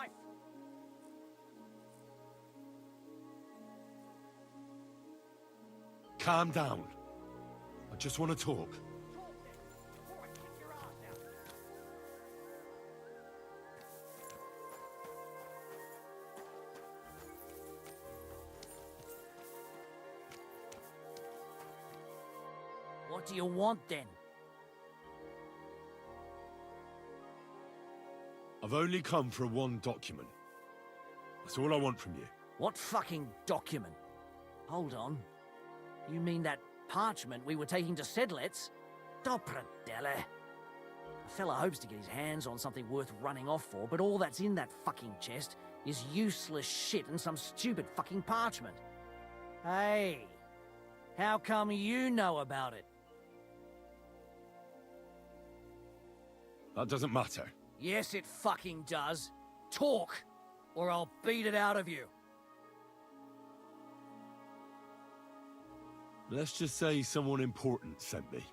life! Calm down. I just want to talk. Talk then, before I kick your ass out. What do you want then? I've only come for one document. That's all I want from you. What fucking document? Hold on. You mean that parchment we were taking to Sedlets? Dopradelle. A fella hopes to get his hands on something worth running off for, but all that's in that fucking chest is useless shit and some stupid fucking parchment. Hey, how come you know about it? That doesn't matter. Yes, it fucking does. Talk, or I'll beat it out of you. Let's just say someone important sent me.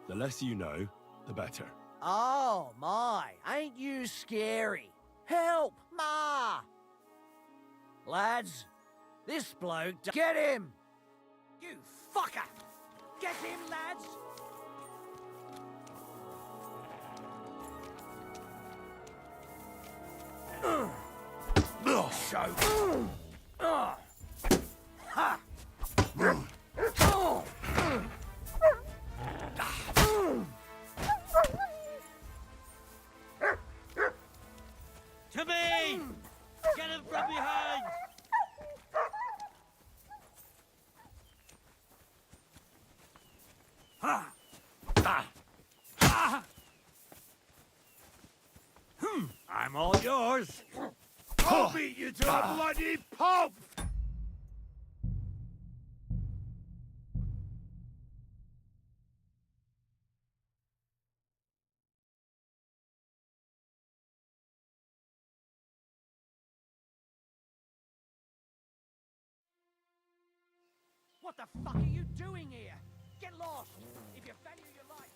The less you know, the better. Oh, my. Ain't you scary? Help, Ma! Lads, this bloke... Get him! You fucker! Get him, lads! Show. Ha! To me! Get him from behind! Ha! I'm all yours! I'll beat you to a bloody pulp! What the fuck are you doing here? Get lost! If you value your life...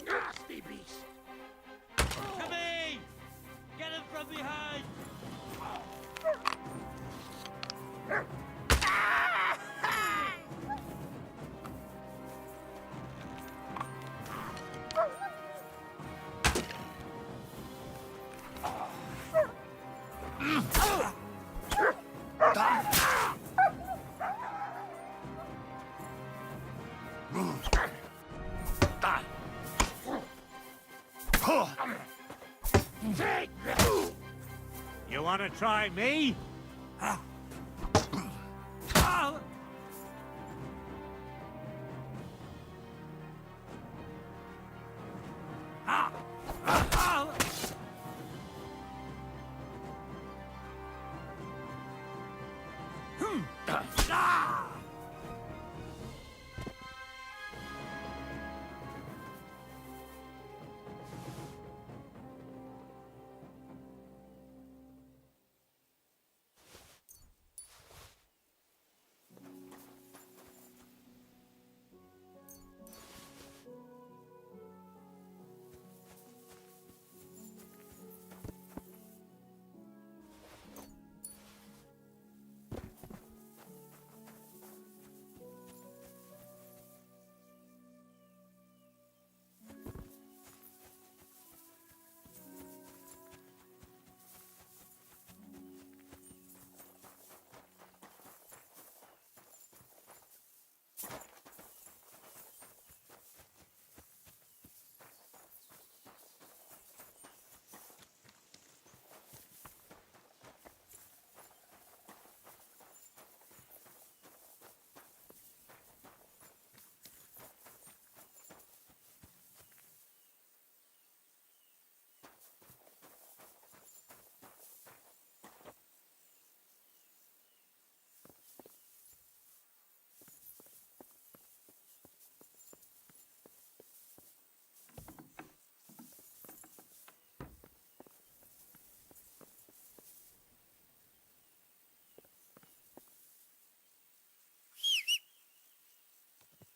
Nasty beast! To me! Get him from behind! You want to try me?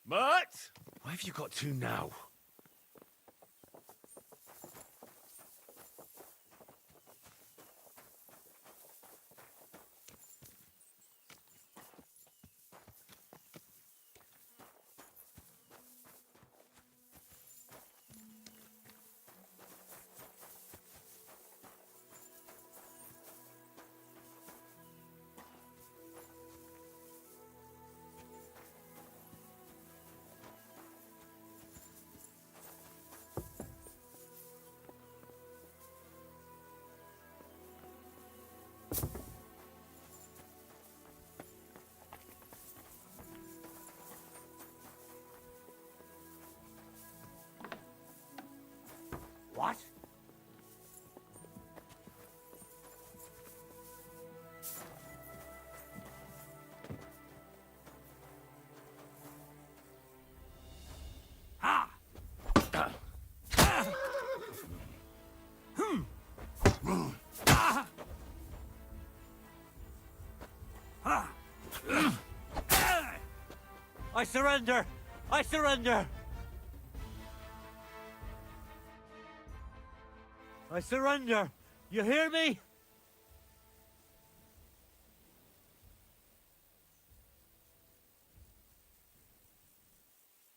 Mutt? Where have you got to now? What? Ha! I surrender! I surrender! I surrender! You hear me?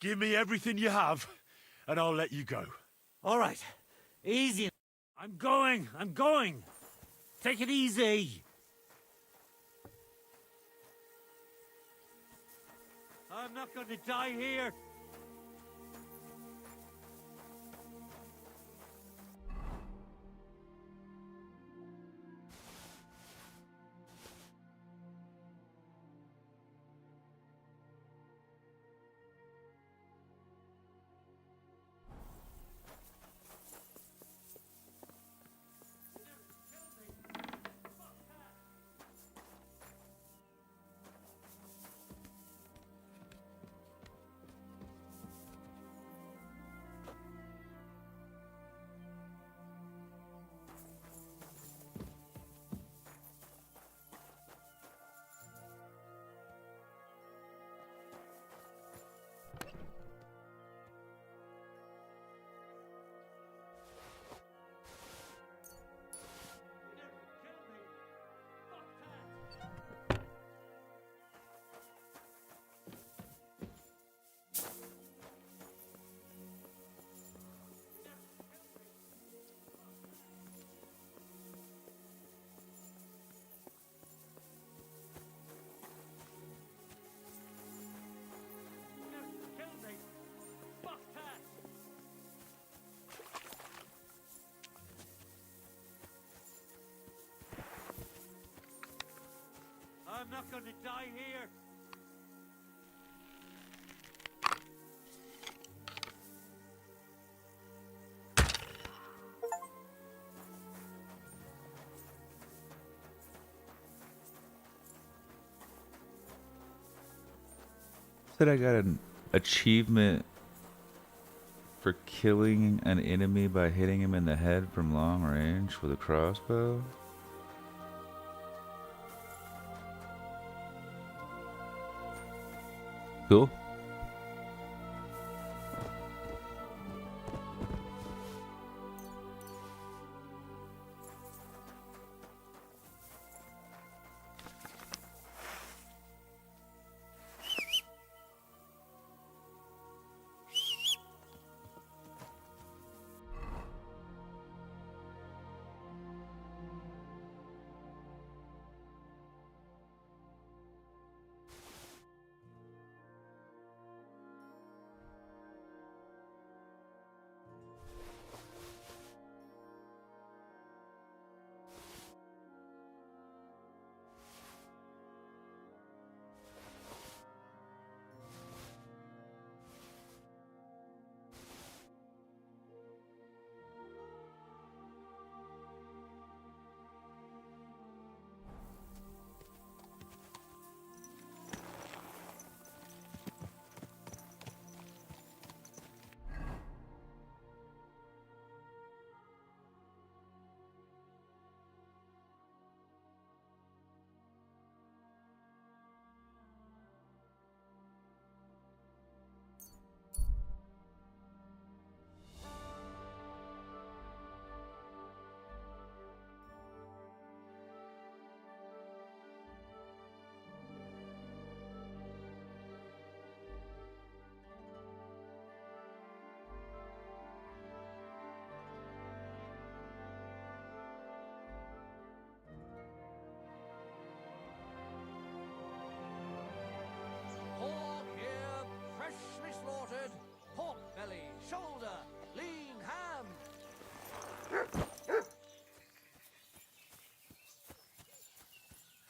Give me everything you have, and I'll let you go. All right. Easy. I'm going! I'm going! Take it easy. I'm not going to die here! I'm not going to die here! Said I got an achievement for killing an enemy by hitting him in the head from long range with a crossbow. Cool. shoulder, lean ham.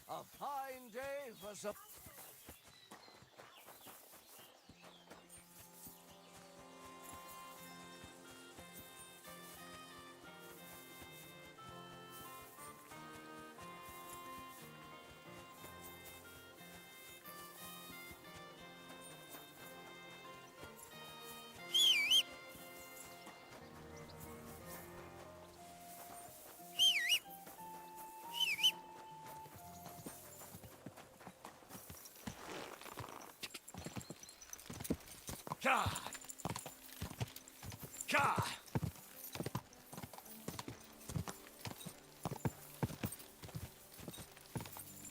A fine day for some. Ka! Ka!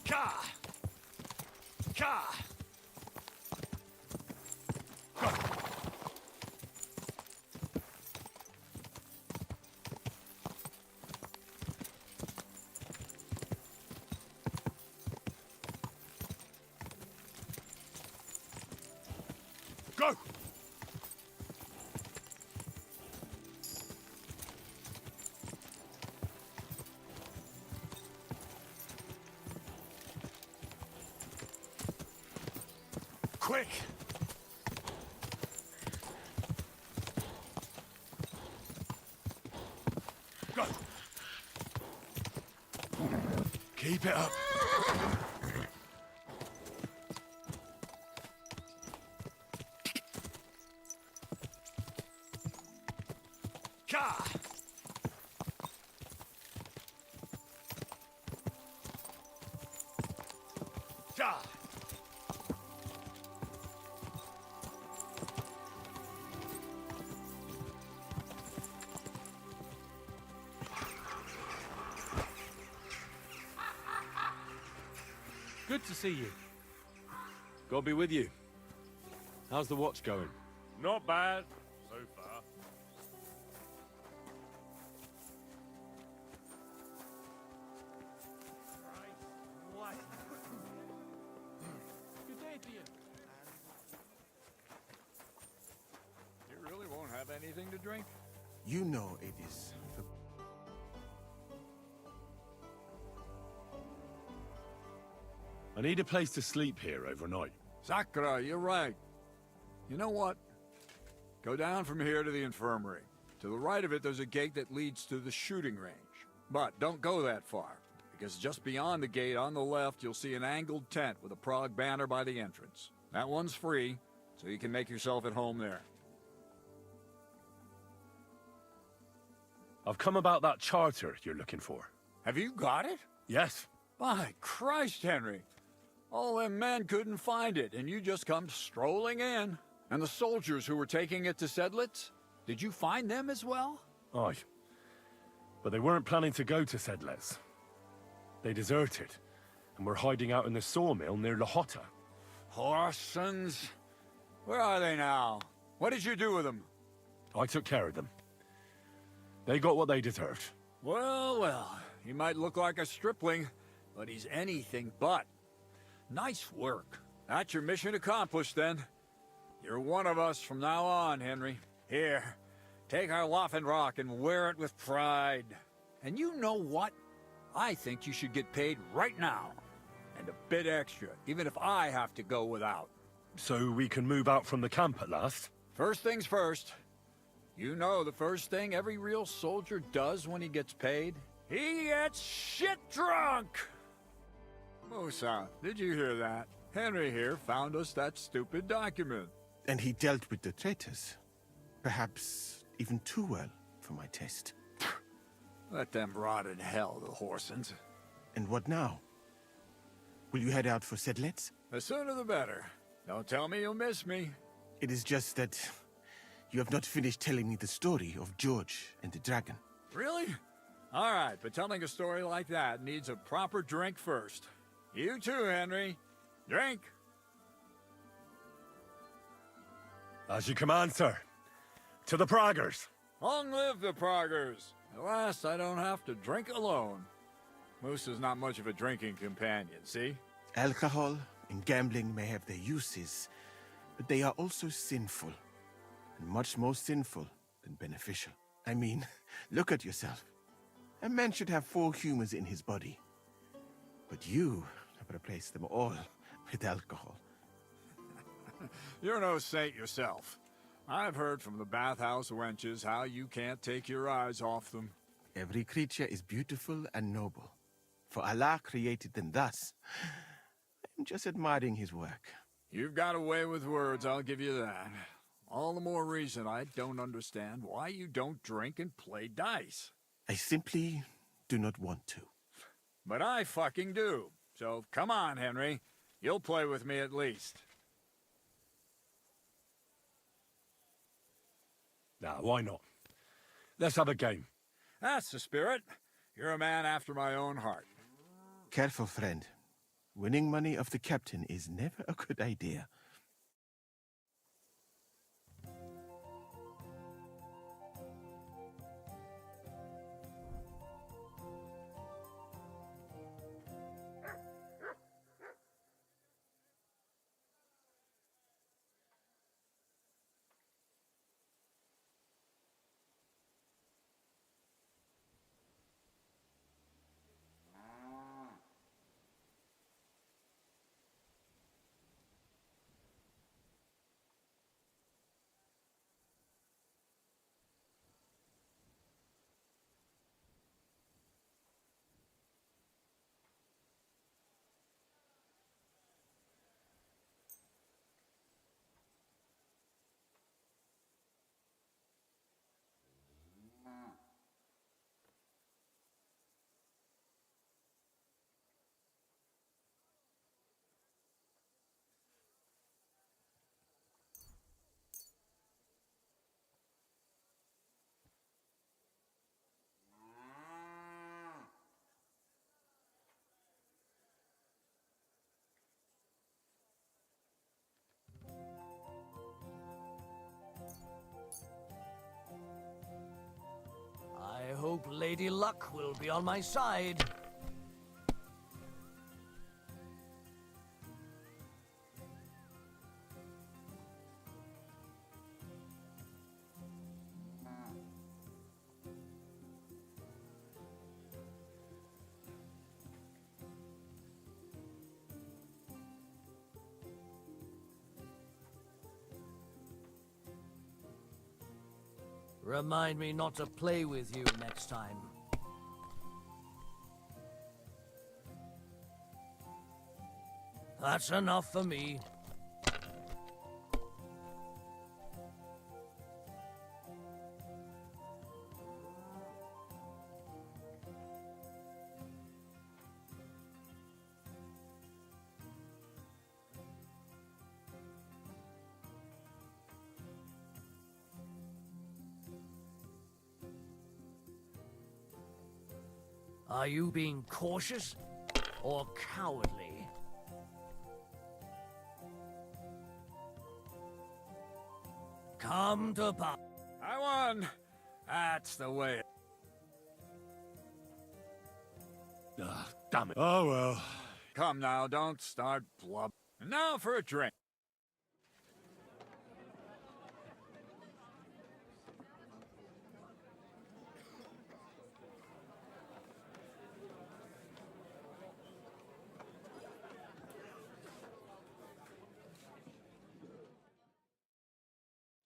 Ka! Ka! Go! Quick! Go! Keep it up. Ka! Ja! Good to see you. God be with you. How's the watch going? Not bad, so far. What? Good day to you. You really won't have anything to drink? You know it is. I need a place to sleep here overnight. Sakura, you're right. You know what? Go down from here to the infirmary. To the right of it, there's a gate that leads to the shooting range. But don't go that far, because just beyond the gate on the left, you'll see an angled tent with a Prague banner by the entrance. That one's free, so you can make yourself at home there. I've come about that charter you're looking for. Have you got it? Yes. By Christ, Henry. All them men couldn't find it, and you just come strolling in. And the soldiers who were taking it to Sedlitz? Did you find them as well? Aye. But they weren't planning to go to Sedlitz. They deserted, and were hiding out in the sawmill near Lahota. Horsens. Where are they now? What did you do with them? I took care of them. They got what they deserved. Well, well, he might look like a stripling, but he's anything but. Nice work. That's your mission accomplished, then. You're one of us from now on, Henry. Here, take our Waffenrock and wear it with pride. And you know what? I think you should get paid right now. And a bit extra, even if I have to go without. So we can move out from the camp at last? First things first. You know the first thing every real soldier does when he gets paid? He gets shit drunk! Musa, did you hear that? Henry here found us that stupid document. And he dealt with the traitors. Perhaps even too well for my taste. Let them rot in hell, the Horsens. And what now? Will you head out for Sedlitz? The sooner the better. Don't tell me you'll miss me. It is just that you have not finished telling me the story of George and the dragon. Really? All right, but telling a story like that needs a proper drink first. You too, Henry. Drink! As you command, sir. To the Praggers. Long live the Praggers! At last, I don't have to drink alone. Moose is not much of a drinking companion, see? Alcohol and gambling may have their uses, but they are also sinful. and much more sinful than beneficial. I mean, look at yourself. A man should have 4 humors in his body. But you have replaced them all with alcohol. You're no saint yourself. I've heard from the bathhouse wenches how you can't take your eyes off them. Every creature is beautiful and noble. For Allah created them thus. I'm just admiring his work. You've got a way with words, I'll give you that. All the more reason I don't understand why you don't drink and play dice. I simply do not want to. But I fucking do. So come on, Henry. You'll play with me at least. Nah, why not? Let's have a game. That's the spirit. You're a man after my own heart. Careful, friend. Winning money of the captain is never a good idea. I hope Lady Luck will be on my side. Remind me not to play with you next time. That's enough for me. Are you being cautious or cowardly? Come to pop. I won. That's the way. Ah, damn it. Oh well. Come now, don't start blub. And now for a drink.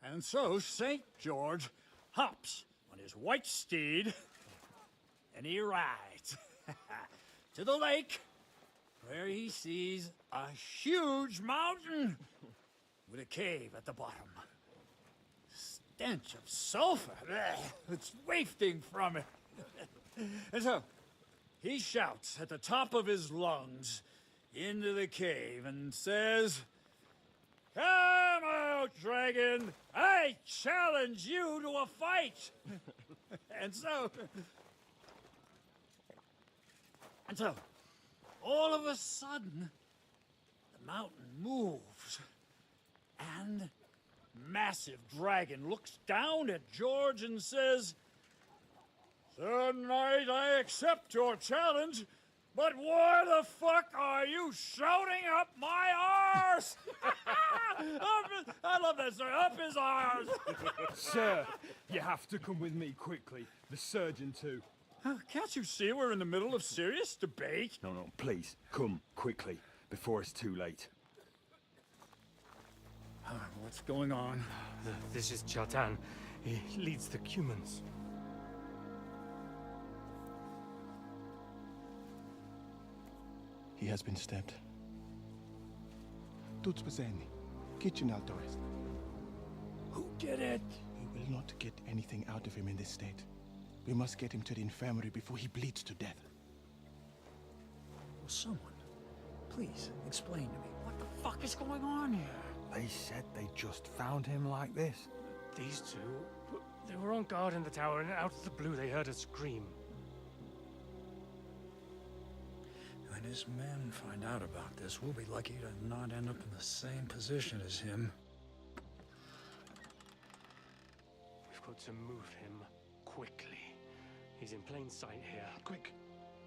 And so St. George hops on his white steed, and he rides to the lake, where he sees a huge mountain with a cave at the bottom. Stench of sulfur, it's wafting from it. And so he shouts at the top of his lungs into the cave and says, "Come out, dragon! I challenge you to a fight!" And so, all of a sudden, the mountain moves, and massive dragon looks down at George and says, "Sir Knight, I accept your challenge, but why the fuck are you shouting up my arse?" A I love that, sir. Up his arms! Sir, you have to come with me quickly. The surgeon too. Can't you see we're in the middle of serious debate? No, please, come quickly, before it's too late. What's going on? This is Chatan. He leads the Cumans. He has been stabbed. Tuts Bazeni, kitchen alto est. Who did it? We will not get anything out of him in this state. We must get him to the infirmary before he bleeds to death. Will someone please explain to me what the fuck is going on here? They said they just found him like this. These two, they were on guard in the tower, and out of the blue they heard a scream. When his men find out about this, we'll be lucky to not end up in the same position as him. We've got to move him quickly. He's in plain sight here. Quick,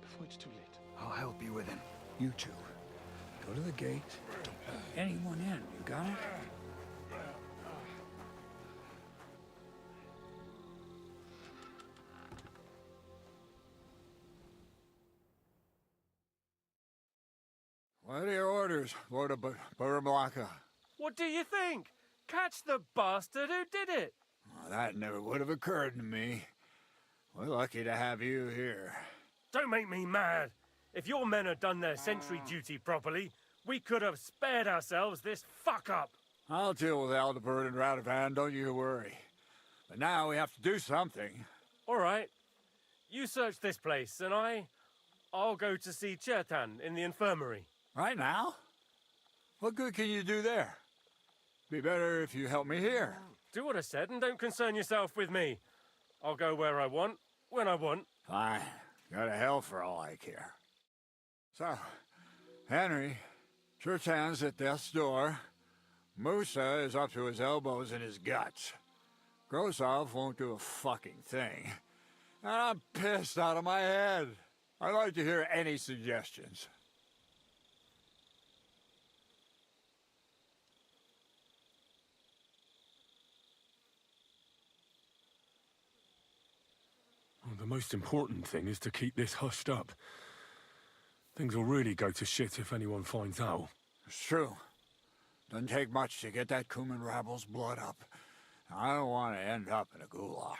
before it's too late. I'll help you with him. You two. Go to the gate. Don't let anyone in. You got it? What are your orders, Lord of Burblaka? What do you think? Catch the bastard who did it! Well, that never would have occurred to me. We're lucky to have you here. Don't make me mad. If your men had done their sentry duty properly, we could have spared ourselves this fuck-up. I'll deal with Aldebert and Radovan, don't you worry. But now we have to do something. All right. You search this place, and I'll go to see Chertan in the infirmary. Right now? What good can you do there? Be better if you help me here. Do what I said, and don't concern yourself with me. I'll go where I want, when I want. Fine. Go to hell for all I care. So, Henry, Chertan's at death's door. Musa is up to his elbows in his guts. Grosov won't do a fucking thing. And I'm pissed out of my head. I'd like to hear any suggestions. Well, the most important thing is to keep this hushed up. Things will really go to shit if anyone finds out. It's true. Doesn't take much to get that Cuman rabble's blood up. I don't want to end up in a goulash.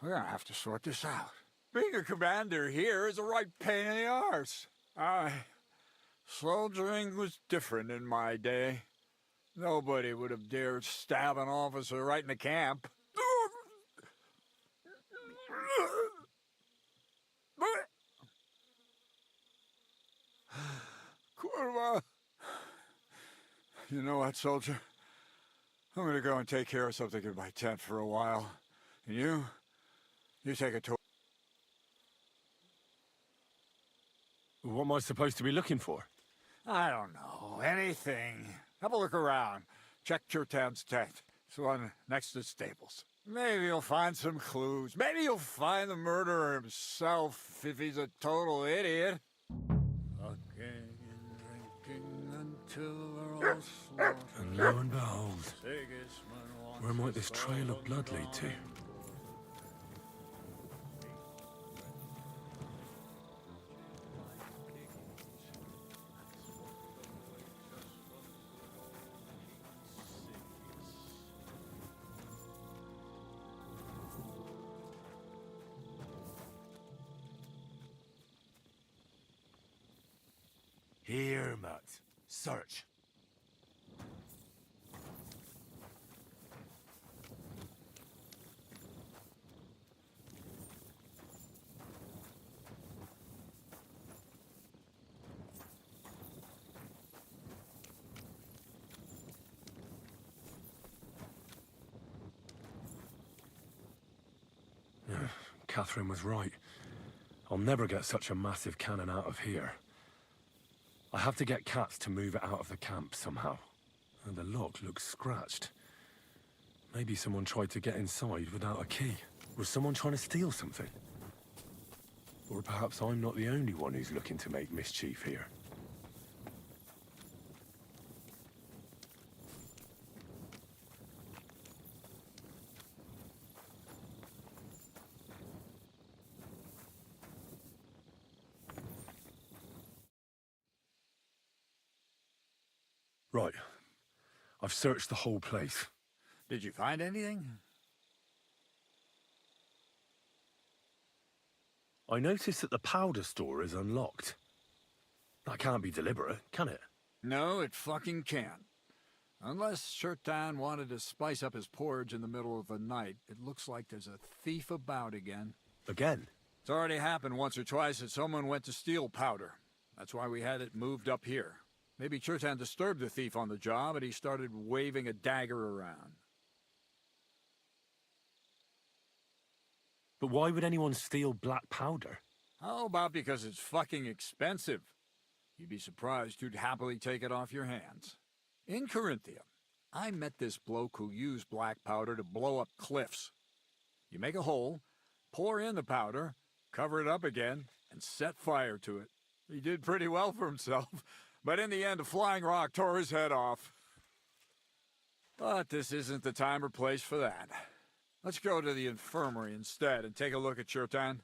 We're gonna have to sort this out. Being a commander here is a right pain in the arse. Soldiering was different in my day. Nobody would have dared stab an officer right in the camp. Kurva! You know what, soldier? I'm gonna go and take care of something in my tent for a while. And you take a tour. What am I supposed to be looking for? I don't know. Anything. Have a look around. Check Chertan's tent. It's the one next to the stables. Maybe you'll find some clues. Maybe you'll find the murderer himself if he's a total idiot. Fucking and drinking until they're all slaughtered. And lo and behold, where might this trail of blood lead to? Here, Matt. Search. Catherine was right. I'll never get such a massive cannon out of here. I have to get Katz to move it out of the camp somehow. And the lock looks scratched. Maybe someone tried to get inside without a key. Was someone trying to steal something? Or perhaps I'm not the only one who's looking to make mischief here. Right. I've searched the whole place. Did you find anything? I noticed that the powder store is unlocked. That can't be deliberate, can it? No, it fucking can't. Unless Chertan wanted to spice up his porridge in the middle of the night, it looks like there's a thief about again. Again? It's already happened once or twice that someone went to steal powder. That's why we had it moved up here. Maybe Chertan disturbed the thief on the job and he started waving a dagger around. But why would anyone steal black powder? How about because it's fucking expensive? You'd be surprised who'd happily take it off your hands. In Corinthia, I met this bloke who used black powder to blow up cliffs. You make a hole, pour in the powder, cover it up again, and set fire to it. He did pretty well for himself, but in the end a flying rock tore his head off. But this isn't the time or place for that. Let's go to the infirmary instead and take a look at Chertan.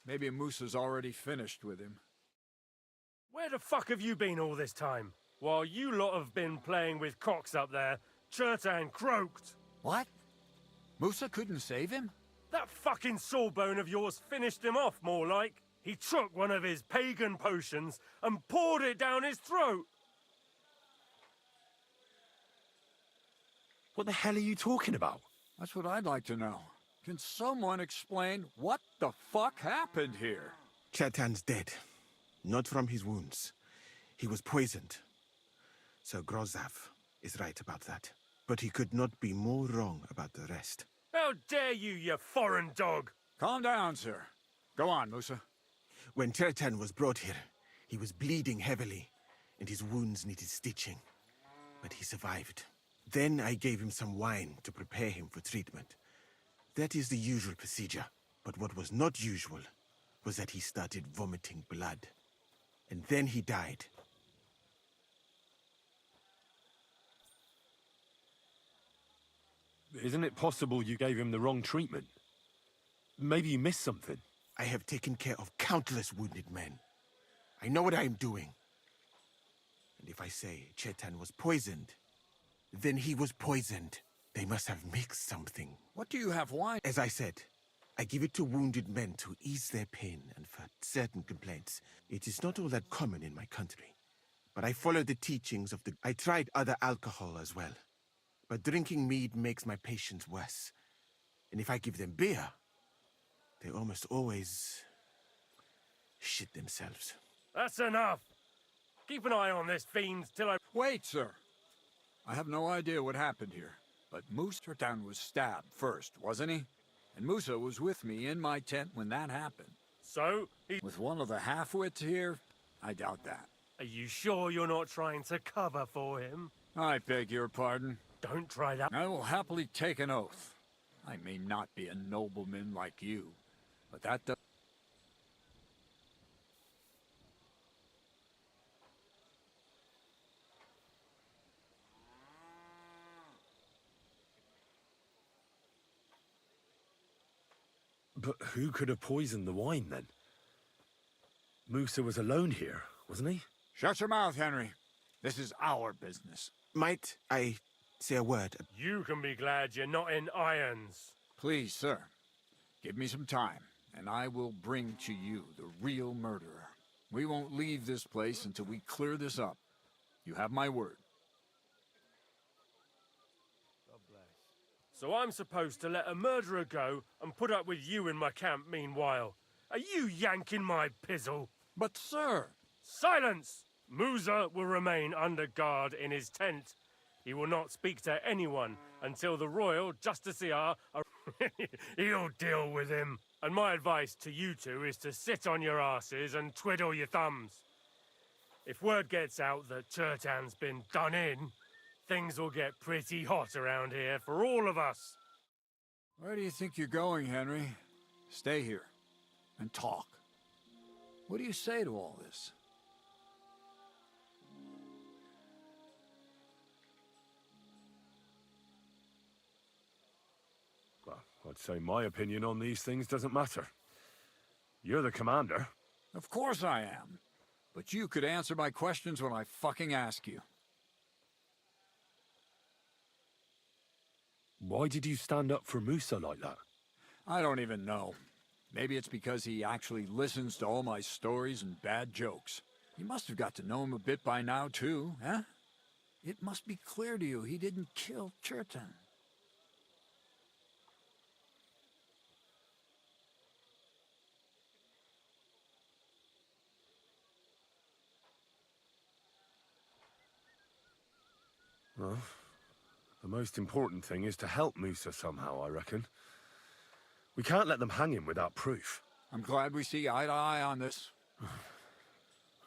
Maybe Musa's already finished with him. Where the fuck have you been all this time? While you lot have been playing with cocks up there, Chertan croaked. What? Musa couldn't save him? That fucking sawbone of yours finished him off, more like. He took one of his pagan potions and poured it down his throat. What the hell are you talking about? That's what I'd like to know. Can someone explain what the fuck happened here? Chertan's dead. Not from his wounds. He was poisoned. Sir Grozav is right about that. But he could not be more wrong about the rest. How dare you, you foreign dog! Calm down, sir. Go on, Musa. When Chertan was brought here, he was bleeding heavily, and his wounds needed stitching. But he survived. Then I gave him some wine to prepare him for treatment. That is the usual procedure. But what was not usual was that he started vomiting blood. And then he died. Isn't it possible you gave him the wrong treatment? Maybe you missed something. I have taken care of countless wounded men. I know what I am doing. And if I say Chertan was poisoned, then he was poisoned. They must have mixed something. What do you have wine? As I said, I give it to wounded men to ease their pain and for certain complaints. It is not all that common in my country. But I follow the teachings of the... I tried other alcohol as well. But drinking mead makes my patients worse. And if I give them beer, they almost always shit themselves. That's enough! Keep an eye on this fiend till I... Wait, sir. I have no idea what happened here. But Musa Chertan was stabbed first, wasn't he? And Musa was with me in my tent when that happened. So, With one of the half-wits here, I doubt that. are you sure you're not trying to cover for him? I beg your pardon. Don't try that. I will happily take an oath. I may not be a nobleman like you, but that does... But who could have poisoned the wine, then? Musa was alone here, wasn't he? Shut your mouth, Henry. This is our business. Might I say a word? You can be glad you're not in irons. Please, sir, give me some time, and I will bring to you the real murderer. We won't leave this place until we clear this up. You have my word. So I'm supposed to let a murderer go and put up with you in my camp meanwhile. Are you yanking my pizzle? But, sir... Silence! Musa will remain under guard in his tent. He will not speak to anyone until the royal justiciar... He'll deal with him. And my advice to you two is to sit on your asses and twiddle your thumbs. If word gets out that Chertan's been done in, things will get pretty hot around here for all of us. Where do you think you're going, Henry? Stay here and talk. What do you say to all this? Well, I'd say my opinion on these things doesn't matter. You're the commander. Of course I am. But you could answer my questions when I fucking ask you. Why did you stand up for Musa like that? I don't even know. Maybe it's because he actually listens to all my stories and bad jokes. You must have got to know him a bit by now, too, huh? It must be clear to you he didn't kill Churton. Well, the most important thing is to help Musa somehow, I reckon. We can't let them hang him without proof. I'm glad we see eye to eye on this.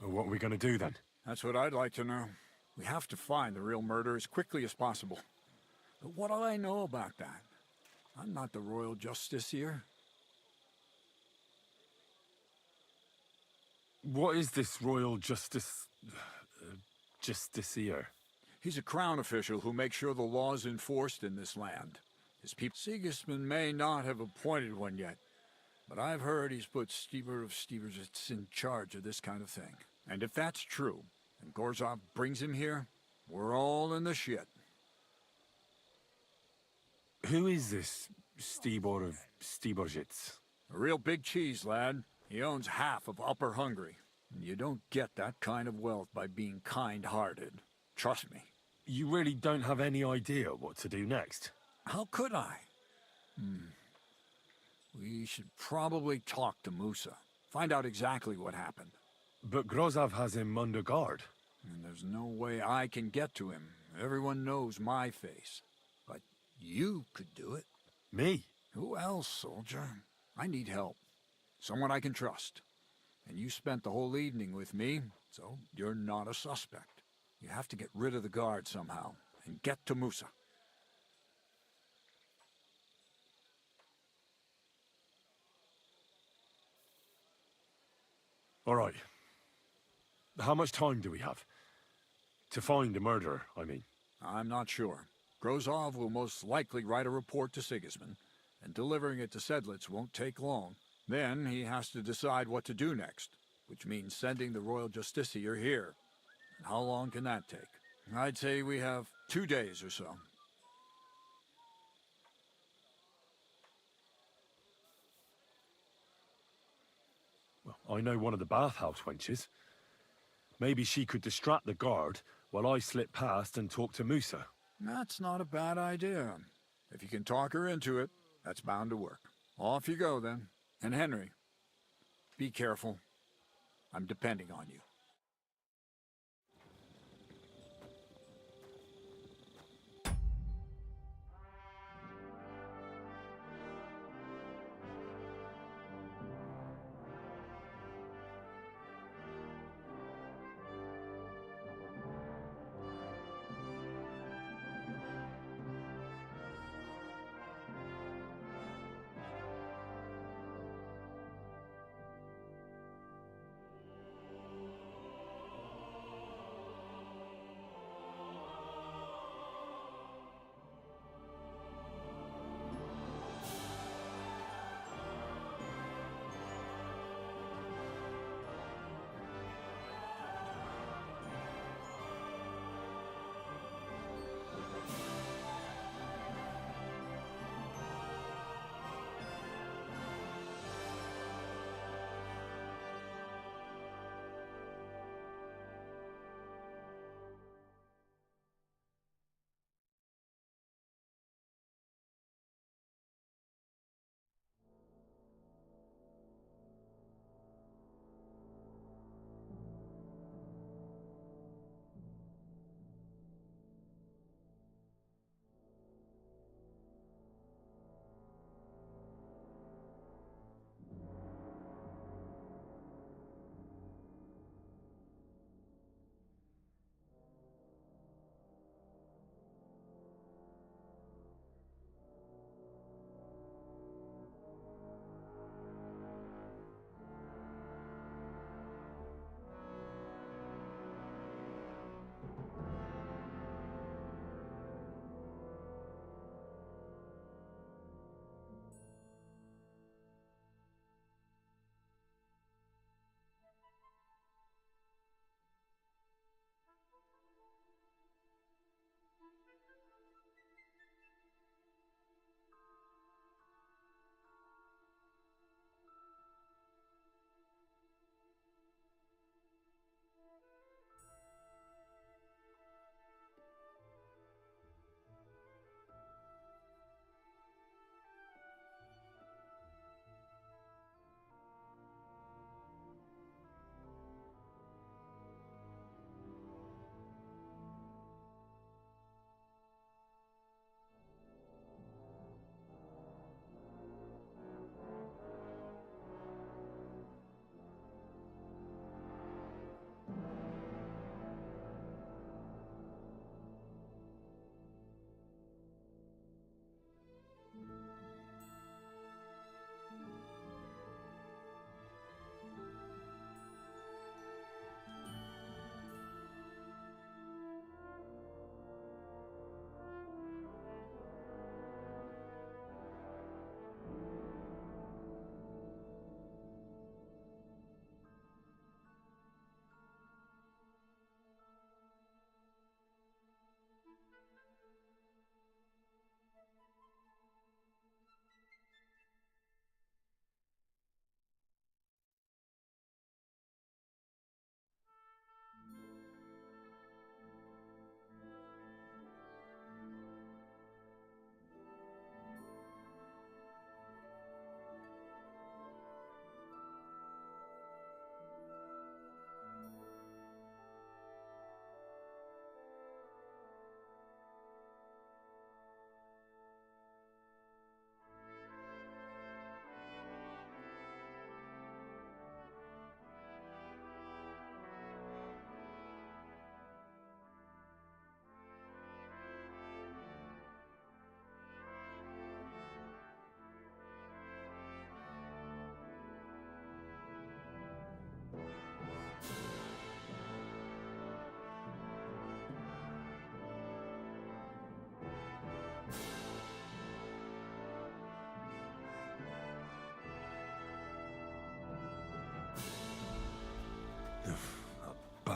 Well, what are we going to do then? That's what I'd like to know. We have to find the real murderer as quickly as possible. But what do I know about that? I'm not the royal justiciar. What is this royal justiciar? He's a crown official who makes sure the law is enforced in this land. His people... Sigismund may not have appointed one yet, but I've heard he's put Stever of Steversitz in charge of this kind of thing. And if that's true, and Gorzov brings him here, we're all in the shit. Who is this Stibor of Stebersitz? A real big cheese, lad. He owns half of Upper Hungary. And you don't get that kind of wealth by being kind-hearted. Trust me. You really don't have any idea what to do next? How could I? We should probably talk to Musa. Find out exactly what happened. But Grozov has him under guard. And there's no way I can get to him. Everyone knows my face. But you could do it. Me? Who else, soldier? I need help. Someone I can trust. And you spent the whole evening with me, so you're not a suspect. You have to get rid of the guard somehow, and get to Musa. All right. How much time do we have? To find the murderer, I mean. I'm not sure. Grozov will most likely write a report to Sigismund, and delivering it to Sedlitz won't take long. Then he has to decide what to do next, which means sending the Royal Justiciar here. And how long can that take? I'd say we have 2 days or so. Well, I know one of the bathhouse wenches. Maybe she could distract the guard while I slip past and talk to Musa. That's not a bad idea. If you can talk her into it, that's bound to work. Off you go, then. And Henry, be careful. I'm depending on you.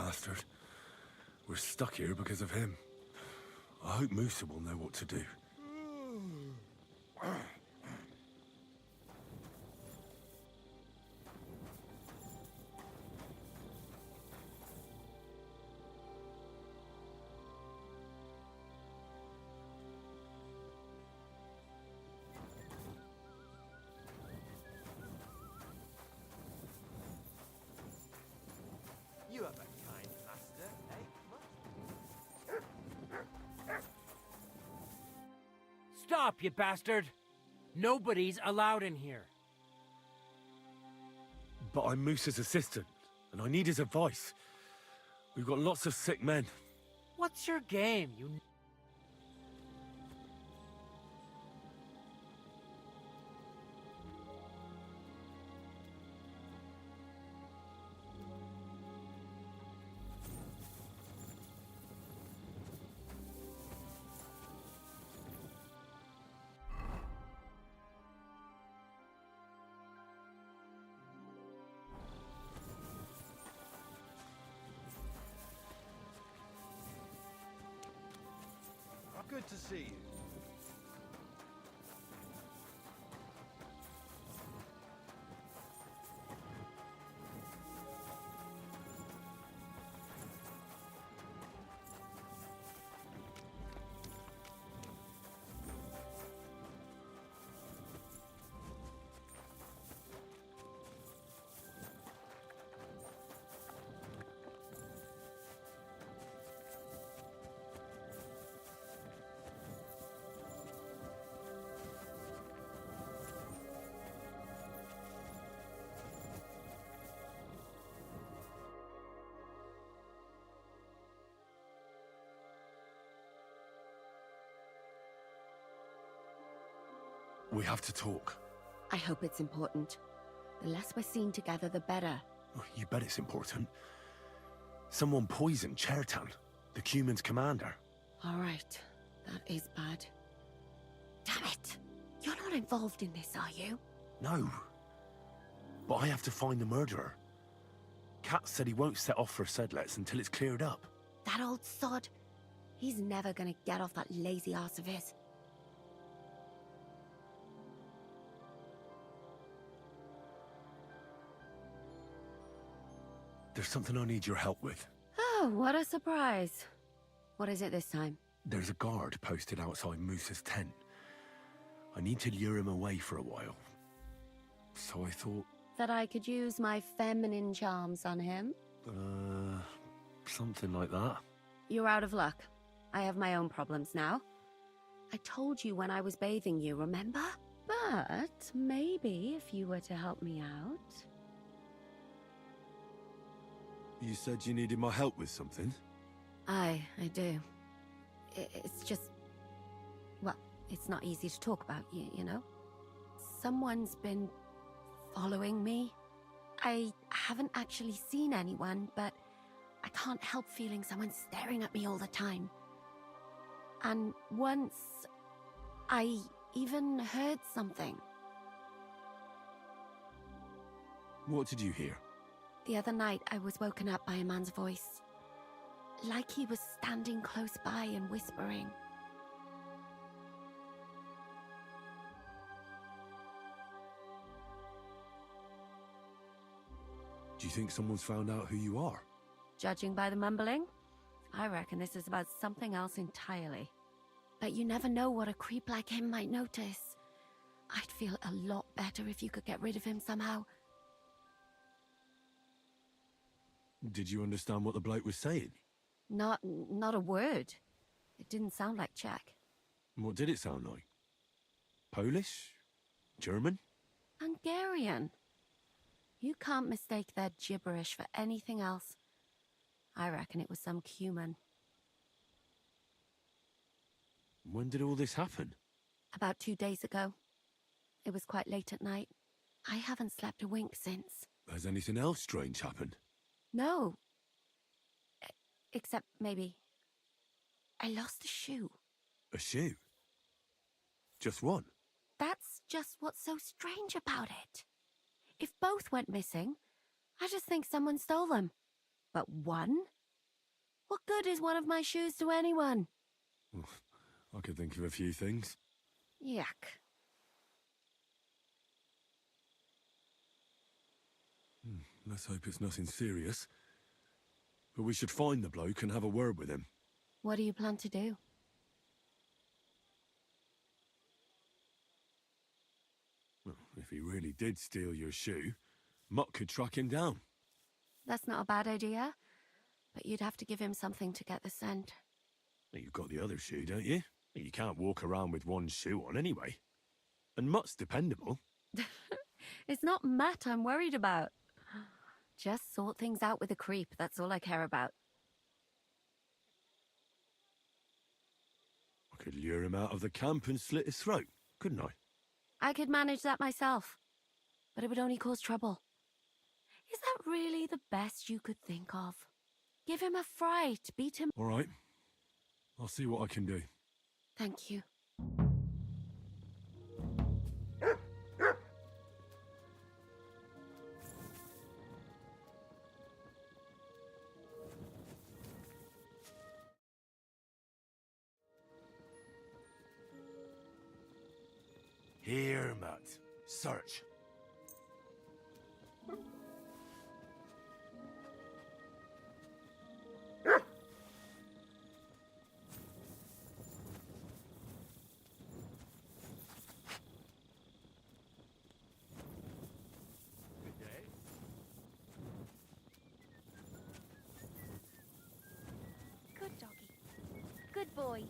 bastard. We're stuck here because of him. I hope Musa will know what to do. You have a kind master, eh? Stop, you bastard! Nobody's allowed in here. But I'm Musa's assistant, and I need his advice. We've got lots of sick men. What's your game, you... Good to see you. We have to talk. I hope it's important. The less we're seen together, the better. Oh, you bet it's important. Someone poisoned Chertan, the Cuman's commander. All right, that is bad. Damn it! You're not involved in this, are you? No. But I have to find the murderer. Kat said he won't set off for Sedlets until it's cleared up. That old sod. He's never gonna get off that lazy arse of his. There's something I need your help with. Oh, what a surprise. What is it this time? There's a guard posted outside Musa's tent. I need to lure him away for a while. So I thought... That I could use my feminine charms on him? Something like that. You're out of luck. I have my own problems now. I told you when I was bathing you, remember? But maybe if you were to help me out... You said you needed my help with something? I do. It's just... Well, it's not easy to talk about, you know? Someone's been following me. I haven't actually seen anyone, but I can't help feeling someone staring at me all the time. And once, I even heard something. What did you hear? The other night, I was woken up by a man's voice. Like he was standing close by and whispering. Do you think someone's found out who you are? Judging by the mumbling, I reckon this is about something else entirely. But you never know what a creep like him might notice. I'd feel a lot better if you could get rid of him somehow. Did you understand what the bloke was saying? Not a word. It didn't sound like Czech. What did it sound like? Polish? German? Hungarian. You can't mistake their gibberish for anything else. I reckon it was some Cuman. When did all this happen? About 2 days ago. It was quite late at night. I haven't slept a wink since. Has anything else strange happened? No. Except maybe... I lost a shoe. A shoe? Just one? That's just what's so strange about it. If both went missing, I just think someone stole them. But one? What good is one of my shoes to anyone? I could think of a few things. Yuck. Let's hope it's nothing serious. But we should find the bloke and have a word with him. What do you plan to do? Well, if he really did steal your shoe, Mutt could track him down. That's not a bad idea, but you'd have to give him something to get the scent. You've got the other shoe, don't you? You can't walk around with one shoe on anyway. And Mutt's dependable. It's not Matt I'm worried about. Just sort things out with a creep, that's all I care about. I could lure him out of the camp and slit his throat, couldn't I? I could manage that myself, but it would only cause trouble. Is that really the best you could think of? Give him a fright, beat him. All right. I'll see what I can do. Thank you. Here, Mutt. Search. Good doggy. Good boy.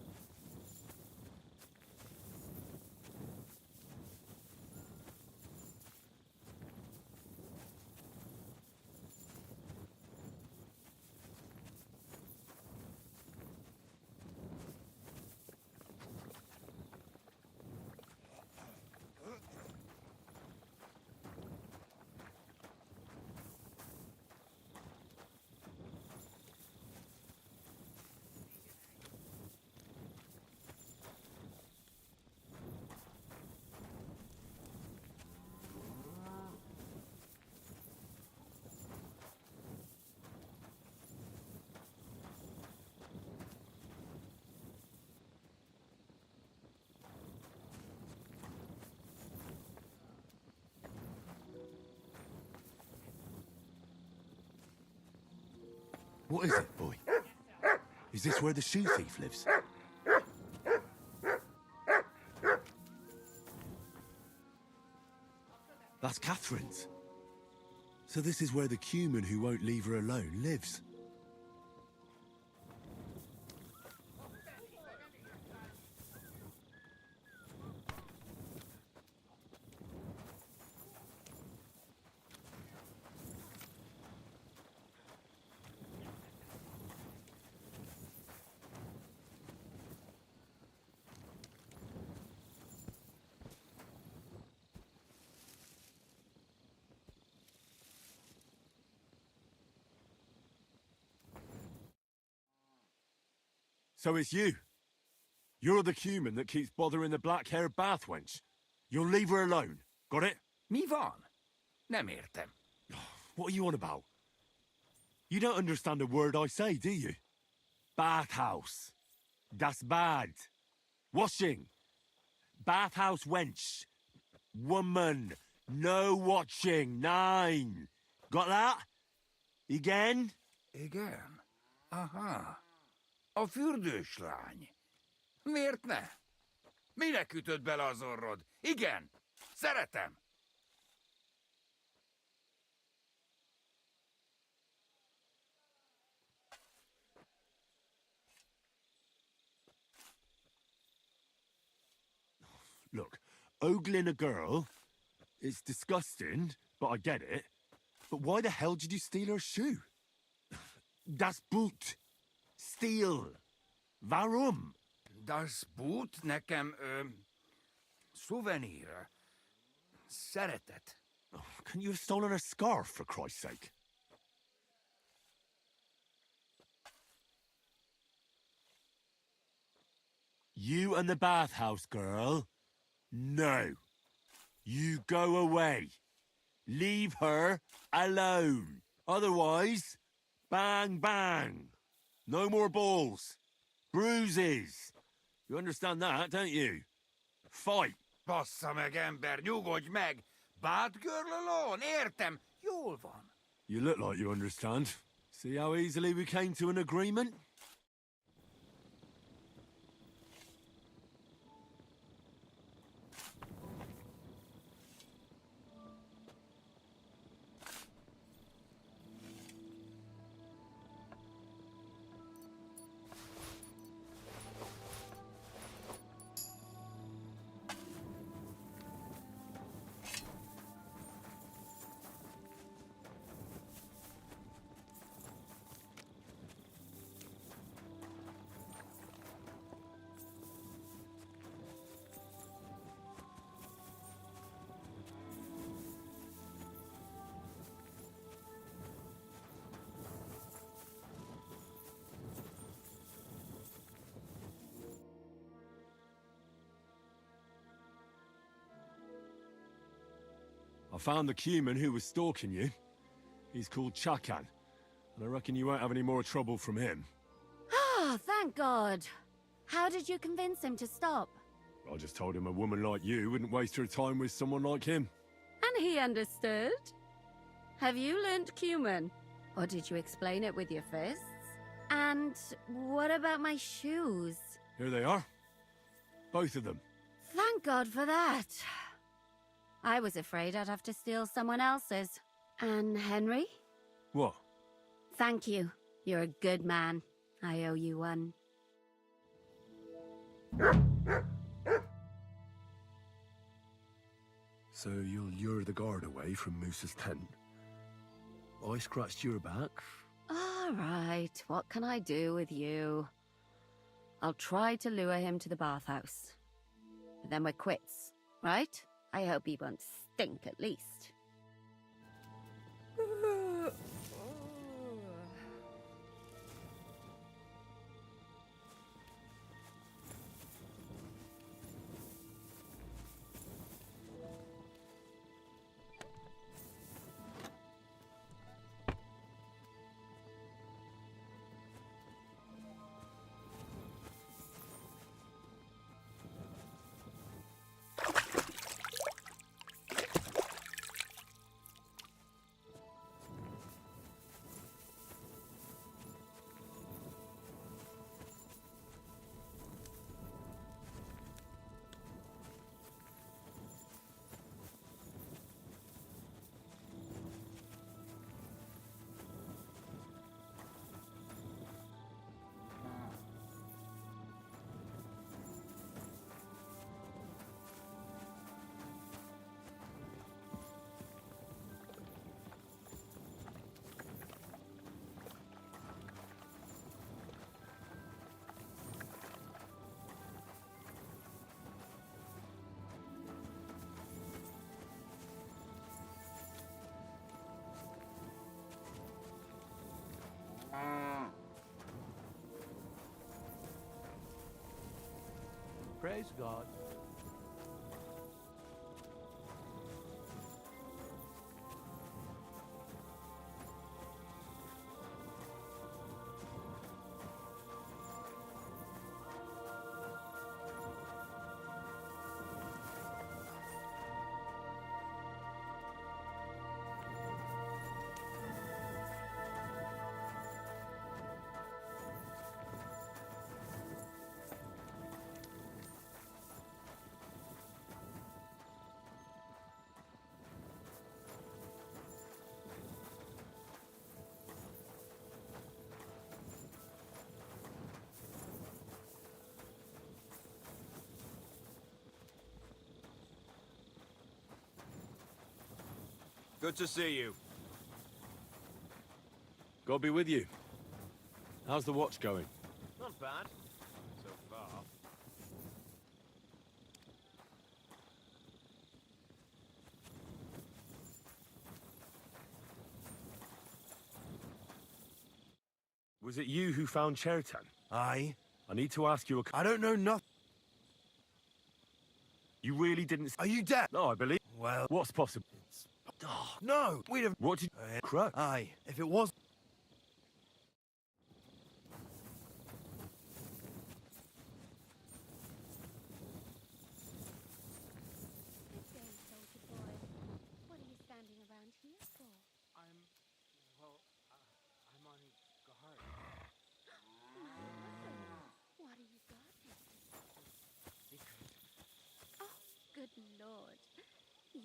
What is it, boy? Is this where the shoe thief lives? That's Catherine's. So this is where the Cuman who won't leave her alone lives. So it's you. You're the Cuman that keeps bothering the black-haired bath wench. You'll leave her alone. Got it? Mi van? Nem értem. What are you on about? You don't understand a word I say, do you? Bathhouse. Das Bad. Washing. Bathhouse wench. Woman. No watching. 9. Got that? Again? Igen. Aha. A fürdős lány. Miért ne? Minek ütöd bele az orrod? Igen. Szeretem. Look, ogling a girl is disgusting, but I get it. But why the hell did you steal her shoe? Das Boot. Steal. Warum? Das Boot nekem, szuvenír. Szeretet. Couldn't you have stolen her scarf, for Christ's sake? You and the bathhouse girl? No. You go away. Leave her alone. Otherwise, bang, bang. No more balls. Bruises. You understand that, don't you? Fight. Bassza meg, ember, nyugodj meg! Batgirl alone, értem, jól van. You look like you understand. See how easily we came to an agreement? I found the Cuman who was stalking you. He's called Chakan, and I reckon you won't have any more trouble from him. Oh, thank God. How did you convince him to stop? I just told him a woman like you wouldn't waste her time with someone like him. And he understood? Have you learnt Cuman? Or did you explain it with your fists? And what about my shoes? Here they are. Both of them. Thank God for that. I was afraid I'd have to steal someone else's. And Henry? What? Thank you. You're a good man. I owe you one. So you'll lure the guard away from Moose's tent? I scratched your back. All right, what can I do with you? I'll try to lure him to the bathhouse. But then we're quits, right? I hope he won't stink at least. Praise God. Good to see you. God be with you. How's the watch going? Not bad. So far. Was it you who found Chertan? Aye. I need to ask you a... I don't know nothing. You really didn't... Are you dead? No, I believe... Well, What's possible? oh, no. We'd have... What did... Crux. Aye. If it was...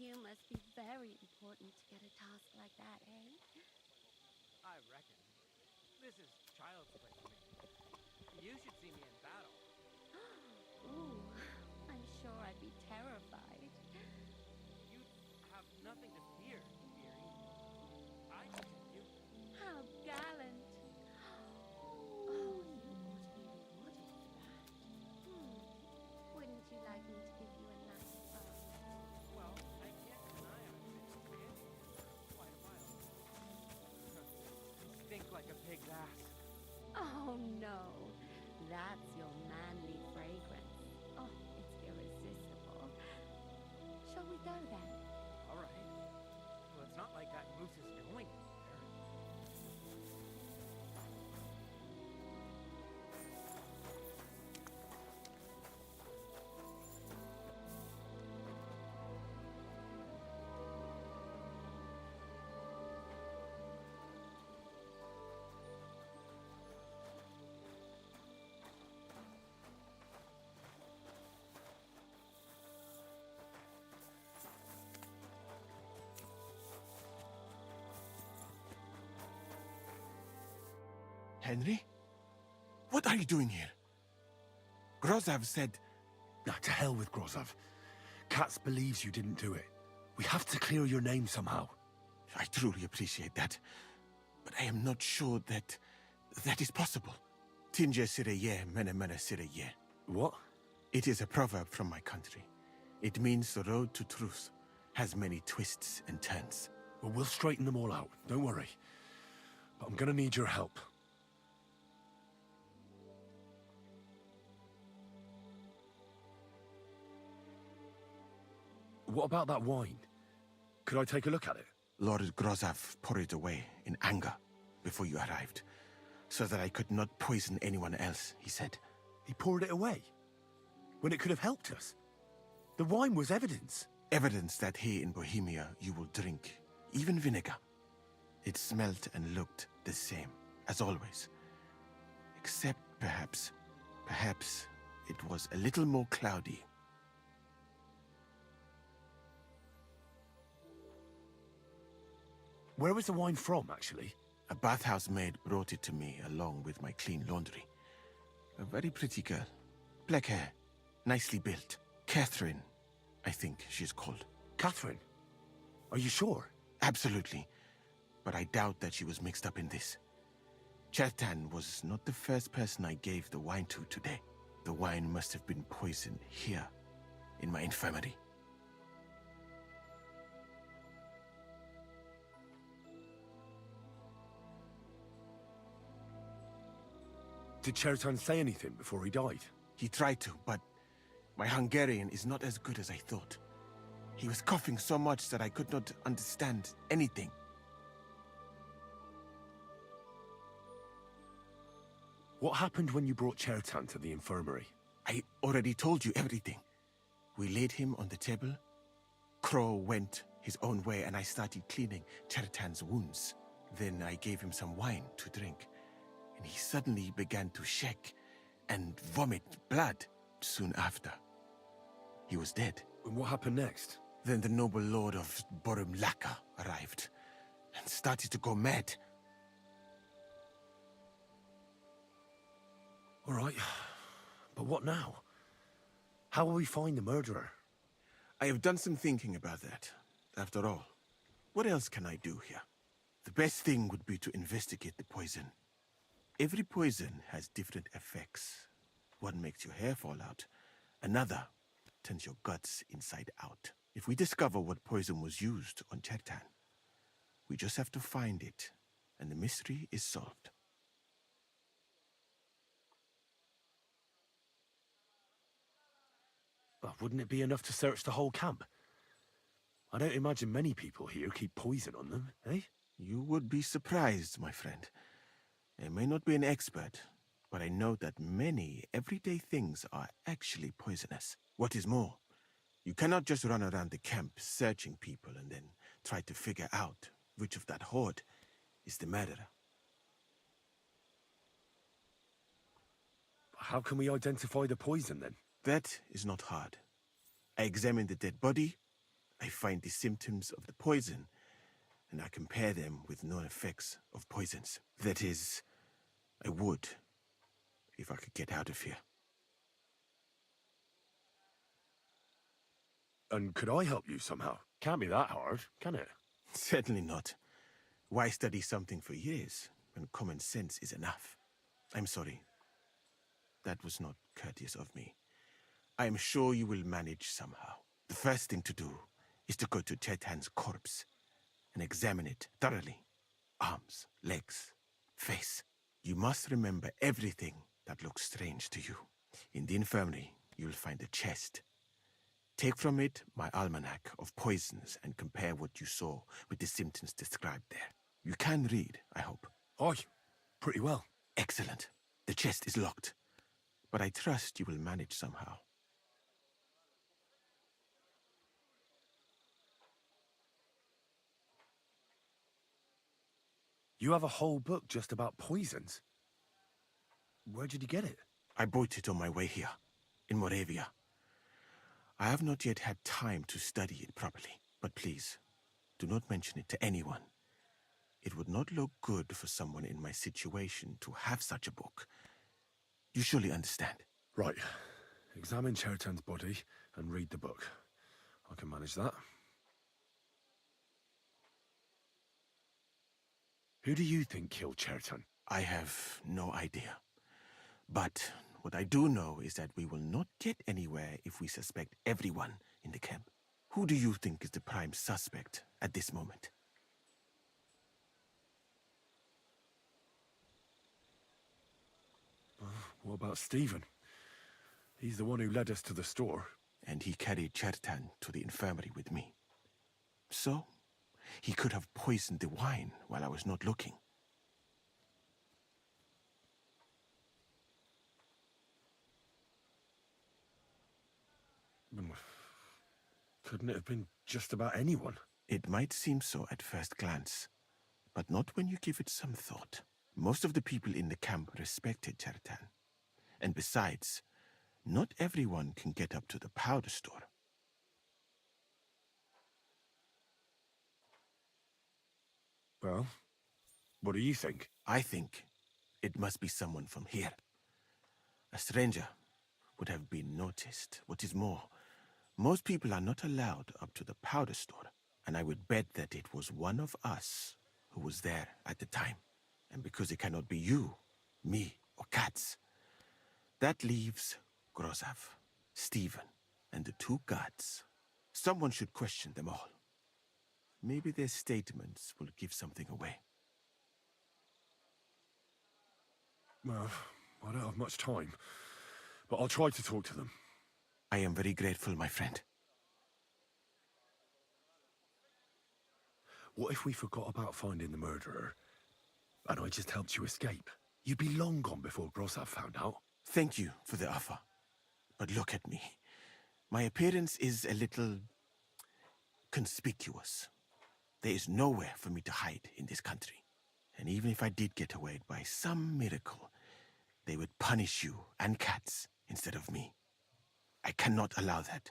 You must be very important to get a task like that, eh? I reckon. This is child's play for me. You should see me in battle. Ooh, I'm sure I'd be terrified. You have nothing to fear, dearie. I protect you. How gallant. Oh, you must be rewarded for that. Wouldn't you like me to give you a nice bow? Well, I can't deny I've been standing here for quite a while. Stink like a pig's ass. Oh no, that's your manly fragrance. Oh, it's irresistible. Shall we go then? All right. Well, it's not like that moose is going anywhere. Henry? What are you doing here? Grozov said... Nah, to hell with Grozov. Katz believes you didn't do it. We have to clear your name somehow. I truly appreciate that. But I am not sure that is possible. Tinje sireye, mene mene sireye. What? It is a proverb from my country. It means the road to truth has many twists and turns. Well, we'll straighten them all out. Don't worry. But I'm gonna need your help. What about that wine? Could I take a look at it? Lord Grozov poured it away in anger before you arrived, so that I could not poison anyone else, he said. He poured it away? When it could have helped us? The wine was evidence. Evidence that here in Bohemia you will drink, even vinegar. It smelt and looked the same, as always. Except perhaps it was a little more cloudy. Where was the wine from, actually? A bathhouse maid brought it to me along with my clean laundry. A very pretty girl. Black hair, nicely built. Catherine, I think she's called. Catherine? Are you sure? Absolutely. But I doubt that she was mixed up in this. Chertan was not the first person I gave the wine to today. The wine must have been poisoned here, in my infirmary. Did Chertan say anything before he died? He tried to, but my Hungarian is not as good as I thought. He was coughing so much that I could not understand anything. What happened when you brought Chertan to the infirmary? I already told you everything. We laid him on the table. Crow went his own way and I started cleaning Chertan's wounds. Then I gave him some wine to drink. And he suddenly began to shake and vomit blood soon after. He was dead. And what happened next? Then the noble lord of Borumlaka arrived and started to go mad. All right, but what now? How will we find the murderer? I have done some thinking about that. After all, what else can I do here? The best thing would be to investigate the poison. Every poison has different effects. One makes your hair fall out. Another turns your guts inside out. If we discover what poison was used on Chertan, we just have to find it, and the mystery is solved. Well, wouldn't it be enough to search the whole camp? I don't imagine many people here keep poison on them, eh? You would be surprised, my friend. I may not be an expert, but I know that many everyday things are actually poisonous. What is more, you cannot just run around the camp searching people and then try to figure out which of that horde is the murderer. How can we identify the poison, then? That is not hard. I examined the dead body, I find the symptoms of the poison, and I compare them with known effects of poisons. That is, I would, if I could get out of here. And could I help you somehow? Can't be that hard, can it? Certainly not. Why study something for years when common sense is enough? I'm sorry. That was not courteous of me. I am sure you will manage somehow. The first thing to do is to go to Chetan's corpse and examine it thoroughly. Arms, legs, face. You must remember everything that looks strange to you. In the infirmary, you'll find a chest. Take from it my almanac of poisons and compare what you saw with the symptoms described there. You can read, I hope. Aye, pretty well. Excellent. The chest is locked, but I trust you will manage somehow. You have a whole book just about poisons? Where did you get it? I bought it on my way here, in Moravia. I have not yet had time to study it properly, but please, do not mention it to anyone. It would not look good for someone in my situation to have such a book. You surely understand. Right. Examine Chertan's body and read the book. I can manage that. Who do you think killed Chertan? I have no idea. But what I do know is that we will not get anywhere if we suspect everyone in the camp. Who do you think is the prime suspect at this moment? What about Stephen? He's the one who led us to the store. And he carried Chertan to the infirmary with me. So, he could have poisoned the wine while I was not looking. Couldn't it have been just about anyone? It might seem so at first glance, but not when you give it some thought. Most of the people in the camp respected Chertan. And besides, not everyone can get up to the powder store. Well, what do you think? I think it must be someone from here. A stranger would have been noticed. What is more, most people are not allowed up to the powder store, and I would bet that it was one of us who was there at the time. And because it cannot be you, me, or Katz, that leaves Grozav, Stephen, and the two guards. Someone should question them all. Maybe their statements will give something away. Well, I don't have much time, but I'll try to talk to them. I am very grateful, my friend. What if we forgot about finding the murderer, and I just helped you escape? You'd be long gone before Grozav found out. Thank you for the offer. But look at me. My appearance is a little conspicuous. There is nowhere for me to hide in this country. And even if I did get away by some miracle, they would punish you and Katz instead of me. I cannot allow that.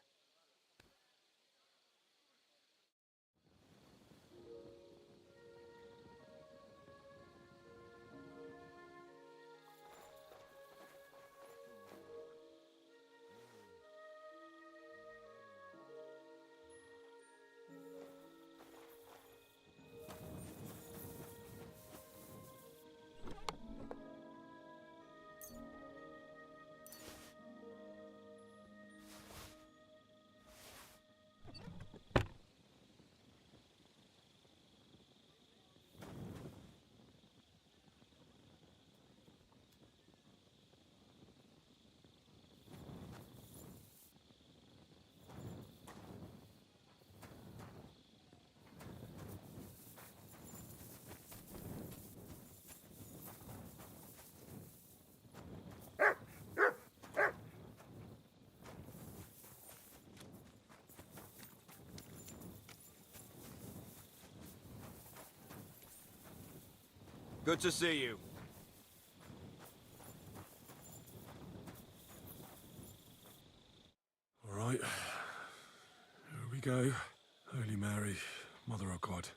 Good to see you. All right. Here we go. Holy Mary, Mother of God,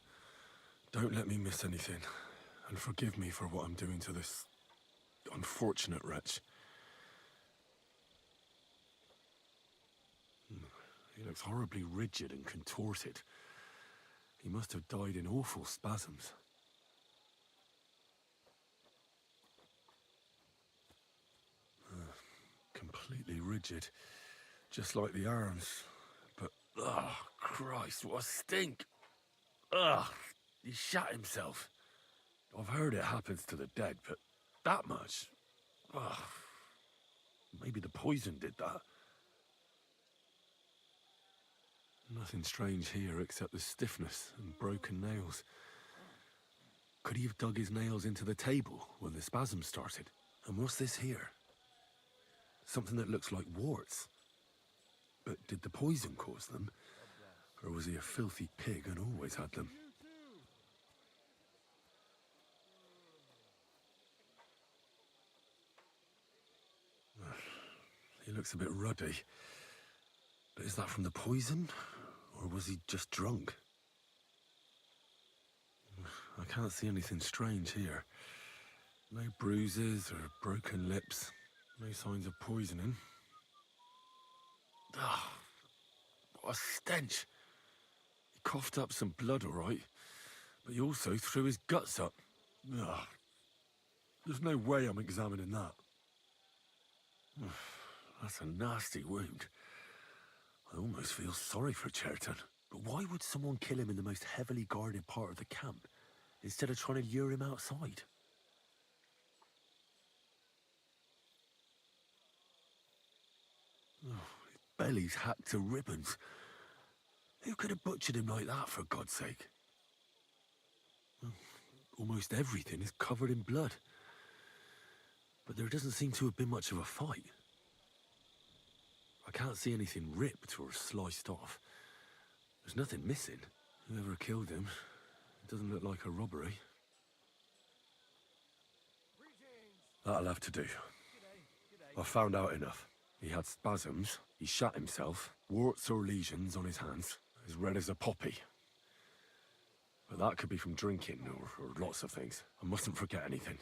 don't let me miss anything, and forgive me for what I'm doing to this unfortunate wretch. He looks horribly rigid and contorted. He must have died in awful spasms. Completely rigid, just like the arms. But, oh, Christ, what a stink! Ugh, he shot himself. I've heard it happens to the dead, but that much? Ugh. Maybe the poison did that. Nothing strange here except the stiffness and broken nails. Could he have dug his nails into the table when the spasm started? And what's this here? Something that looks like warts. But did the poison cause them? Or was he a filthy pig and always had them? He looks a bit ruddy. But is that from the poison? Or was he just drunk? I can't see anything strange here. No bruises or broken lips. No signs of poisoning. Ah, what a stench. He coughed up some blood, all right. But he also threw his guts up. Ugh. There's no way I'm examining that. That's a nasty wound. I almost feel sorry for Cherton. But why would someone kill him in the most heavily guarded part of the camp, instead of trying to lure him outside? Oh, his belly's hacked to ribbons. Who could have butchered him like that, for God's sake? Almost everything is covered in blood. But there doesn't seem to have been much of a fight. I can't see anything ripped or sliced off. There's nothing missing. Whoever killed him, it doesn't look like a robbery. That'll have to do. I've found out enough. He had spasms, he shot himself, warts or lesions on his hands, as red as a poppy. But that could be from drinking or lots of things. I mustn't forget anything.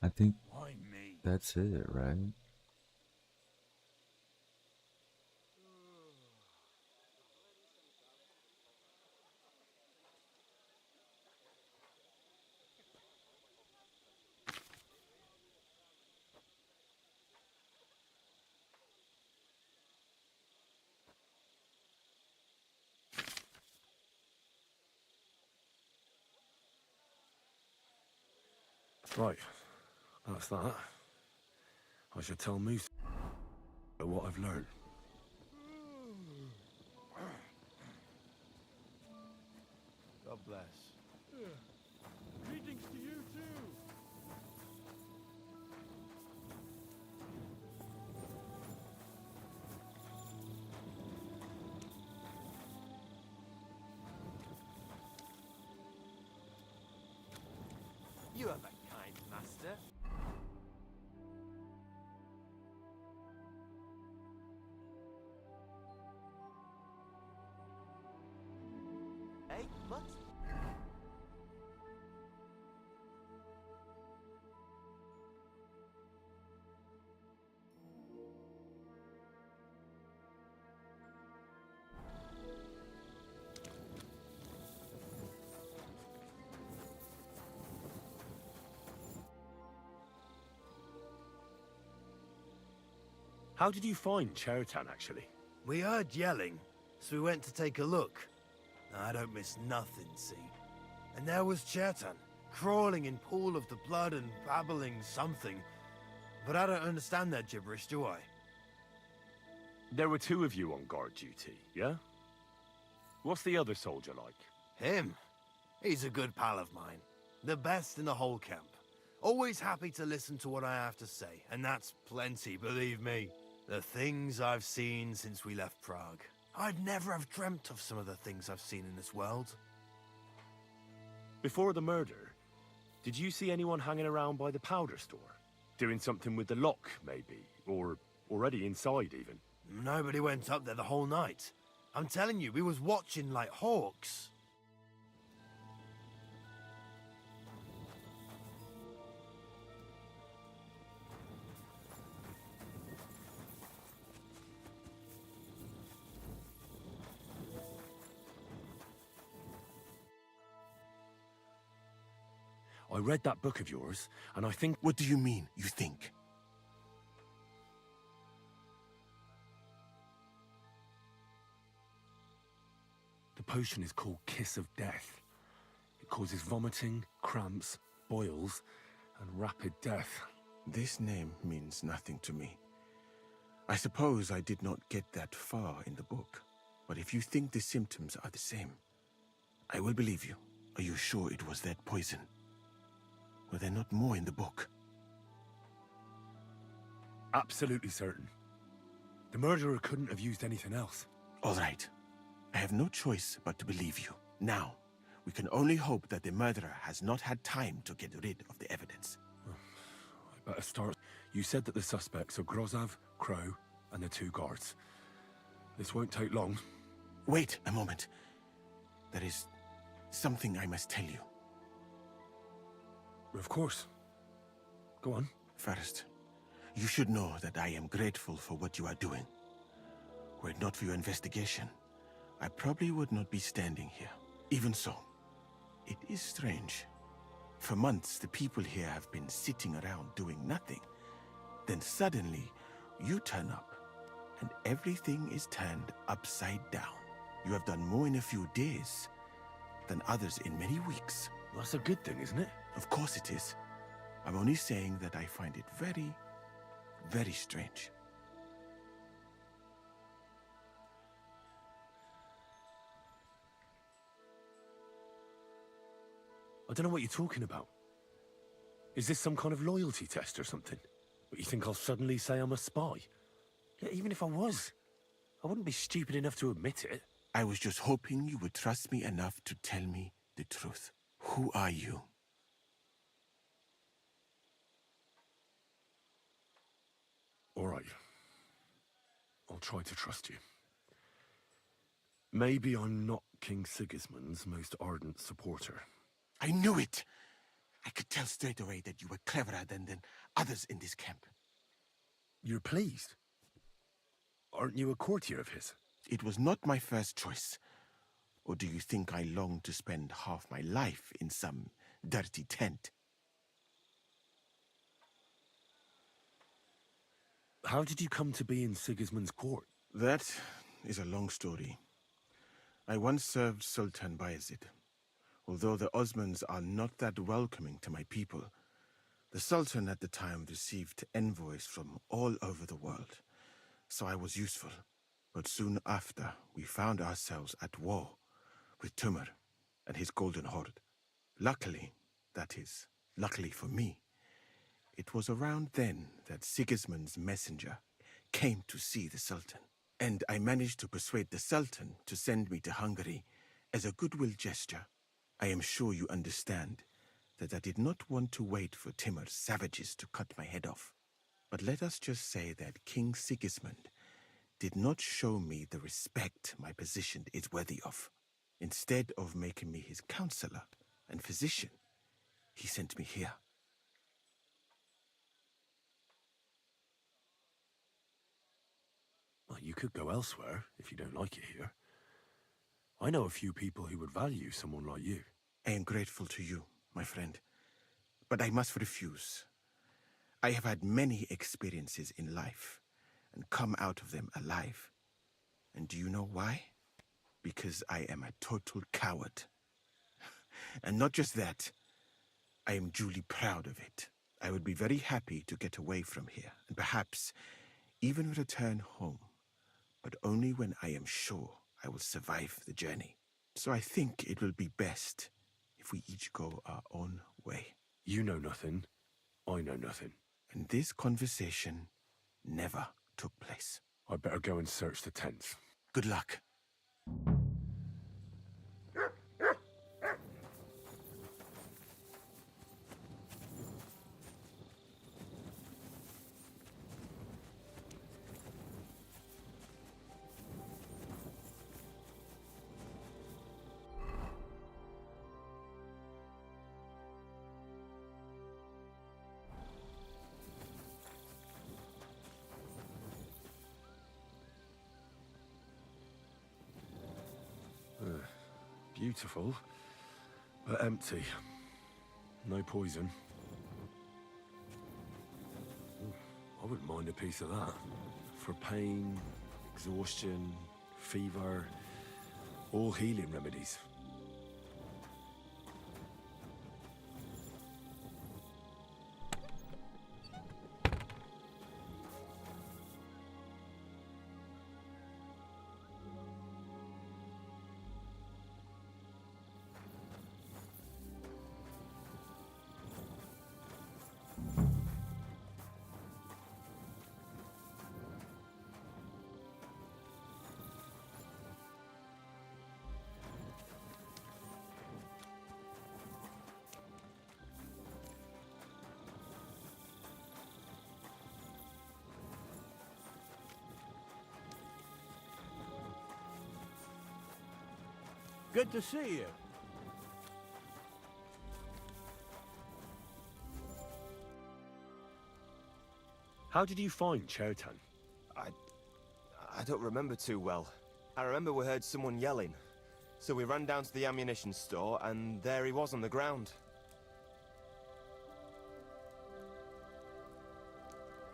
I think Why me? that's it, right? Right, that's that. I should tell Moose what I've learned. God bless. Greetings to you too. You have a kind master. Hey, Mutt? How did you find Chertan, actually? We heard yelling, so we went to take a look. I don't miss nothing, see? And there was Chertan, crawling in pool of the blood and babbling something. But I don't understand that gibberish, do I? There were two of you on guard duty, yeah? What's the other soldier like? Him? He's a good pal of mine. The best in the whole camp. Always happy to listen to what I have to say, and that's plenty, believe me. The things I've seen since we left Prague. I'd never have dreamt of some of the things I've seen in this world. Before the murder, did you see anyone hanging around by the powder store? Doing something with the lock, maybe? Or already inside, even? Nobody went up there the whole night. I'm telling you, we was watching like hawks. I read that book of yours, and I think... What do you mean, you think? The potion is called Kiss of Death. It causes vomiting, cramps, boils, and rapid death. This name means nothing to me. I suppose I did not get that far in the book. But if you think the symptoms are the same, I will believe you. Are you sure it was that poison? Were there not more in the book? Absolutely certain. The murderer couldn't have used anything else. All right. I have no choice but to believe you. Now, we can only hope that the murderer has not had time to get rid of the evidence. I better start. You said that the suspects are Grozov, Crow, and the two guards. This won't take long. Wait a moment. There is something I must tell you. Of course. Go on. First, you should know that I am grateful for what you are doing. Were it not for your investigation, I probably would not be standing here. Even so, it is strange. For months, the people here have been sitting around doing nothing. Then suddenly, you turn up, and everything is turned upside down. You have done more in a few days than others in many weeks. That's a good thing, isn't it? Of course it is. I'm only saying that I find it very, very strange. I don't know what you're talking about. Is this some kind of loyalty test or something? But you think I'll suddenly say I'm a spy? Yeah, even if I was, I wouldn't be stupid enough to admit it. I was just hoping you would trust me enough to tell me the truth. Who are you? All right. I'll try to trust you. Maybe I'm not King Sigismund's most ardent supporter. I knew it! I could tell straight away that you were cleverer than others in this camp. You're pleased? Aren't you a courtier of his? It was not my first choice. Or do you think I long to spend half my life in some dirty tent? How did you come to be in Sigismund's court? That is a long story. I once served Sultan Bayezid. Although the Osmans are not that welcoming to my people, the Sultan at the time received envoys from all over the world, so I was useful. But soon after, we found ourselves at war with Timur and his Golden Horde. Luckily, that is, luckily for me, it was around then that Sigismund's messenger came to see the Sultan, and I managed to persuade the Sultan to send me to Hungary as a goodwill gesture. I am sure you understand that I did not want to wait for Timur's savages to cut my head off. But let us just say that King Sigismund did not show me the respect my position is worthy of. Instead of making me his counselor and physician, he sent me here. Well, you could go elsewhere if you don't like it here. I know a few people who would value someone like you. I am grateful to you, my friend, but I must refuse. I have had many experiences in life and come out of them alive. And do you know why? Because I am a total coward. And not just that, I am duly proud of it. I would be very happy to get away from here and perhaps even return home, but only when I am sure I will survive the journey. So I think it will be best if we each go our own way. You know nothing. I know nothing. And this conversation never took place. I'd better go and search the tents. Good luck. Beautiful, but empty. No poison. Ooh, I wouldn't mind a piece of that. For pain, exhaustion, fever, all healing remedies. Good to see you. How did you find Chertan? I don't remember too well. I remember we heard someone yelling. So we ran down to the ammunition store, and there he was on the ground.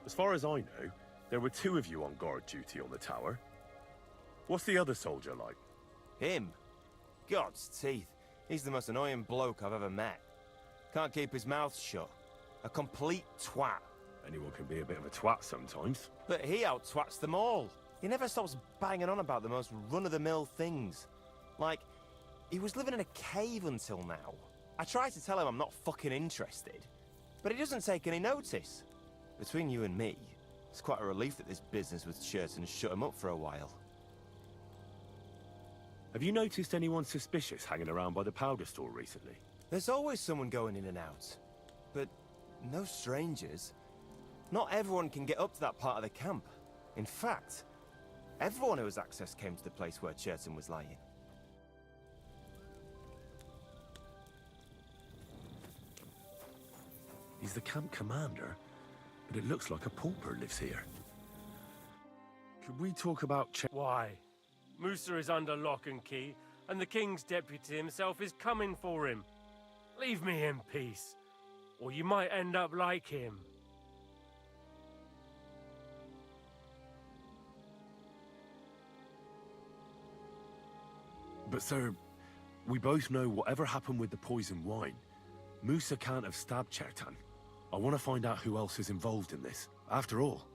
As far as I know, there were 2 of you on guard duty on the tower. What's the other soldier like? Him? God's teeth. He's the most annoying bloke I've ever met. Can't keep his mouth shut. A complete twat. Anyone can be a bit of a twat sometimes. But he out-twats them all. He never stops banging on about the most run-of-the-mill things. Like, he was living in a cave until now. I tried to tell him I'm not fucking interested, but he doesn't take any notice. Between you and me, it's quite a relief that this business with Chertan shut him up for a while. Have you noticed anyone suspicious hanging around by the powder store recently? There's always someone going in and out, but no strangers. Not everyone can get up to that part of the camp. In fact, everyone who has access came to the place where Chertan was lying. He's the camp commander, but it looks like a pauper lives here. Could we talk about Why? Musa is under lock and key, and the king's deputy himself is coming for him. Leave me in peace, or you might end up like him. But sir, we both know whatever happened with the poison wine, Musa can't have stabbed Chertan. I want to find out who else is involved in this. After all,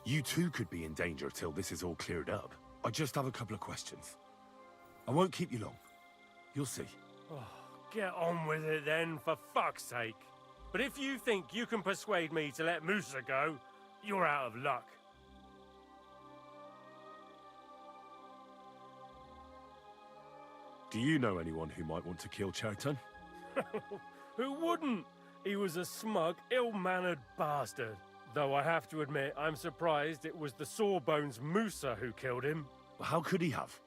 you too could be in danger till this is all cleared up. I just have a couple of questions. I won't keep you long. You'll see. Oh, get on with it then, for fuck's sake. But if you think you can persuade me to let Musa go, you're out of luck. Do you know anyone who might want to kill Chertan? Who wouldn't? He was a smug, ill-mannered bastard. Though I have to admit, I'm surprised it was the Sawbones Musa who killed him. How could he have?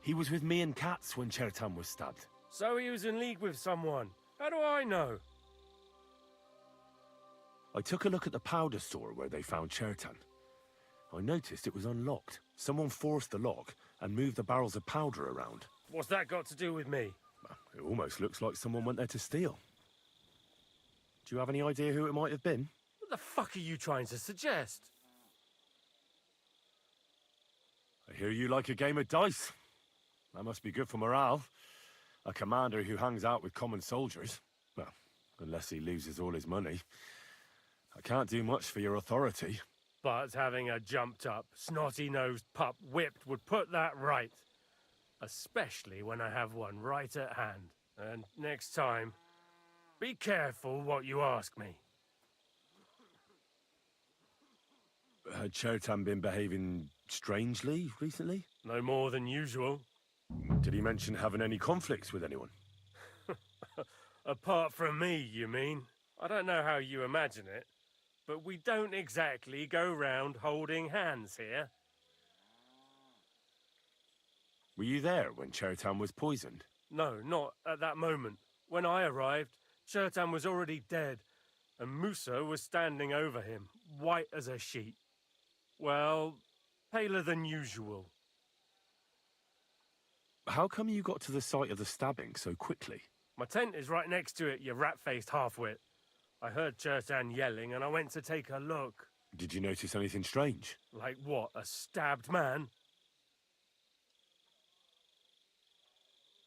He was with me and Katz when Chertan was stabbed. So he was in league with someone. How do I know? I took a look at the powder store where they found Chertan. I noticed it was unlocked. Someone forced the lock and moved the barrels of powder around. What's that got to do with me? It almost looks like someone went there to steal. Do you have any idea who it might have been? What the fuck are you trying to suggest? I hear you like a game of dice. That must be good for morale. A commander who hangs out with common soldiers. Well, unless he loses all his money. I can't do much for your authority. But having a jumped-up, snotty-nosed pup whipped would put that right. Especially when I have one right at hand. And next time, be careful what you ask me. Had Chertan been behaving strangely recently? No more than usual. Did he mention having any conflicts with anyone? Apart from me, you mean? I don't know how you imagine it, but we don't exactly go round holding hands here. Were you there when Chertan was poisoned? No, not at that moment. When I arrived, Chertan was already dead, and Musa was standing over him, white as a sheet. Well, paler than usual. How come you got to the site of the stabbing so quickly? My tent is right next to it, you rat-faced halfwit. I heard Chertan yelling, and I went to take a look. Did you notice anything strange? Like what, a stabbed man?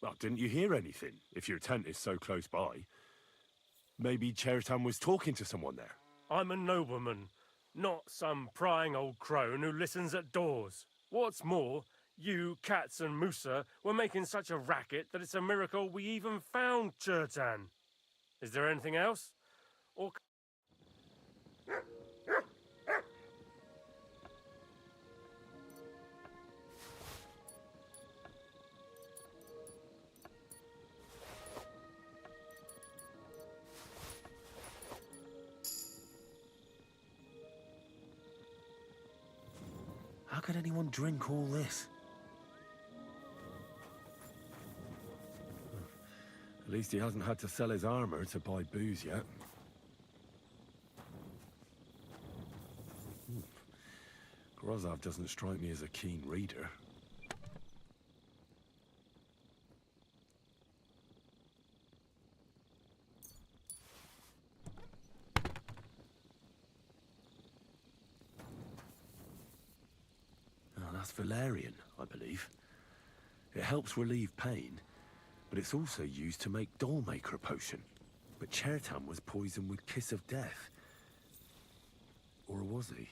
Well, didn't you hear anything, if your tent is so close by? Maybe Chertan was talking to someone there. I'm a nobleman, not some prying old crone who listens at doors. What's more, you, Katz and Musa were making such a racket that it's a miracle we even found Chertan. Is there anything else? Or... How could anyone drink all this? At least he hasn't had to sell his armor to buy booze yet. Grozov doesn't strike me as a keen reader. Oh, that's valerian, I believe. It helps relieve pain, but it's also used to make Dollmaker potion. But Chertan was poisoned with Kiss of Death. Or was he?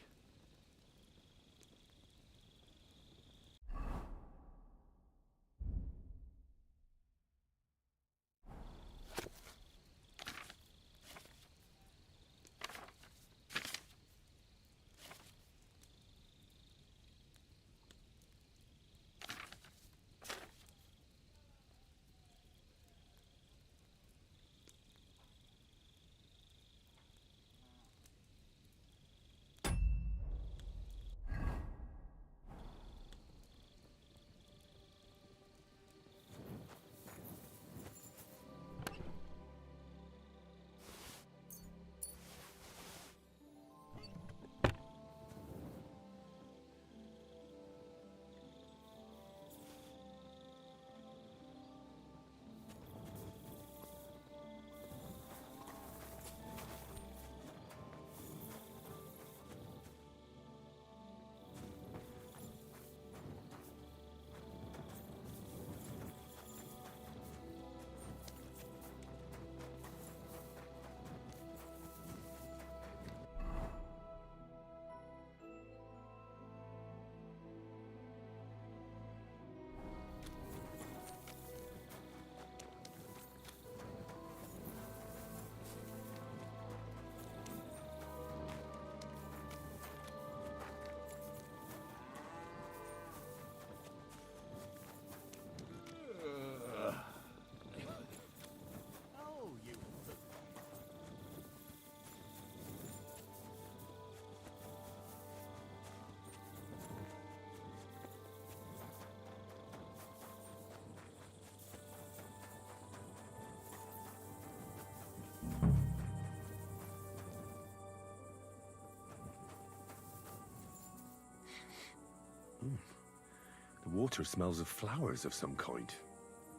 The water smells of flowers of some kind.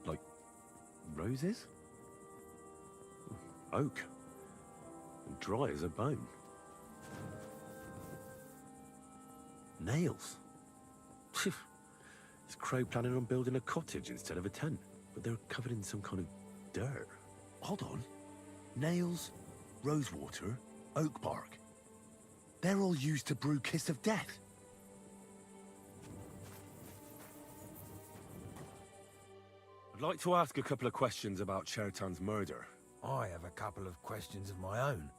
Like roses? Oak. And dry as a bone. Nails. Is Crow planning on building a cottage instead of a tent? But they're covered in some kind of dirt. Hold on. Nails, rosewater, oak bark. They're all used to brew Kiss of Death. I'd like to ask a couple of questions about Chertan's murder. I have a couple of questions of my own.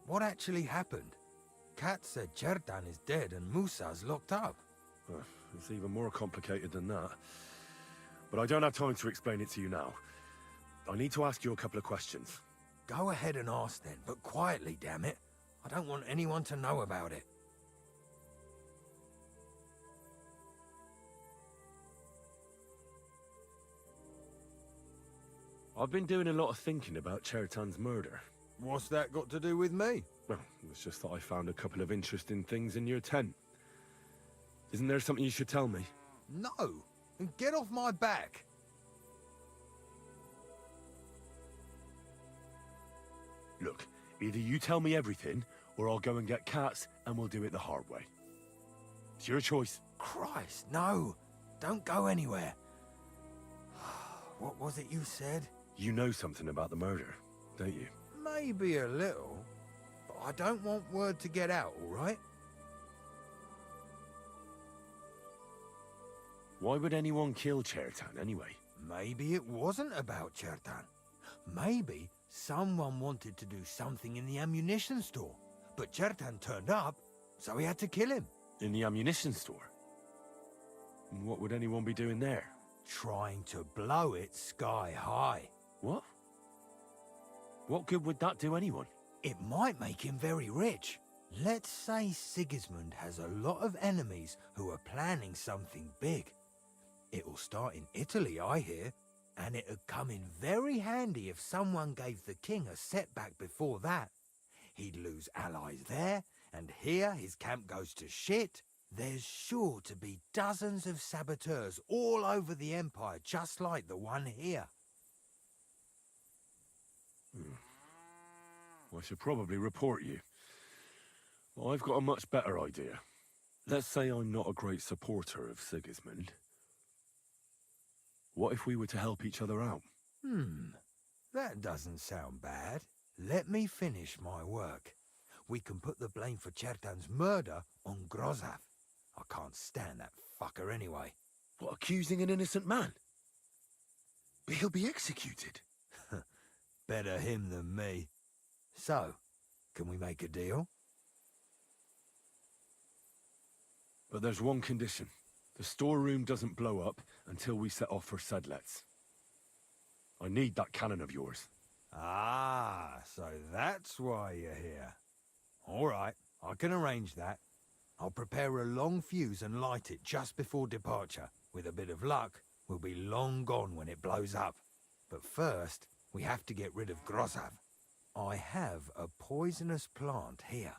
What actually happened? Kat said Chertan is dead and Musa's locked up. It's even more complicated than that. But I don't have time to explain it to you now. I need to ask you a couple of questions. Go ahead and ask then, but quietly, damn it. I don't want anyone to know about it. I've been doing a lot of thinking about Chertan's murder. What's that got to do with me? Well, it's just that I found a couple of interesting things in your tent. Isn't there something you should tell me? No! And get off my back! Look, either you tell me everything, or I'll go and get Cats, and we'll do it the hard way. It's your choice. Christ, no! Don't go anywhere. What was it you said? You know something about the murder, don't you? Maybe a little, but I don't want word to get out, all right? Why would anyone kill Chertan anyway? Maybe it wasn't about Chertan. Maybe someone wanted to do something in the ammunition store, but Chertan turned up, so we had to kill him. In the ammunition store? And what would anyone be doing there? Trying to blow it sky high. What? What good would that do anyone? It might make him very rich. Let's say Sigismund has a lot of enemies who are planning something big. It'll start in Italy, I hear, and it'd come in very handy if someone gave the king a setback before that. He'd lose allies there, and here his camp goes to shit. There's sure to be dozens of saboteurs all over the Empire, just like the one here. I should probably report you. I've got a much better idea. Let's say I'm not a great supporter of Sigismund. What if we were to help each other out? That doesn't sound bad. Let me finish my work. We can put the blame for Chertan's murder on Grozav. I can't stand that fucker anyway. What, accusing an innocent man? But he'll be executed. Better him than me. So, can we make a deal? But there's one condition. The storeroom doesn't blow up until we set off for Sedlets. I need that cannon of yours. Ah, so that's why you're here. All right, I can arrange that. I'll prepare a long fuse and light it just before departure. With a bit of luck, we'll be long gone when it blows up. But first, we have to get rid of Grozav. I have a poisonous plant here.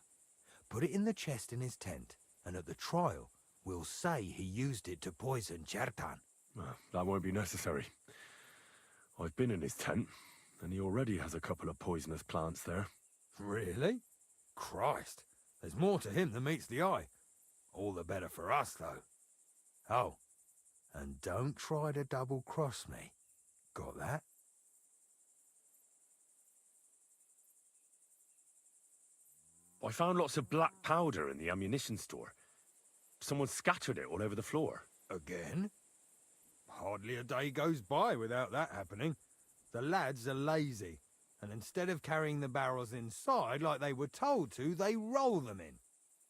Put it in the chest in his tent, and at the trial, we'll say he used it to poison Chertan. That won't be necessary. I've been in his tent, and he already has a couple of poisonous plants there. Really? Christ, there's more to him than meets the eye. All the better for us, though. Oh, and don't try to double-cross me. Got that? I found lots of black powder in the ammunition store. Someone scattered it all over the floor. Again? Hardly a day goes by without that happening. The lads are lazy, and instead of carrying the barrels inside like they were told to, they roll them in.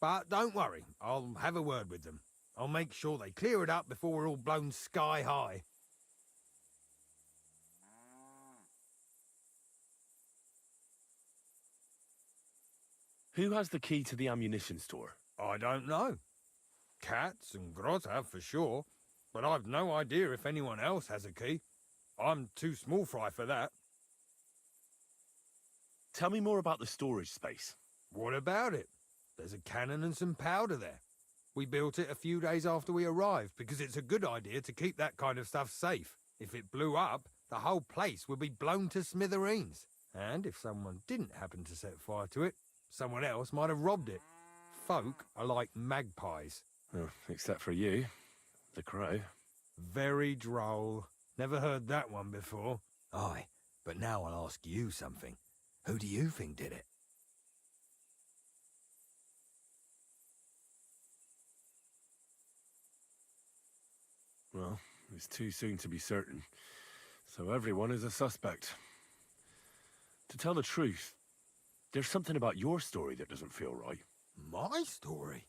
But don't worry, I'll have a word with them. I'll make sure they clear it up before we're all blown sky high. Who has the key to the ammunition store? I don't know. Cats and Grozav for sure, but I've no idea if anyone else has a key. I'm too small fry for that. Tell me more about the storage space. What about it? There's a cannon and some powder there. We built it a few days after we arrived because it's a good idea to keep that kind of stuff safe. If it blew up, the whole place would be blown to smithereens. And if someone didn't happen to set fire to it, someone else might have robbed it. Folk are like magpies. Oh, except for you, the crow. Very droll. Never heard that one before. Aye, but now I'll ask you something. Who do you think did it? Well, it's too soon to be certain, so everyone is a suspect. To tell the truth, there's something about your story that doesn't feel right. My story?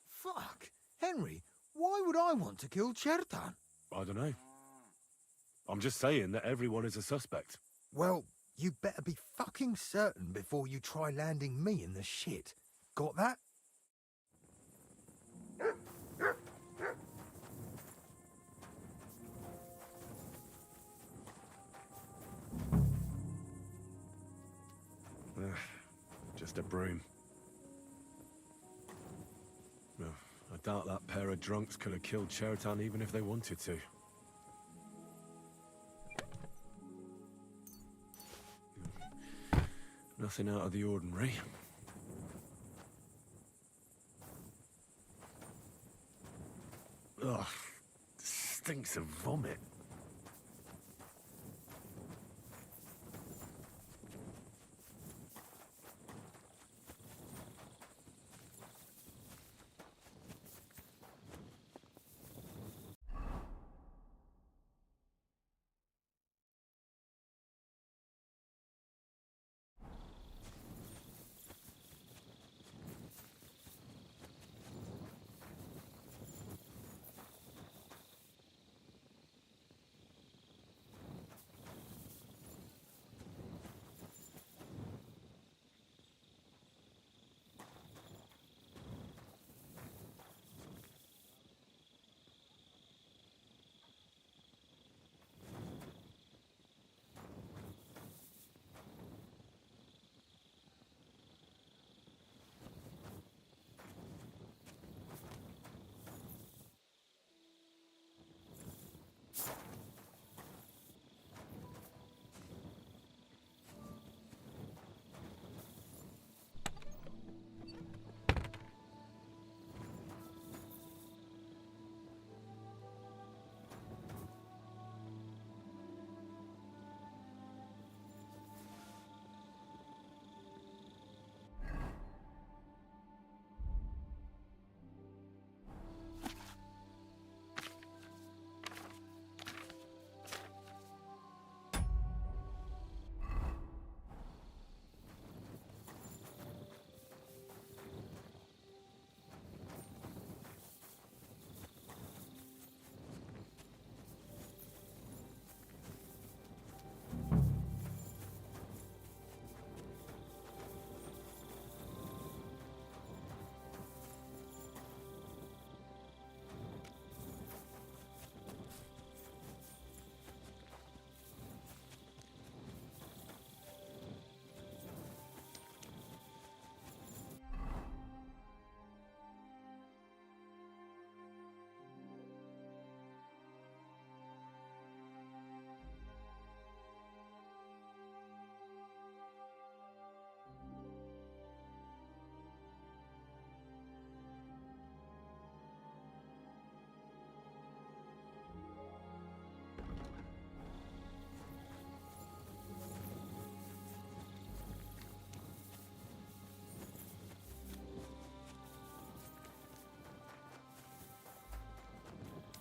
Fuck. Henry, why would I want to kill Chertan? I don't know. I'm just saying that everyone is a suspect. Well, you better be fucking certain before you try landing me in the shit. Got that? Just a broom. No, I doubt that pair of drunks could have killed Chertan even if they wanted to. Nothing out of the ordinary. Ugh, stinks of vomit.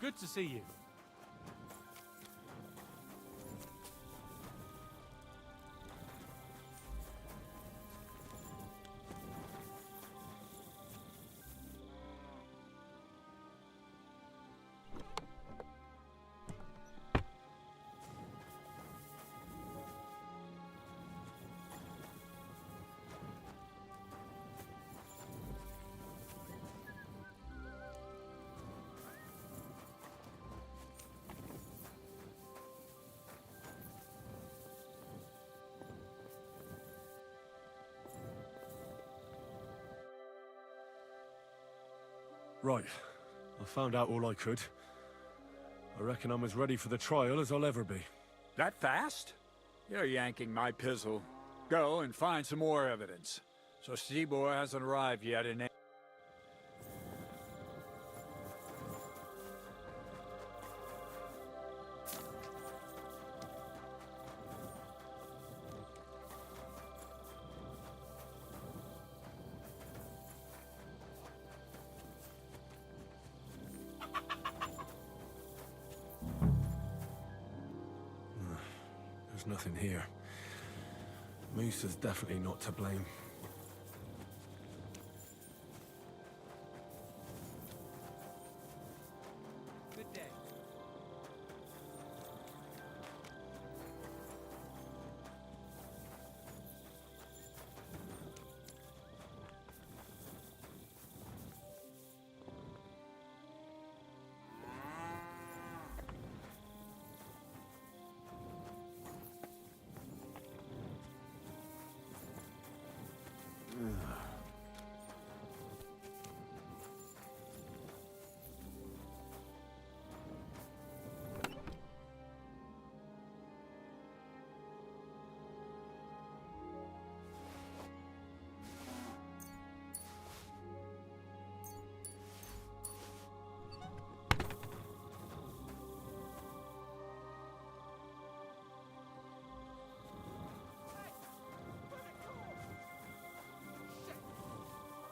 Good to see you. Right. I found out all I could. I reckon I'm as ready for the trial as I'll ever be. That fast? You're yanking my pizzle. Go and find some more evidence. So Stibor hasn't arrived yet in... There's nothing here. Musa's definitely not to blame. Good day.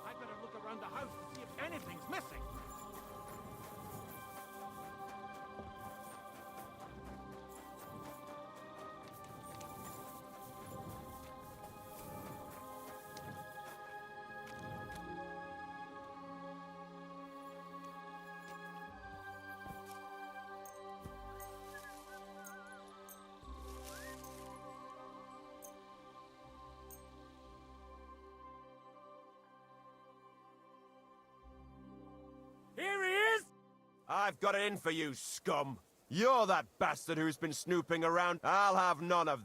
I better look around the house to see if anything's missing. Here he is! I've got it in for you, scum. You're that bastard who's been snooping around. I'll have none of...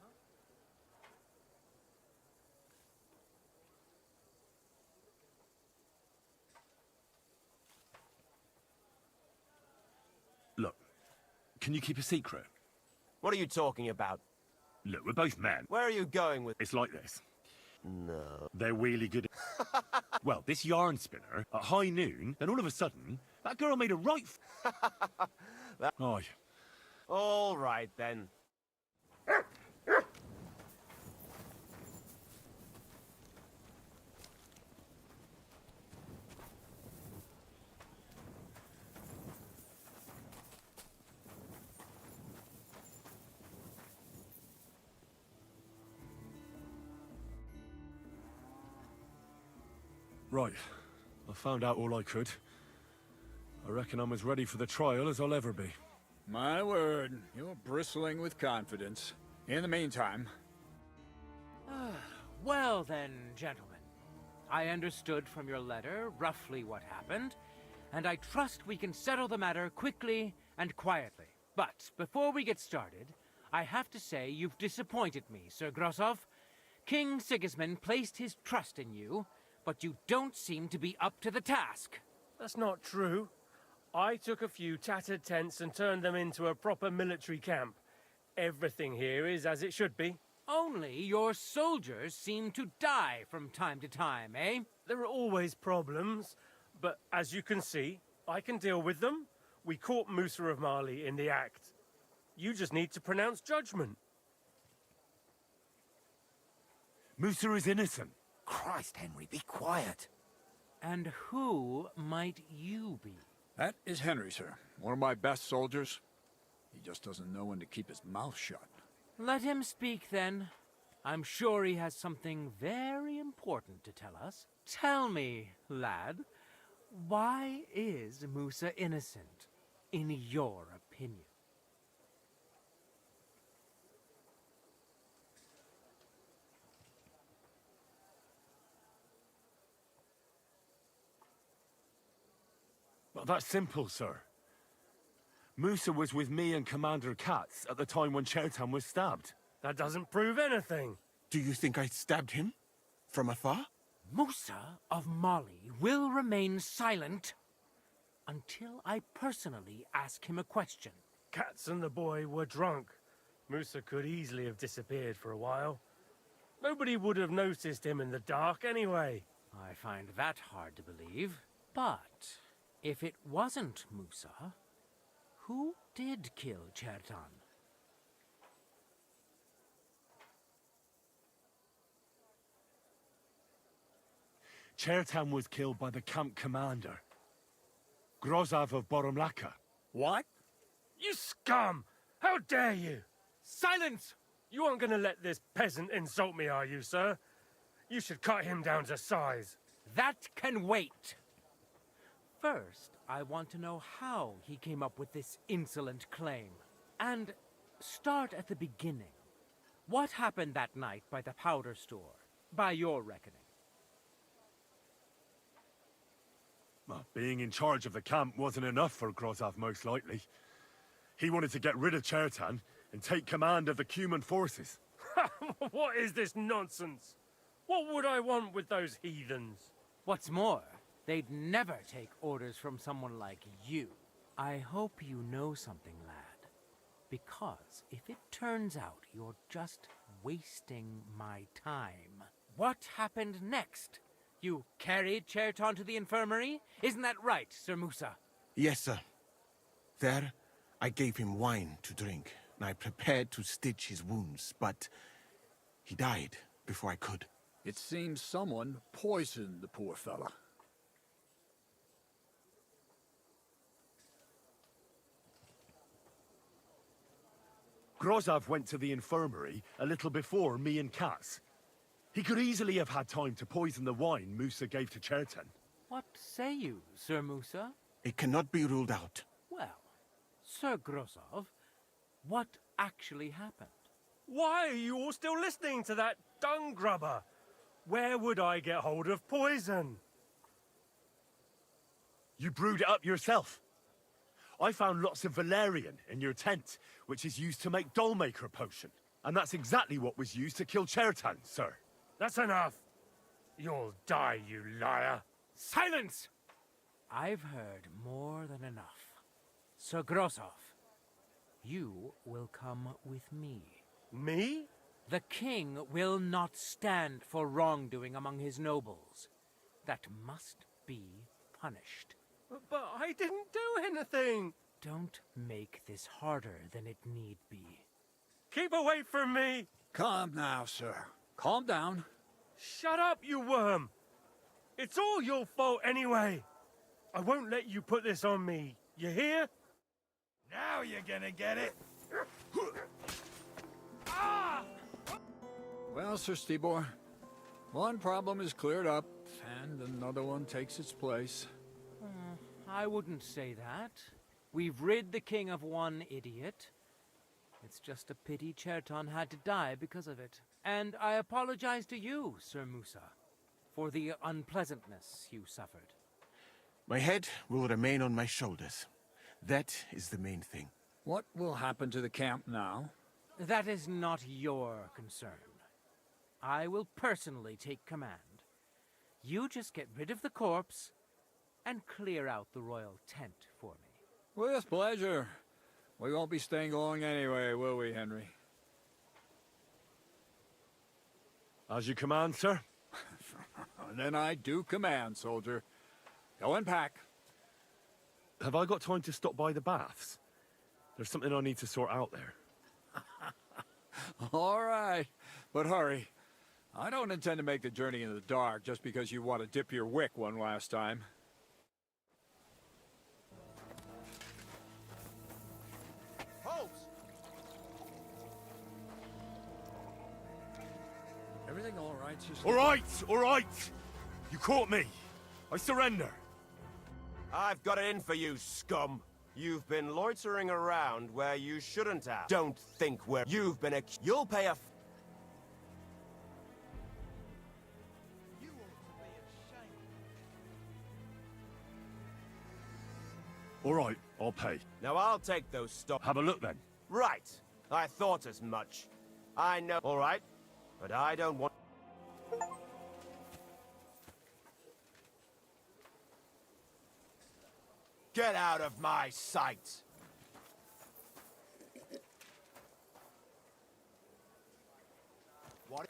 Look, can you keep a secret? What are you talking about? Look, we're both men. Where are you going with... It's like this. No. They're really good. Well, this yarn spinner, at high noon, then all of a sudden, that girl made a right Aye. All right, then. Right. I found out all I could. I reckon I'm as ready for the trial as I'll ever be. My word, you're bristling with confidence. In the meantime... Well then, gentlemen. I understood from your letter roughly what happened, and I trust we can settle the matter quickly and quietly. But before we get started, I have to say you've disappointed me, Sir Grosov. King Sigismund placed his trust in you, but you don't seem to be up to the task. That's not true. I took a few tattered tents and turned them into a proper military camp. Everything here is as it should be. Only your soldiers seem to die from time to time, eh? There are always problems, but as you can see, I can deal with them. We caught Musa of Mali in the act. You just need to pronounce judgment. Musa is innocent. Christ, Henry, be quiet. And who might you be? That is Henry, sir. One of my best soldiers. He just doesn't know when to keep his mouth shut. Let him speak, then. I'm sure he has something very important to tell us. Tell me, lad, why is Musa innocent, in your opinion? Well, that's simple, sir. Musa was with me and Commander Katz at the time when Chertan was stabbed. That doesn't prove anything. Do you think I stabbed him? From afar? Musa of Mali will remain silent. until I personally ask him a question. Katz and the boy were drunk. Musa could easily have disappeared for a while. Nobody would have noticed him in the dark anyway. I find that hard to believe. But if it wasn't Musa, who did kill Chertan? Chertan was killed by the camp commander, Grozav of Boromlaka. What? You scum! How dare you! Silence! You aren't going to let this peasant insult me, are you, sir? You should cut him down to size. That can wait. First, I want to know how he came up with this insolent claim. And start at the beginning. What happened that night by the powder store, by your reckoning? Well, being in charge of the camp wasn't enough for Grozav, most likely. He wanted to get rid of Chertan and take command of the Cuman forces. What is this nonsense? What would I want with those heathens? What's more, they'd never take orders from someone like you. I hope you know something, lad. Because if it turns out you're just wasting my time, what happened next? You carried Chertan to the infirmary? Isn't that right, Sir Musa? Yes, sir. There, I gave him wine to drink, and I prepared to stitch his wounds, but he died before I could. It seems someone poisoned the poor fella. Grozav went to the infirmary a little before me and Katz. He could easily have had time to poison the wine Musa gave to Chertan. What say you, Sir Musa? It cannot be ruled out. Well, Sir Grozov, what actually happened? Why are you all still listening to that dung grubber? Where would I get hold of poison? You brewed it up yourself. I found lots of valerian in your tent, which is used to make Dollmaker potion. And that's exactly what was used to kill Chertan, sir. That's enough. You'll die, you liar. Silence! I've heard more than enough. Sir Grozov, you will come with me. Me? The king will not stand for wrongdoing among his nobles. That must be punished. But I didn't do anything. Don't make this harder than it need be. Keep away from me. Calm now, sir. Calm down. Shut up, you worm. It's all your fault anyway. I won't let you put this on me. You hear? Now you're gonna get it. Well, Sir Stibor, one problem is cleared up, and another one takes its place. I wouldn't say that. We've rid the king of one idiot. It's just a pity Chertan had to die because of it. And I apologize to you, Sir Musa, for the unpleasantness you suffered. My head will remain on my shoulders. That is the main thing. What will happen to the camp now? That is not your concern. I will personally take command. You just get rid of the corpse and clear out the royal tent for me. With pleasure. We won't be staying long anyway, will we, Henry? As you command, sir. Then I do command, soldier. Go and pack. Have I got time to stop by the baths? There's something I need to sort out there. All right, but hurry. I don't intend to make the journey in the dark just because you want to dip your wick one last time. Everything all right, sister? All right! You caught me. I surrender. I've got it in for you, scum. You've been loitering around where you shouldn't have. Don't think where you've been You'll pay a You ought to be ashamed. All right, I'll pay. Now I'll take those stock. Have a look then. Right. I thought as much. I know. All right. But I don't want... Get out of my sight! What?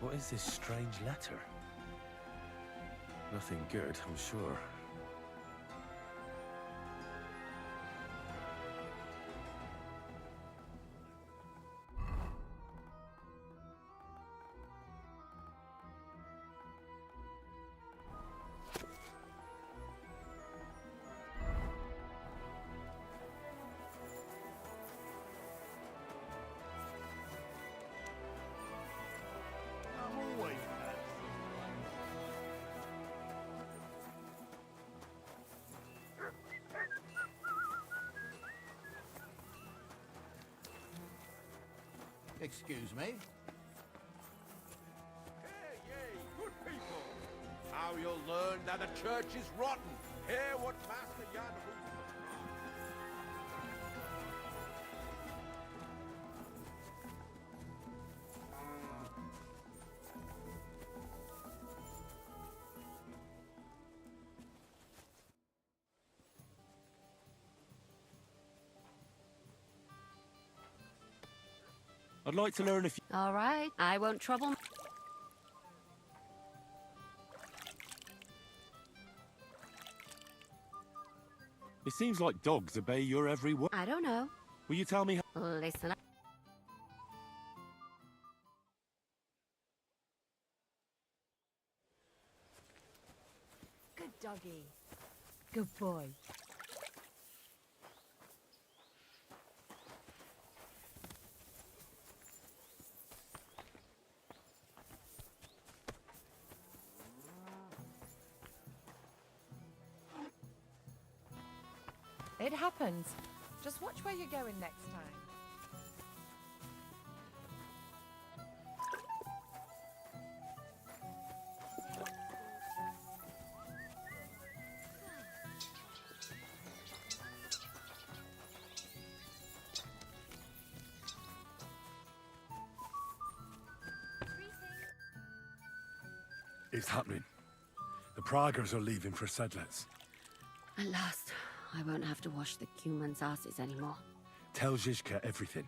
What is this strange letter? Nothing good, I'm sure. I'm always Excuse me? Hey, yay, good people! How you'll learn that the church is rotten. Hear what Master Jan Hus I'd like to learn if you... All right, I won't trouble. It seems like dogs obey your every word. I don't know. Will you tell me how... Listen up. Good doggy. Good boy. It happens. Just watch where you're going next time. It's happening. The Praggers are leaving for Sedlitz. At last, I won't have to wash the Cuman's asses anymore. Tell Zizka everything,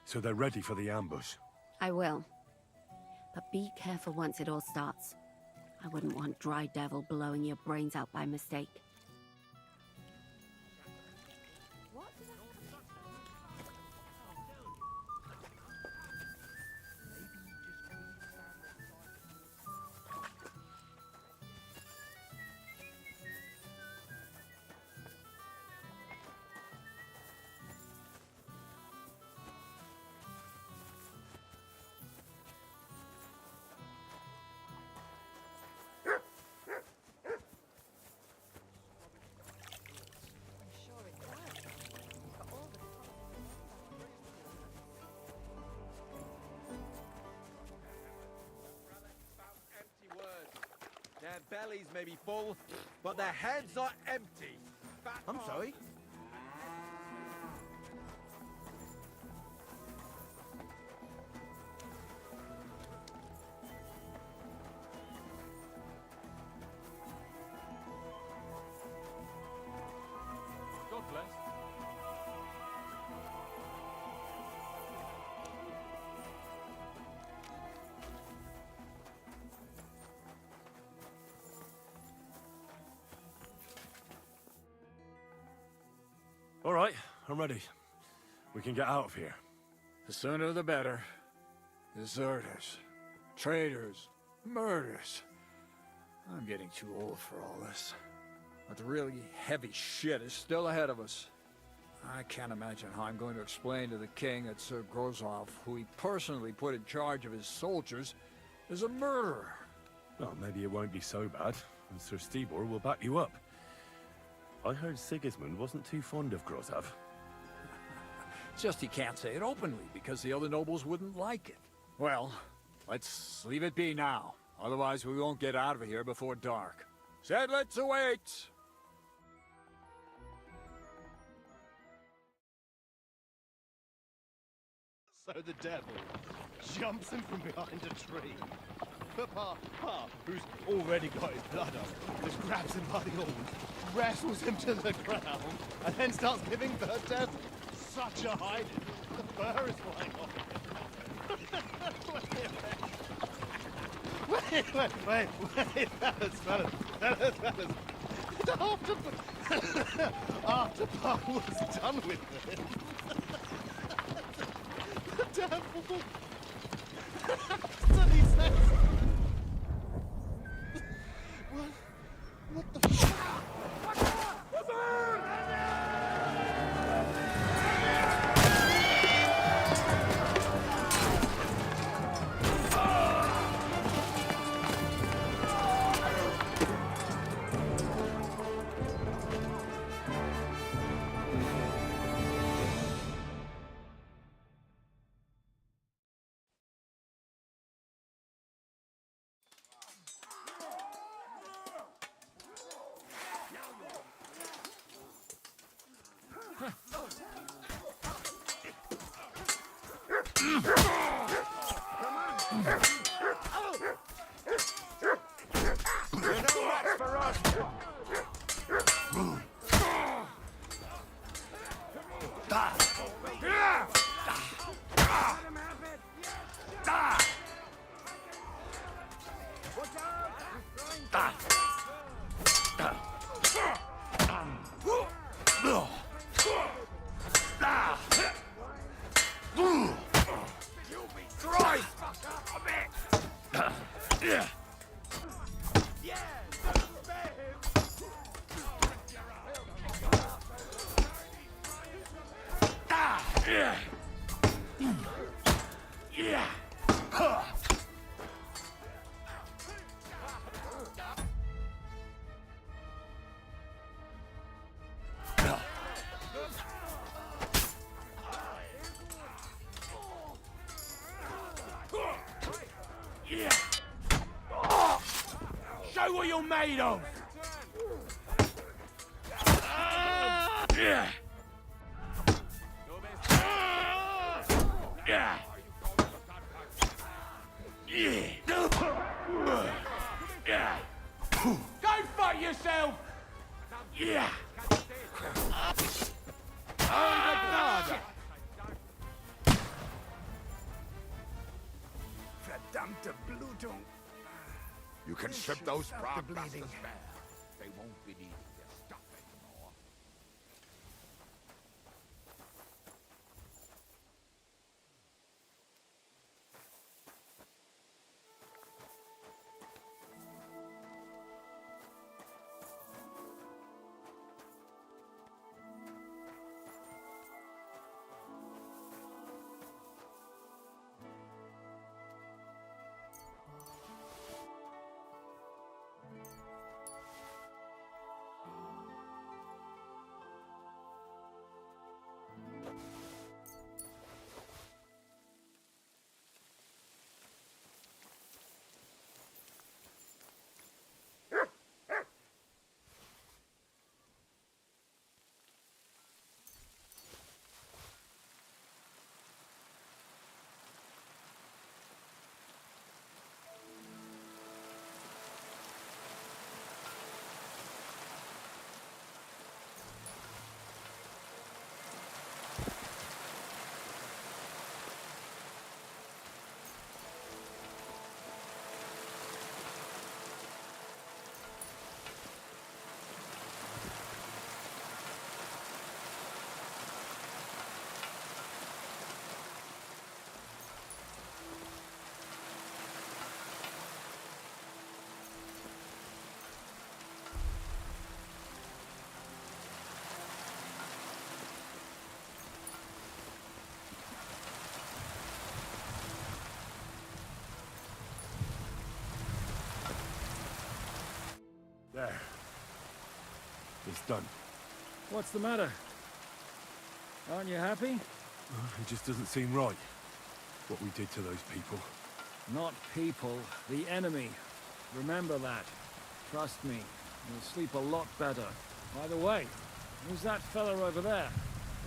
so they're ready for the ambush. I will. But be careful once it all starts. I wouldn't want Dry Devil blowing your brains out by mistake. Their bellies may be full, but their heads are empty. I'm sorry? God bless. All right, I'm ready. We can get out of here. The sooner the better. Deserters, traitors, murders. I'm getting too old for all this. But the really heavy shit is still ahead of us. I can't imagine how I'm going to explain to the king that Sir Grozov, who he personally put in charge of his soldiers, is a murderer. Well, maybe it won't be so bad, and Sir Stibor will back you up. I heard Sigismund wasn't too fond of Grozov. It's just he can't say it openly, because the other nobles wouldn't like it. Well, let's leave it be now. Otherwise we won't get out of here before dark. Sedlitz awaits! So the devil jumps in from behind a tree. Pa, who's already got his blood up, just grabs him by the horns, wrestles him to the ground, and then starts giving birth to such a hiding. The fur is flying off. Wait, fellas. After Pa was done with it, the devil suddenly says, what the fuck? Show what you're made of! Yeah. Yeah. Yeah. Go fuck yourself! Yeah. Verdammte Blutung! You can strip those proud bastards bare. They won't be needing their stuff anymore. this done. What's the matter? Aren't you happy? It just doesn't seem right, what we did to those people. Not people, the enemy. Remember that. Trust me, you'll sleep a lot better. By the way, who's that fella over there?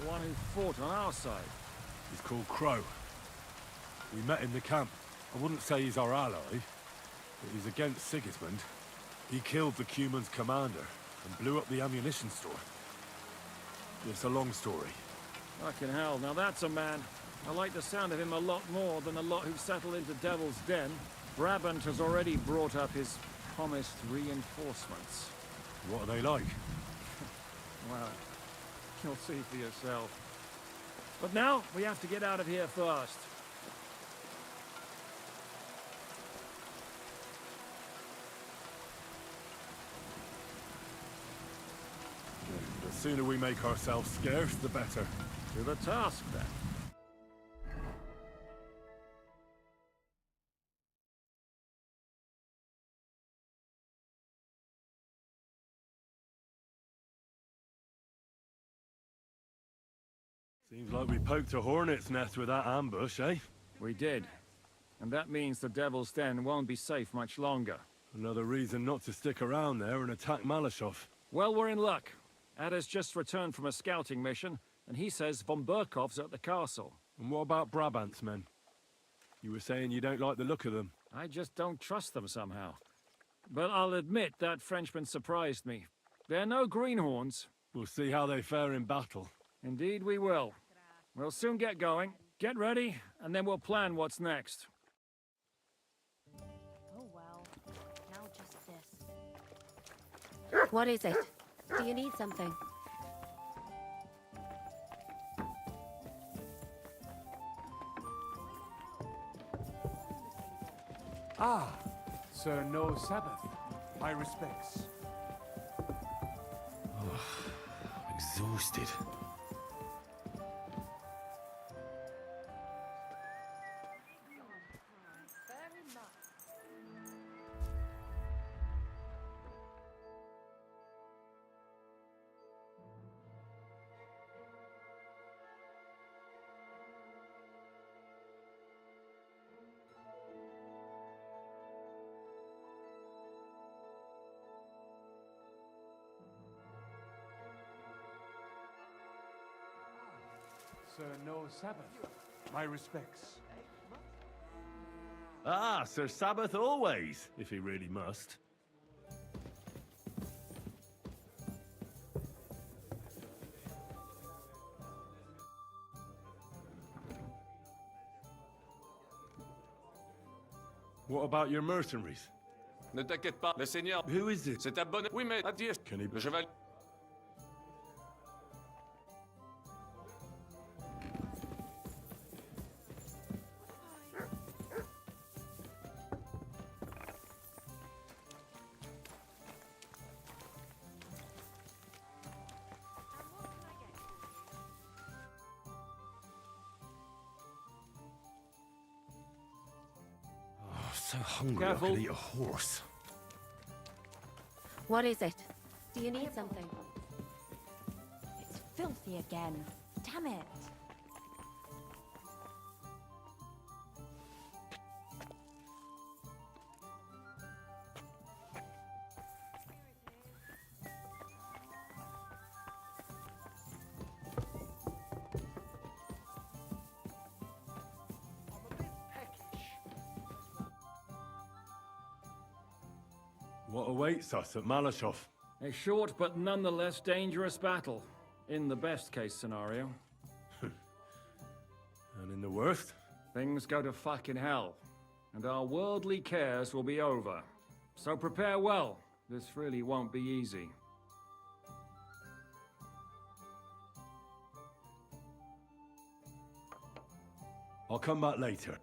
The one who fought on our side? He's called Crow. We met in the camp. I wouldn't say he's our ally, but he's against Sigismund. He killed the Cuman's commander and blew up the ammunition store. It's a long story. Fucking hell, now that's a man. I like the sound of him a lot more than a lot who settle into Devil's Den. Brabant has already brought up his promised reinforcements. What are they like? Well, you'll see for yourself. But now, we have to get out of here first. The sooner we make ourselves scarce, the better. To the task, then. Seems like we poked a hornet's nest with that ambush, eh? We did. And that means the Devil's Den won't be safe much longer. Another reason not to stick around there and attack Malashov. Well, we're in luck. Ada's just returned from a scouting mission, and he says von Burkov's at the castle. And what about Brabant's men? You were saying you don't like the look of them. I just don't trust them somehow. But I'll admit that Frenchman surprised me. They're no greenhorns. We'll see how they fare in battle. Indeed we will. We'll soon get going. Get ready, and then we'll plan what's next. Oh well. Now just this. What is it? Do you need something? Ah, Sir No Sabbath. My respects. Exhausted. Sir No Sabbath. My respects. Ah, Sir Sabbath always, if he really must. What about your mercenaries? Ne t'inquiète pas, le Seigneur. Who is it? C'est un bon... Oui, mais à dire. Can he... Le cheval... So hungry I could eat a horse. What is it? Do you need something? It's filthy again. Damn it. What awaits us at Malashov? A short but nonetheless dangerous battle. In the best case scenario. And in the worst? Things go to fucking hell. And our worldly cares will be over. So prepare well. This really won't be easy. I'll come back later.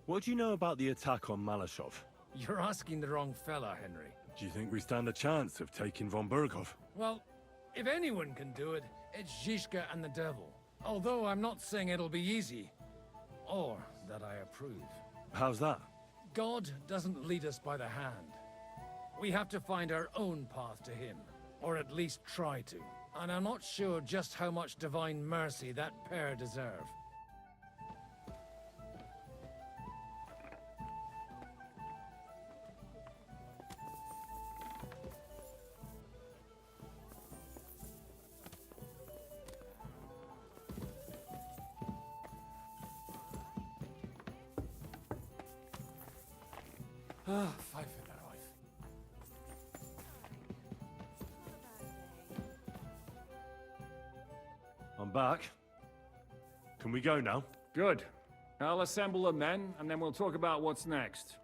What do you know about the attack on Malashov? You're asking the wrong fella, Henry. Do you think we stand a chance of taking von Berghoff? Well, if anyone can do it, it's Zizka and the devil. Although I'm not saying it'll be easy. Or that I approve. How's that? God doesn't lead us by the hand. We have to find our own path to him. Or at least try to. And I'm not sure just how much divine mercy that pair deserve. Five for that wife. I'm back. Can we go now? Good. I'll assemble the men, and then we'll talk about what's next.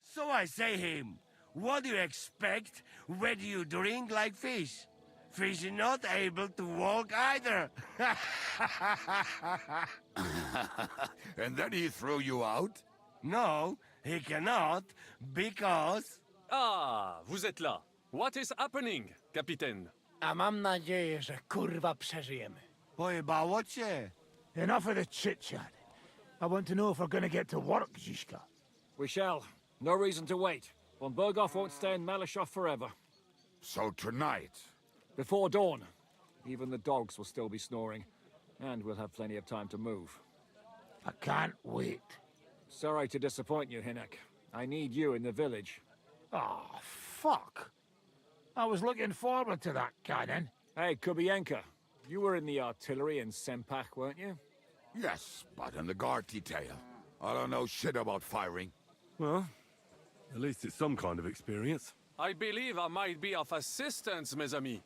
So I say him, what do you expect when you drink like fish? Fish is not able to walk either. And then he threw you out? No, he cannot, because... Ah, vous êtes là. What is happening, Captain? A mam nadzieję, że kurwa przeżyjemy. Pojebało cię. Enough of the chit-chat. I want to know if we're gonna get to work, Zizka. We shall. No reason to wait. Von Berghoff won't stay in Malashov forever. So tonight? Before dawn. Even the dogs will still be snoring. And we'll have plenty of time to move. I can't wait. Sorry to disappoint you, Hinek. I need you in the village. Oh, fuck. I was looking forward to that, Cannon. Hey, Kubienka. You were in the artillery in Sempak, weren't you? Yes, but in the guard detail. I don't know shit about firing. Well, at least it's some kind of experience. I believe I might be of assistance, mes amis.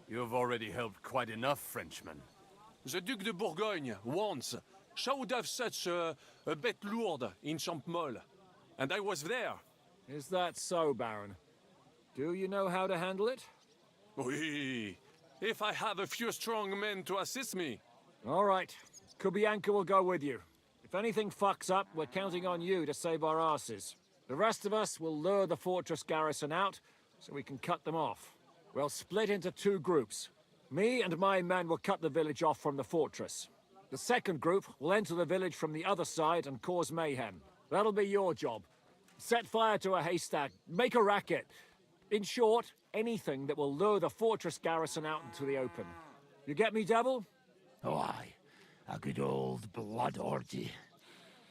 You've already helped quite enough, Frenchmen. The Duc de Bourgogne, once, showed off such a bête lourde in Champmol. And I was there. Is that so, Baron? Do you know how to handle it? Oui. If I have a few strong men to assist me. All right. Kubianka will go with you. If anything fucks up, we're counting on you to save our asses. The rest of us will lure the fortress garrison out, so we can cut them off. We'll split into two groups. Me and my men will cut the village off from the fortress. The second group will enter the village from the other side and cause mayhem. That'll be your job. Set fire to a haystack, make a racket. In short, anything that will lure the fortress garrison out into the open. You get me, Devil? Oh, aye. A good old blood orgy.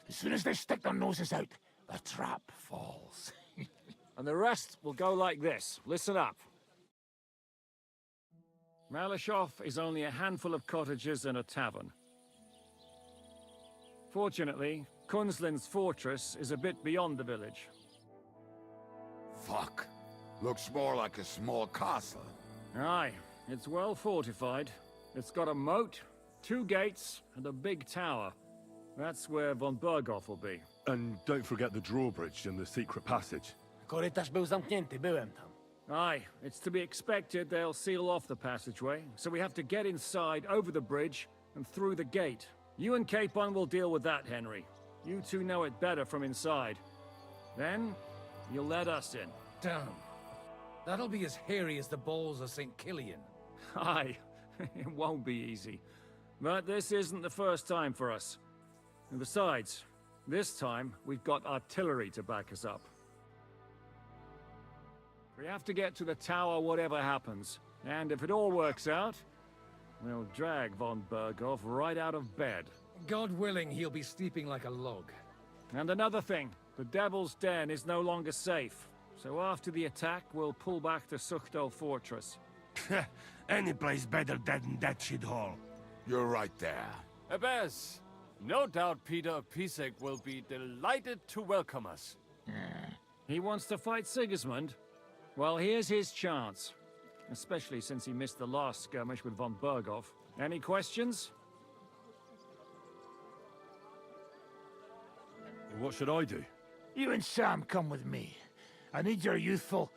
As soon as they stick their noses out, the trap falls. And the rest will go like this. Listen up. Malashov is only a handful of cottages and a tavern. Fortunately, Kunzlin's fortress is a bit beyond the village. Fuck. Looks more like a small castle. Aye, it's well fortified. It's got a moat, 2 gates, and a big tower. That's where von Berghoff will be. And don't forget the drawbridge and the secret passage. Korytarz był zamknięty, byłem tam. Aye, it's to be expected they'll seal off the passageway, so we have to get inside, over the bridge, and through the gate. You and Capon will deal with that, Henry. You two know it better from inside. Then, you'll let us in. Damn. That'll be as hairy as the balls of St. Killian. Aye, it won't be easy. But this isn't the first time for us. And besides, this time we've got artillery to back us up. We have to get to the tower whatever happens. And if it all works out, we'll drag von Berghoff right out of bed. God willing, he'll be sleeping like a log. And another thing, the Devil's Den is no longer safe. So after the attack, we'll pull back to Sukhto Fortress. Any place better than that shithole. You're right there. Abbas, no doubt Peter Pisek will be delighted to welcome us. He wants to fight Sigismund? Well, here's his chance. Especially since he missed the last skirmish with von Berghoff. Any questions? What should I do? You and Sam come with me. I need your youthful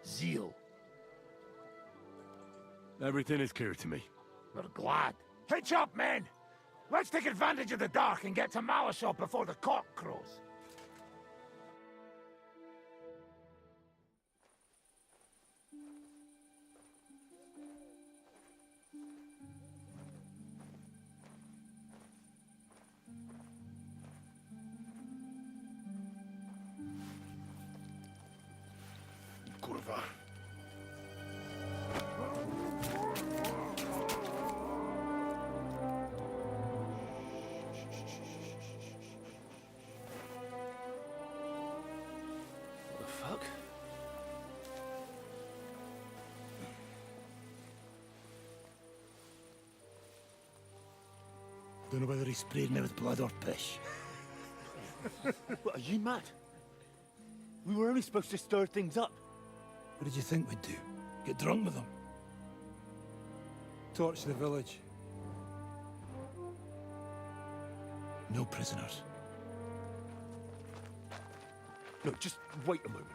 zeal. Everything is clear to me. We're glad. Hitch up, men! Let's take advantage of the dark and get to Malishop before the cock crows. Kurwa. What the fuck? Don't know whether he sprayed me with blood or piss. What, are you mad? We were only supposed to stir things up. What did you think we'd do? Get drunk with them? Torch the village? No prisoners. Look, just wait a moment.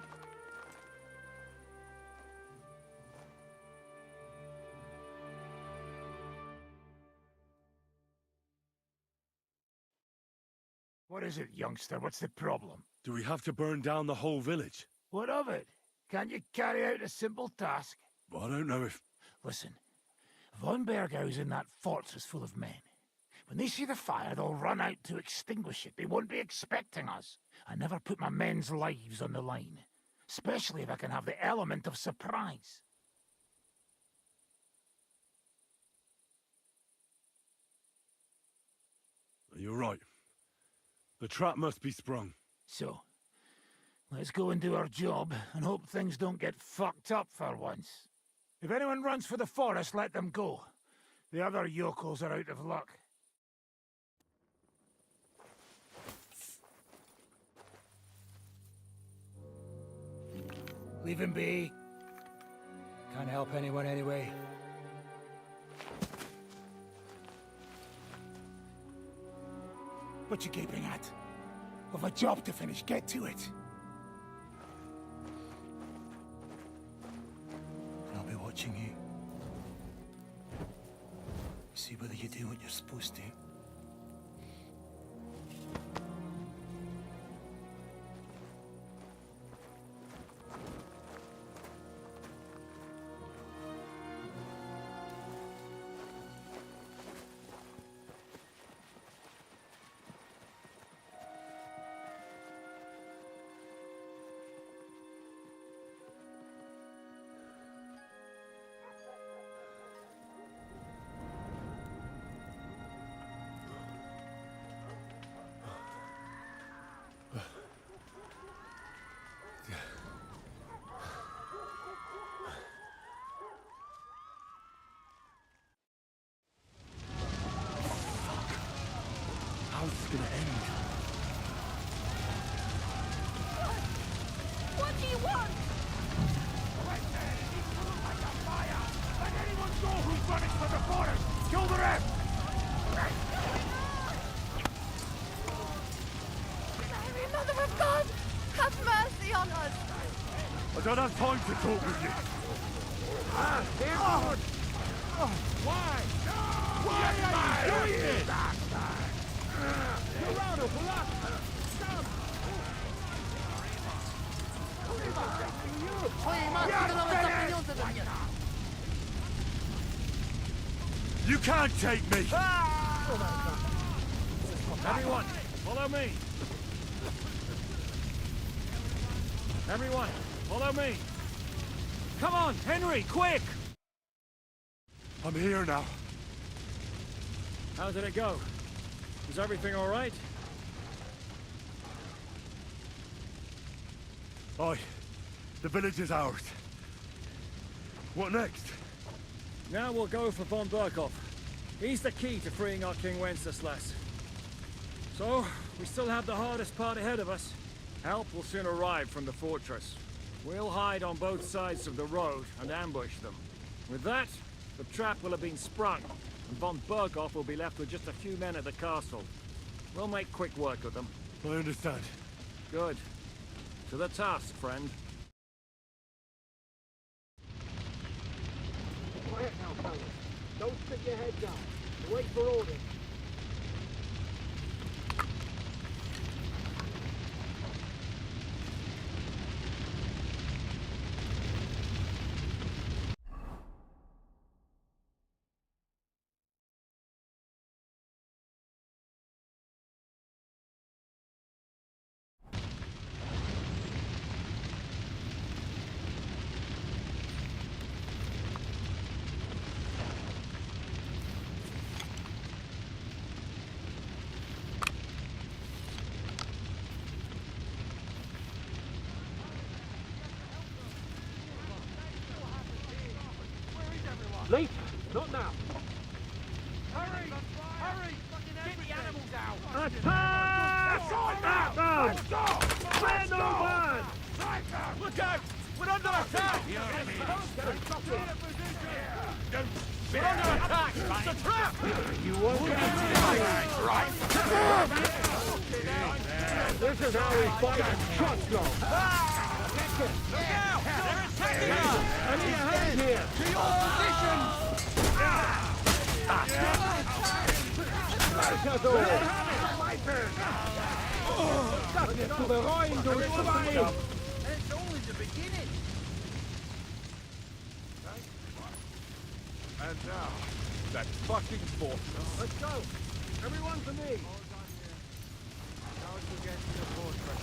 What is it, youngster? What's the problem? Do we have to burn down the whole village? What of it? Can't you carry out a simple task? Well, I don't know if... Listen, Von Bergau's in that fortress full of men. When they see the fire, they'll run out to extinguish it. They won't be expecting us. I never put my men's lives on the line, especially if I can have the element of surprise. You're right. The trap must be sprung. So, let's go and do our job and hope things don't get fucked up for once. If anyone runs for the forest, let them go. The other yokels are out of luck. Leave him be. Can't help anyone anyway. What you gaping at? We've a job to finish. Get to it. I'll be watching you. See whether you do what you're supposed to. How's this gonna end? What do you want? Right there, it needs to look like a fire. Let anyone go who's running for the forest. Kill the rest. Mary, Mother of God, have mercy on us. I don't have time to talk with you. Why? Why are you doing this? You can't take me! Everyone, follow me! Everyone, follow me! Come on, Henry, quick! I'm here now. How did it go? Is everything all right? Aye. The village is ours. What next? Now we'll go for von Berkhoff. He's the key to freeing our King Wenceslas. So, we still have the hardest part ahead of us. Help will soon arrive from the fortress. We'll hide on both sides of the road and ambush them. With that, the trap will have been sprung, and von Berkhoff will be left with just a few men at the castle. We'll make quick work of them. I understand. Good. To the task, friend. Quiet now, fellas. Don't stick your head down. Wait for orders. Later, not now. Hurry! Hurry! Get the animals out! Attack! Let's go! Let's go! Look out! We're under attack! We're under attack! It's a trap! You won't get right! This is how we fight trust go. Look out! They're attacking us! I need a hand here. To your positions! My turn. Das wird zu bereuen, du Schwein. It's only the beginning. And now, that fucking fortress. Let's go. Everyone to me. How to get to the fortress?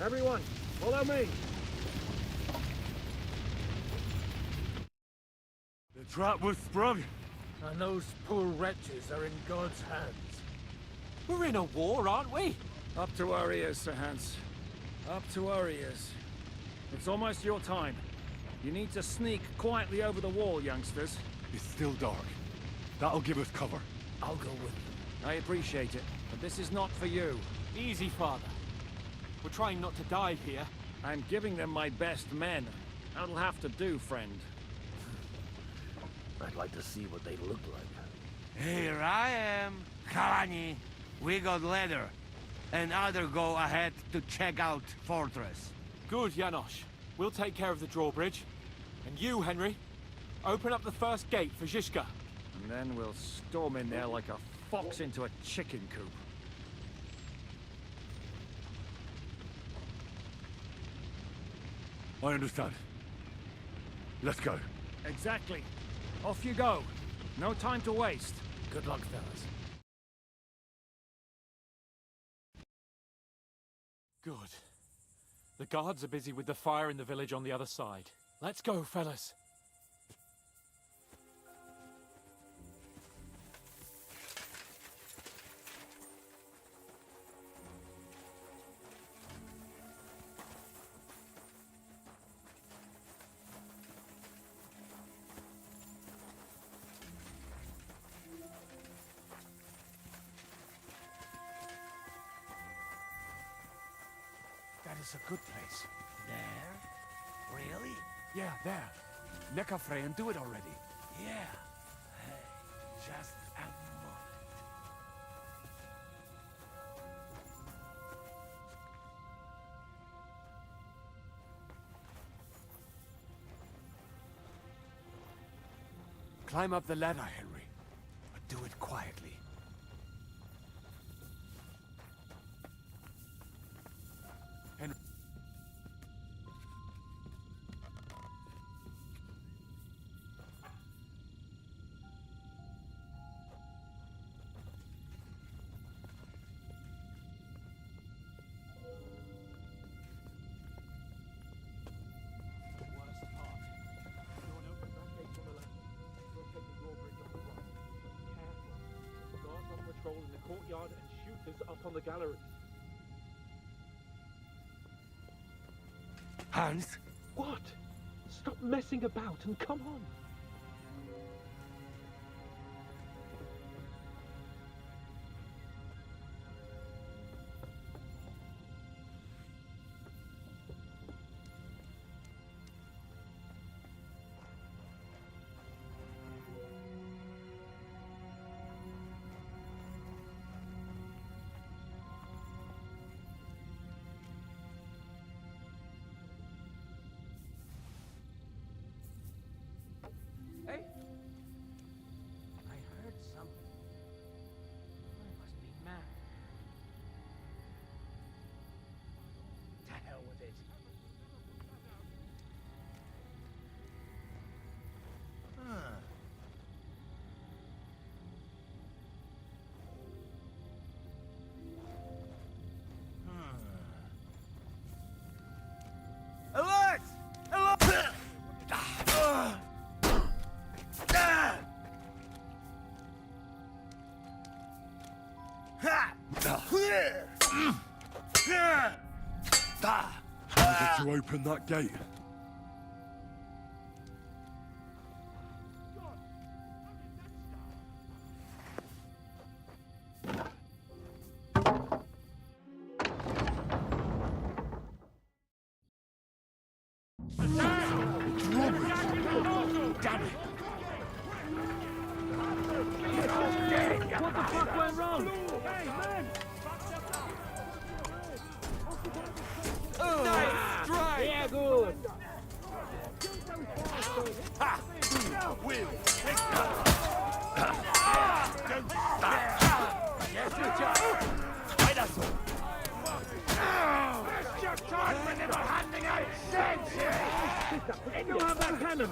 Everyone, follow me. The trap was sprung, and those poor wretches are in God's hands. We're in a war, aren't we? Up to our ears, Sir Hans. Up to our ears. It's almost your time. You need to sneak quietly over the wall, youngsters. It's still dark. That'll give us cover. I'll go with you. I appreciate it, but this is not for you. Easy, Father. We're trying not to die here. I'm giving them my best men. That'll have to do, friend. I'd like to see what they look like. Here I am, Kalani. We got leather. And other go ahead to check out fortress. Good, Janosch. We'll take care of the drawbridge. And you, Henry, open up the first gate for Zizka. And then we'll storm in there like a fox into a chicken coop. I understand. Let's go. Exactly. Off you go. No time to waste. Good luck, fellas. Good. The guards are busy with the fire in the village on the other side. Let's go, fellas. That is a good place. There? Really? Yeah, there. Neckarfrey and do it already. Yeah. Hey, just a moment. Climb up the ladder, Henry. But do it quietly. Henry. In the courtyard and shooters up on the galleries. Hans? What? Stop messing about and come on. to open that gate? Damn it! What the fuck went wrong? Hey, man! Nice strike! Yeah, good. Ha! Will! Yes, it's your time when they were handing out You have that cannon!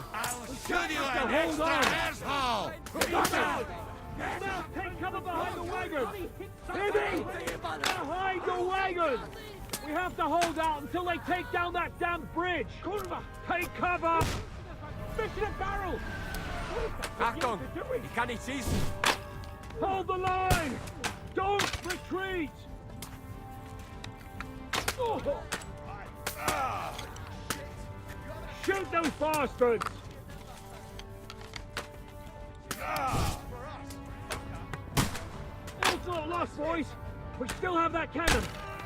Shoot you Now, an hold extra on. asshole! Now, take cover behind the wagon! Hear me? Behind the wagon! We have to hold out until they take down that damn bridge! Take cover! Mission a barrel! Achtung! Ich kann nicht schießen! Hold the line! Don't retreat! Oh. Shoot those bastards! It's not lost, boys! We still have that cannon!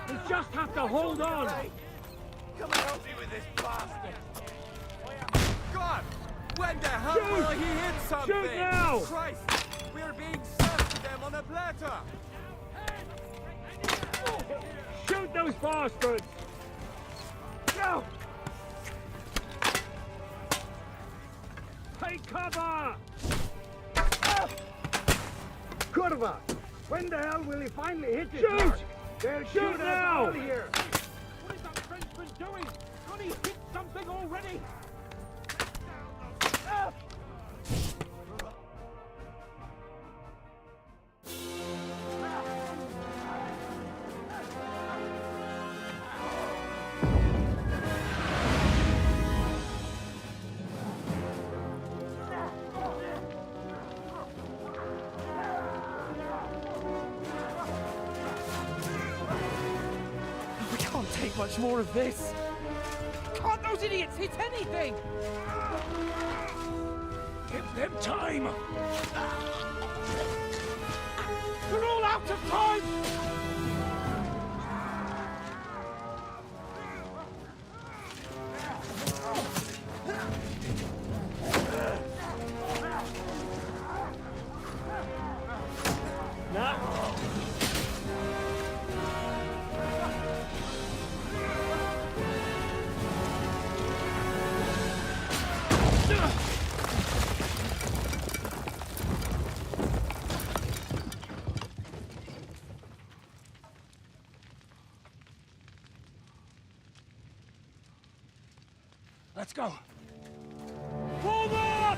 We just have to hold on! Come and help me with this bastard! God! When the hell Shoot! will he hit something? Shoot now! Christ! We're being served to them on a platter! Shoot those bastards! Go! Take cover! Kurva! When the hell will he finally hit it? Shoot! They'll shoot now! Out of here. What is that Frenchman doing? Can he hit something already? We can't take much more of this. Can't those idiots hit anything? Give them time! They're all out of time! Let's go. Forward!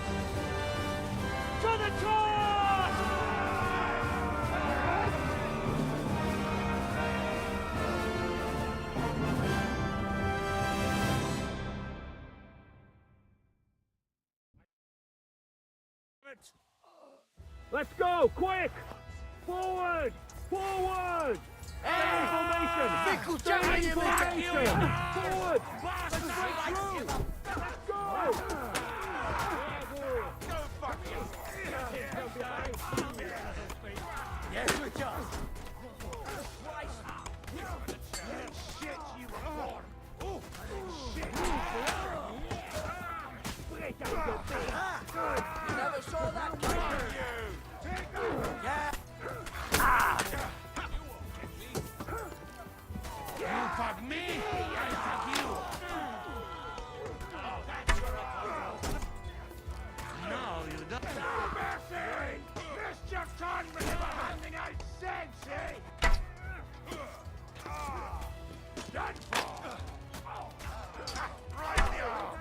To the charge! Let's go, quick! Forward! Forward! Stay in formation! Stay in formation! Forward! Let's break through! Let's go! Yes, we're just. Shit, you whore! Oh, shit! Break out your thing! Good! You never saw that coming! Yeah! You fuck me, I fuck you! No, you don't. No mercy! Missed your time when they were handing out sensei! Done for! Right now!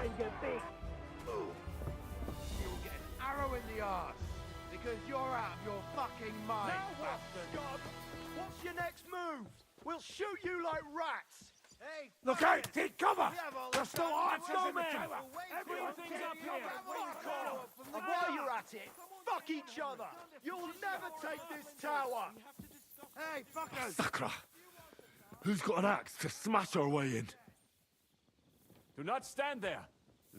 try and get big. You'll get an arrow in the arse because you're out of your fucking mind, bastard. God, what's your next move? We'll shoot you like rats. Hey, Look out! Take cover! There's still archers go, in the man. tower! Everyone things up here. And while you're at it, fuck each other! You'll never take this tower! Hey, fuckers! Sakra! Who's got an axe to smash our way in? Do not stand there.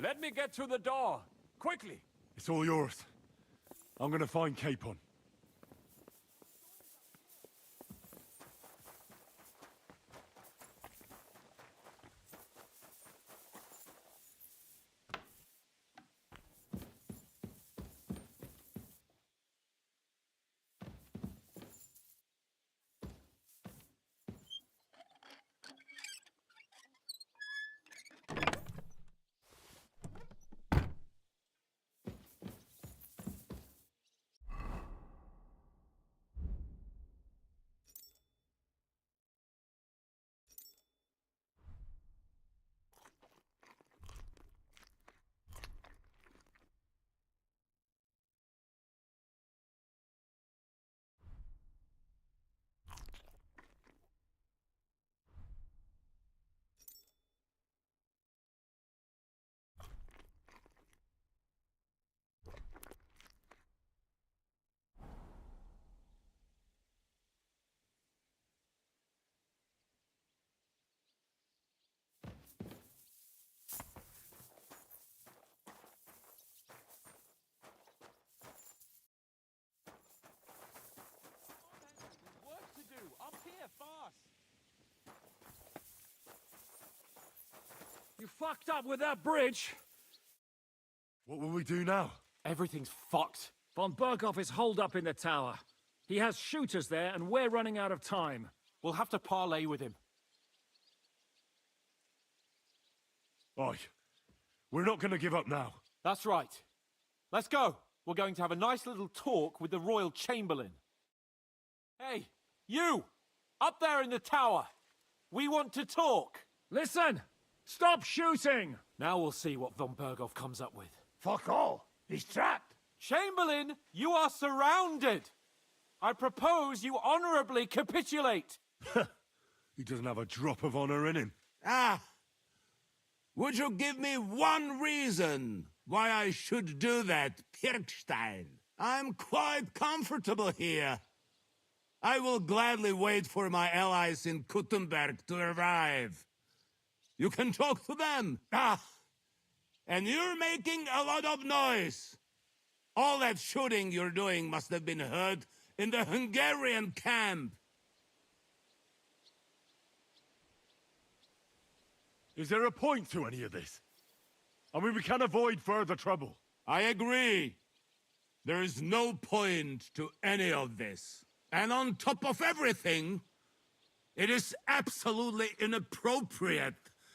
Let me get through the door. Quickly. It's all yours. I'm gonna find Capon. You fucked up with that bridge. What will we do now? Everything's fucked. Von Berghoff is holed up in the tower. He has shooters there, and we're running out of time. We'll have to parley with him. Oi. We're not gonna give up now. That's right. Let's go. We're going to have a nice little talk with the Royal Chamberlain. Hey, you! Up there in the tower! We want to talk! Listen! Stop shooting! Now we'll see what Von Berghoff comes up with. Fuck all. He's trapped. Chamberlain, you are surrounded! I propose you honorably capitulate! He doesn't have a drop of honor in him. Ah! Would you give me one reason why I should do that, Pirkstein? I'm quite comfortable here. I will gladly wait for my allies in Kuttenberg to arrive. You can talk to them. Ah! And you're making a lot of noise. All that shooting you're doing must have been heard in the Hungarian camp. Is there a point to any of this? I mean, we can avoid further trouble. I agree. There is no point to any of this. And on top of everything, it is absolutely inappropriate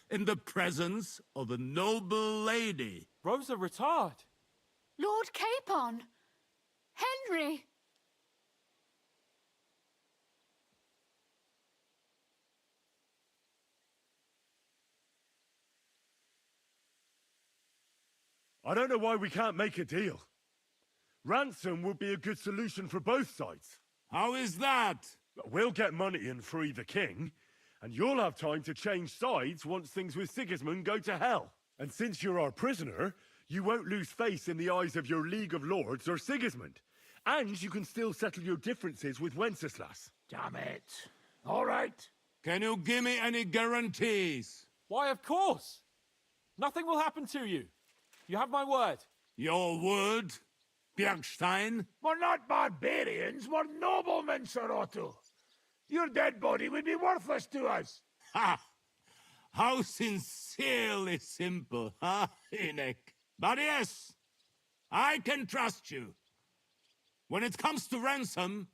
in the presence of a noble lady. Rosa Retard. Lord Capon! Henry! I don't know why we can't make a deal. Ransom would be a good solution for both sides. How is that? We'll get money and free the king, and you'll have time to change sides once things with Sigismund go to hell. And since you're our prisoner, you won't lose face in the eyes of your League of Lords or Sigismund. And you can still settle your differences with Wenceslas. Damn it. All right. Can you give me any guarantees? Why, of course. Nothing will happen to you. You have my word. Your word, Bjergstein? We're not barbarians, we're noblemen, Sir Otto. Your dead body would be worthless to us. Ha! How sincerely simple, huh, Enoch? But yes, I can trust you. When it comes to ransom,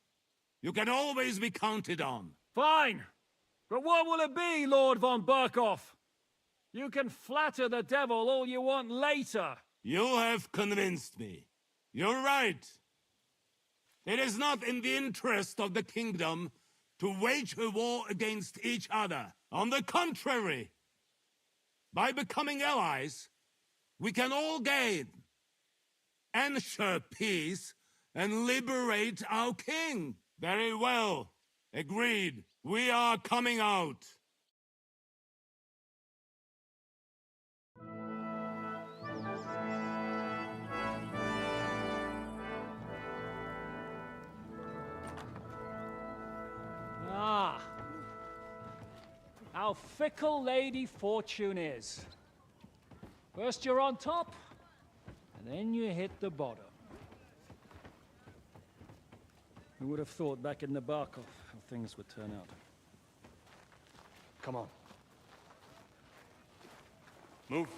you can always be counted on. Fine. But what will it be, Lord von Berkhoff? You can flatter the devil all you want later. You have convinced me. You're right. It is not in the interest of the kingdom to wage a war against each other. On the contrary, by becoming allies, we can all gain. Ensure peace and liberate our king. Very well. Agreed. We are coming out. Ah. How fickle Lady Fortune is. First you're on top, and then you hit the bottom. Who would have thought back in Nabokov how things would turn out? Come on. Move.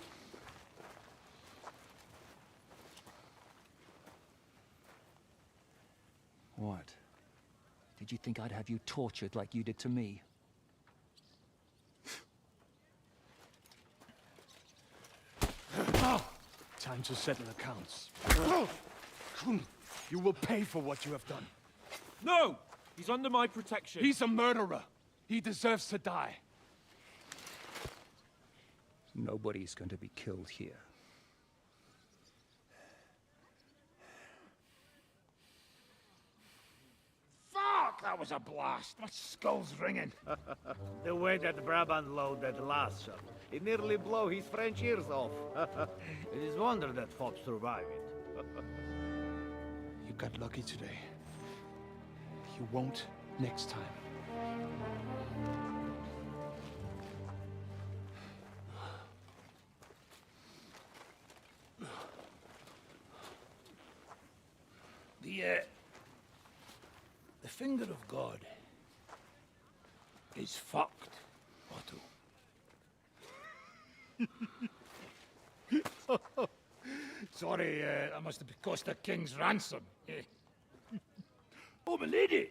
What? Did you think I'd have you tortured like you did to me? Time to settle accounts. You will pay for what you have done. No! He's under my protection. He's a murderer. He deserves to die. Nobody's going to be killed here. Fuck! That was a blast. My skull's ringing. The way that Brabant loaded Lasse, it nearly blow his French ears off. It is wonder that fops survive it. You got lucky today. You won't next time. The finger of God is fucked, Otto. Sorry, that must have cost the king's ransom. Oh, my lady!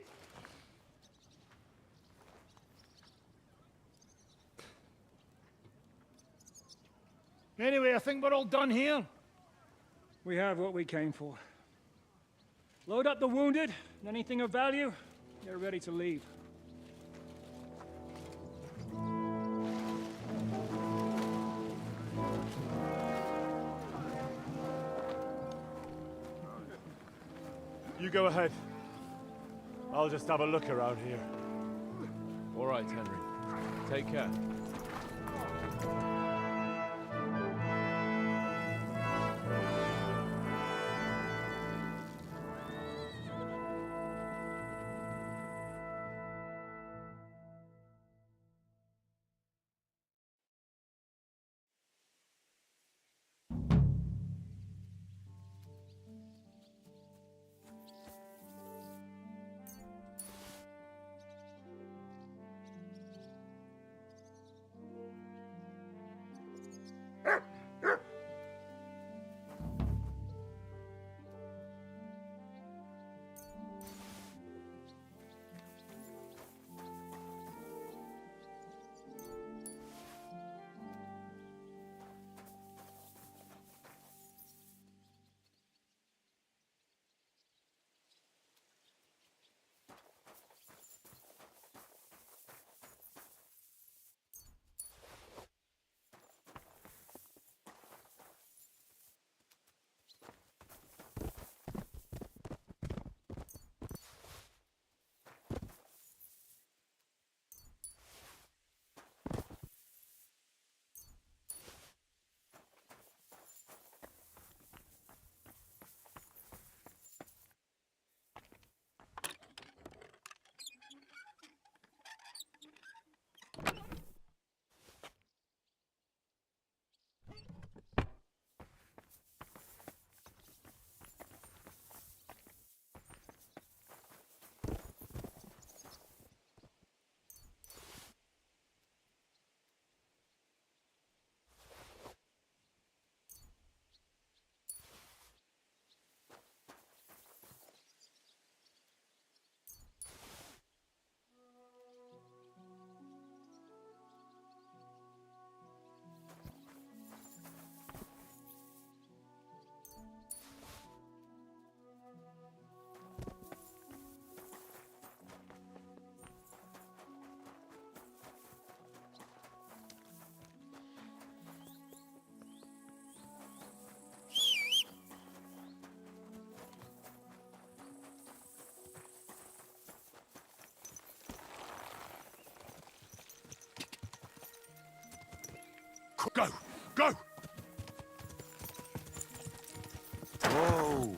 Anyway, I think we're all done here. We have what we came for. Load up the wounded, and anything of value, they're ready to leave. You go ahead. I'll just have a look around here. All right, Henry. Take care. Go! Go! Whoa!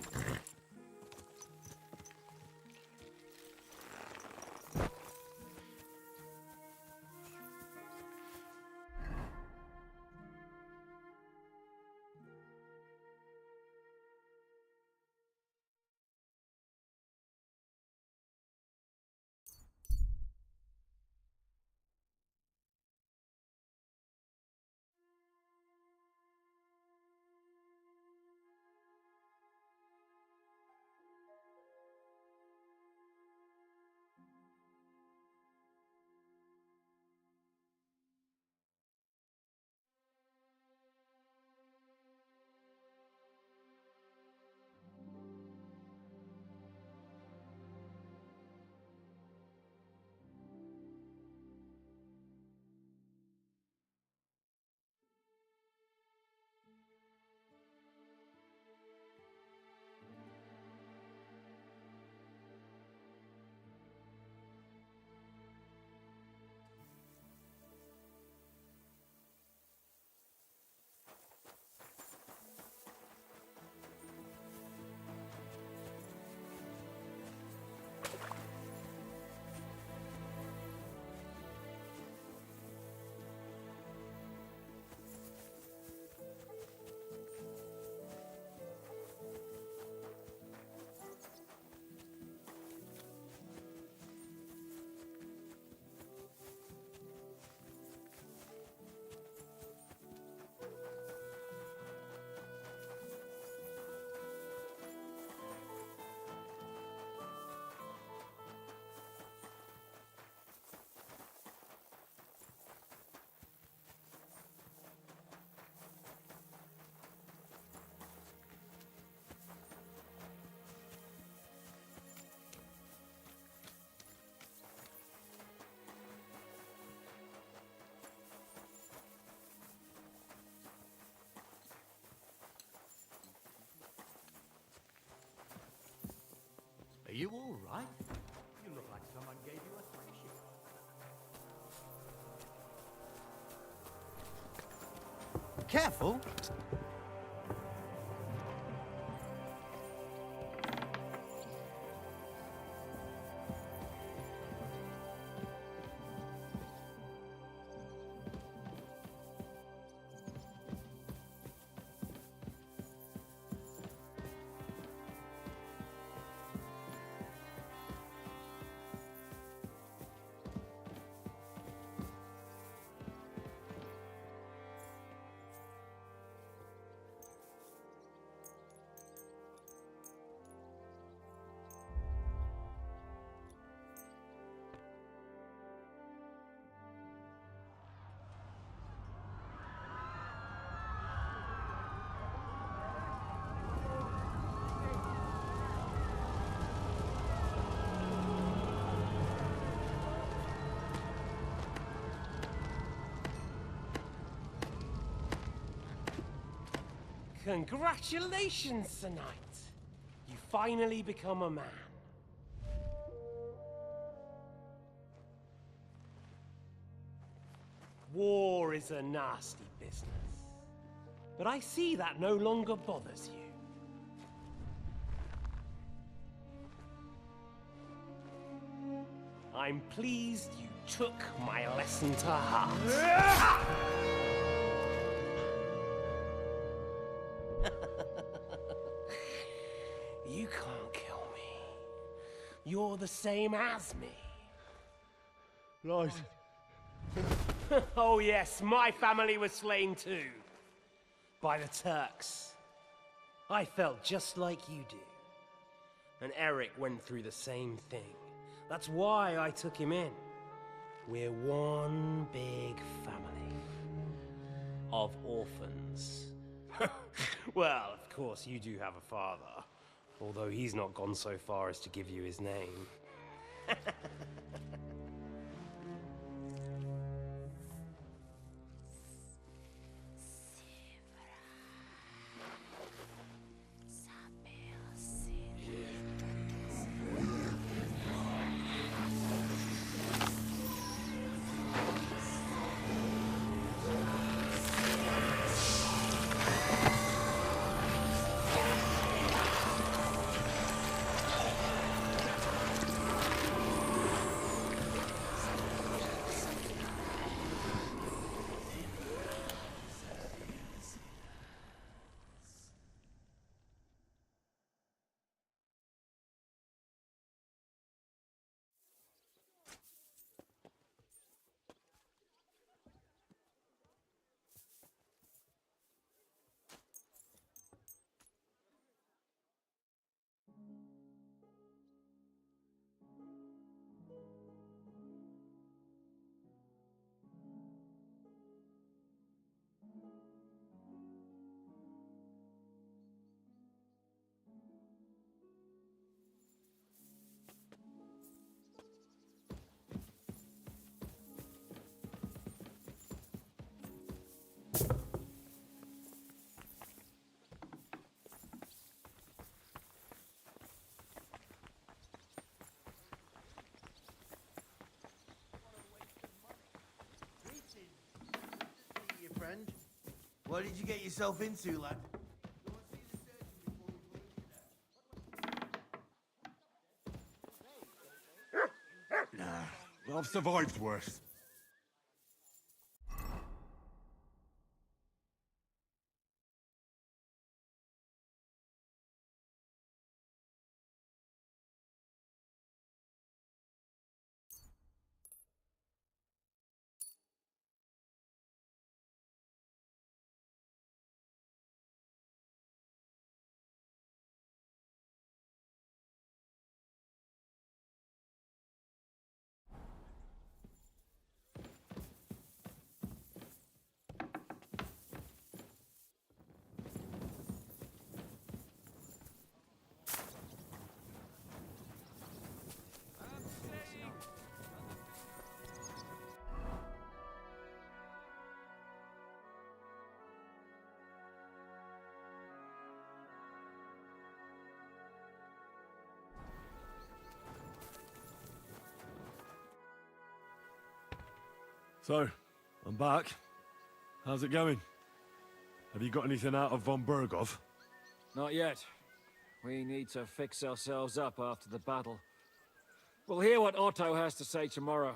Are you all right? You look like someone gave you a thrashing. Careful! Congratulations, Sir Knight. You finally become a man. War is a nasty business. But I see that no longer bothers you. I'm pleased you took my lesson to heart. You can't kill me. You're the same as me. Right. Oh yes, my family was slain too. By the Turks. I felt just like you do. And Eric went through the same thing. That's why I took him in. We're one big family. Of orphans. Well, of course, you do have a father. Although he's not gone so far as to give you his name. What did you get yourself into, lad? I've survived worse. So, I'm back. How's it going? Have you got anything out of von Bergov? Not yet. We need to fix ourselves up after the battle. We'll hear what Otto has to say tomorrow.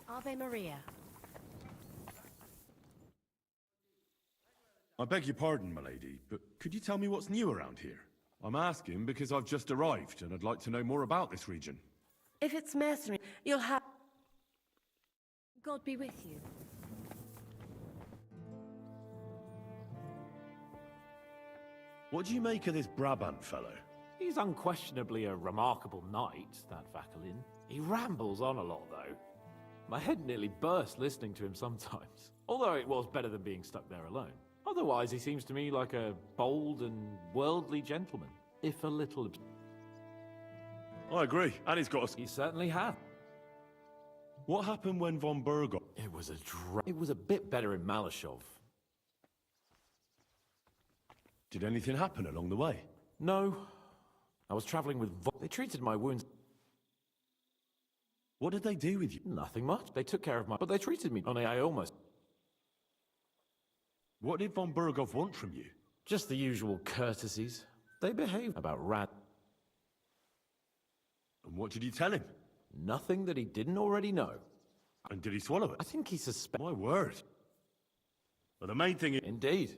Ave Maria. I beg your pardon, milady, but could you tell me what's new around here? I'm asking because I've just arrived and I'd like to know more about this region. If it's mercenary, you'll have... God be with you. What do you make of this Brabant fellow? He's unquestionably a remarkable knight, that Vakelin. He rambles on a lot, though. My head nearly burst listening to him sometimes. Although it was better than being stuck there alone. Otherwise, he seems to me like a bold and worldly gentleman, if a little... I agree, and he's got a... He certainly has. What happened when von Bergov... It was a bit better in Malashov. Did anything happen along the way? No. I was traveling with They treated my wounds... What did they do with you? Nothing much. They took care of my... But they treated me... Only I almost... What did von Bergov want from you? Just the usual courtesies. They behaved about rat... And what did you tell him? Nothing that he didn't already know. And did he swallow it? I think he suspected... My word. Well, the main thing is... Indeed.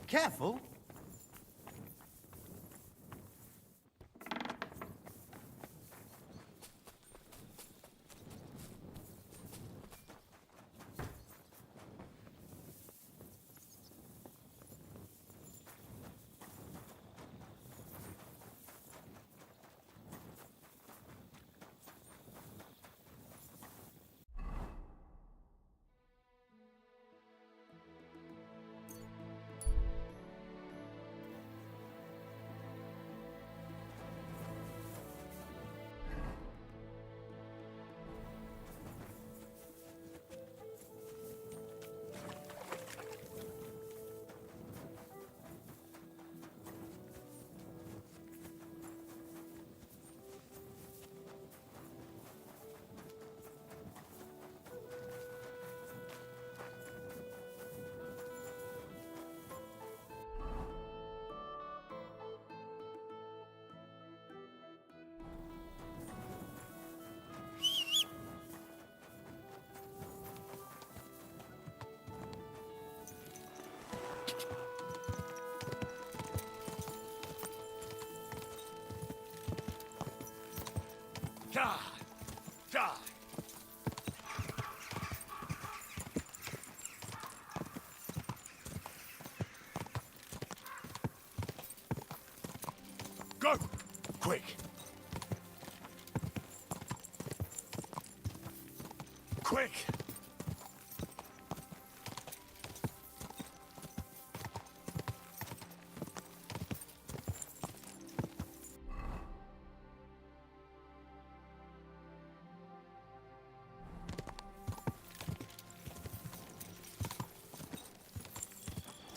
Careful. Die! Die! quick!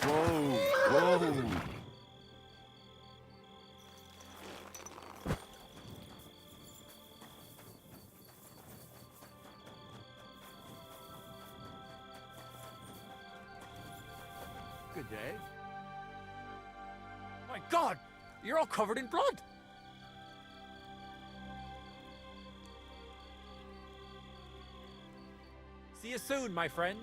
Whoa, whoa. Good day. My God! You're all covered in blood! See you soon, my friend.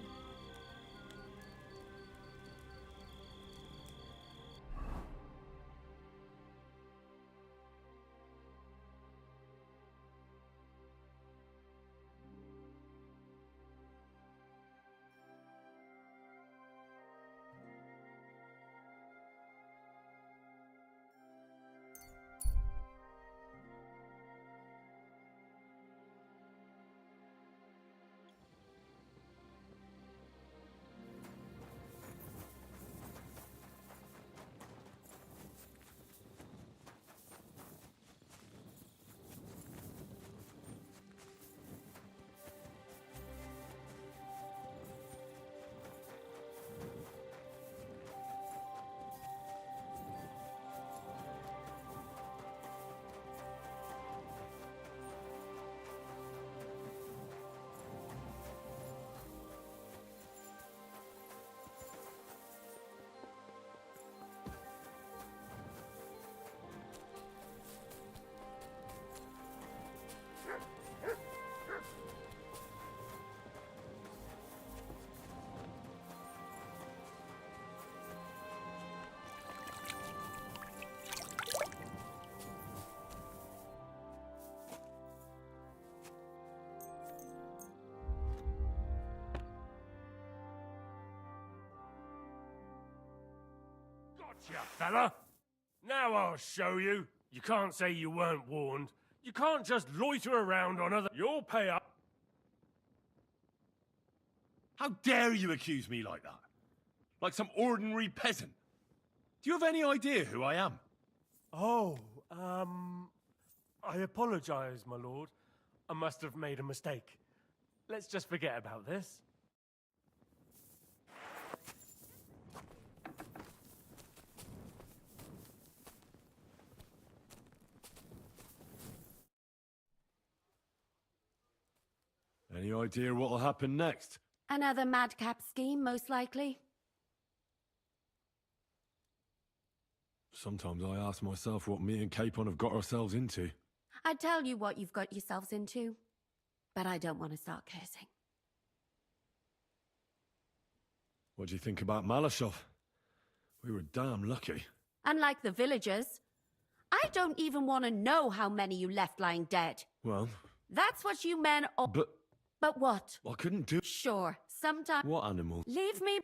Gotcha, fella! Now I'll show you. You can't say you weren't warned. You can't just loiter around on other... You'll pay up. How dare you accuse me like that? Like some ordinary peasant? Do you have any idea who I am? Oh, I apologize, my lord. I must have made a mistake. Let's just forget about this. Any idea what'll happen next? Another madcap scheme, most likely. Sometimes I ask myself what me and Capon have got ourselves into. I'd tell you what you've got yourselves into, but I don't want to start cursing. What do you think about Malashov? We were damn lucky. Unlike the villagers, I don't even want to know how many you left lying dead. Well... That's what you men all... But what? I couldn't do... Sure, sometimes... What animal? Leave me...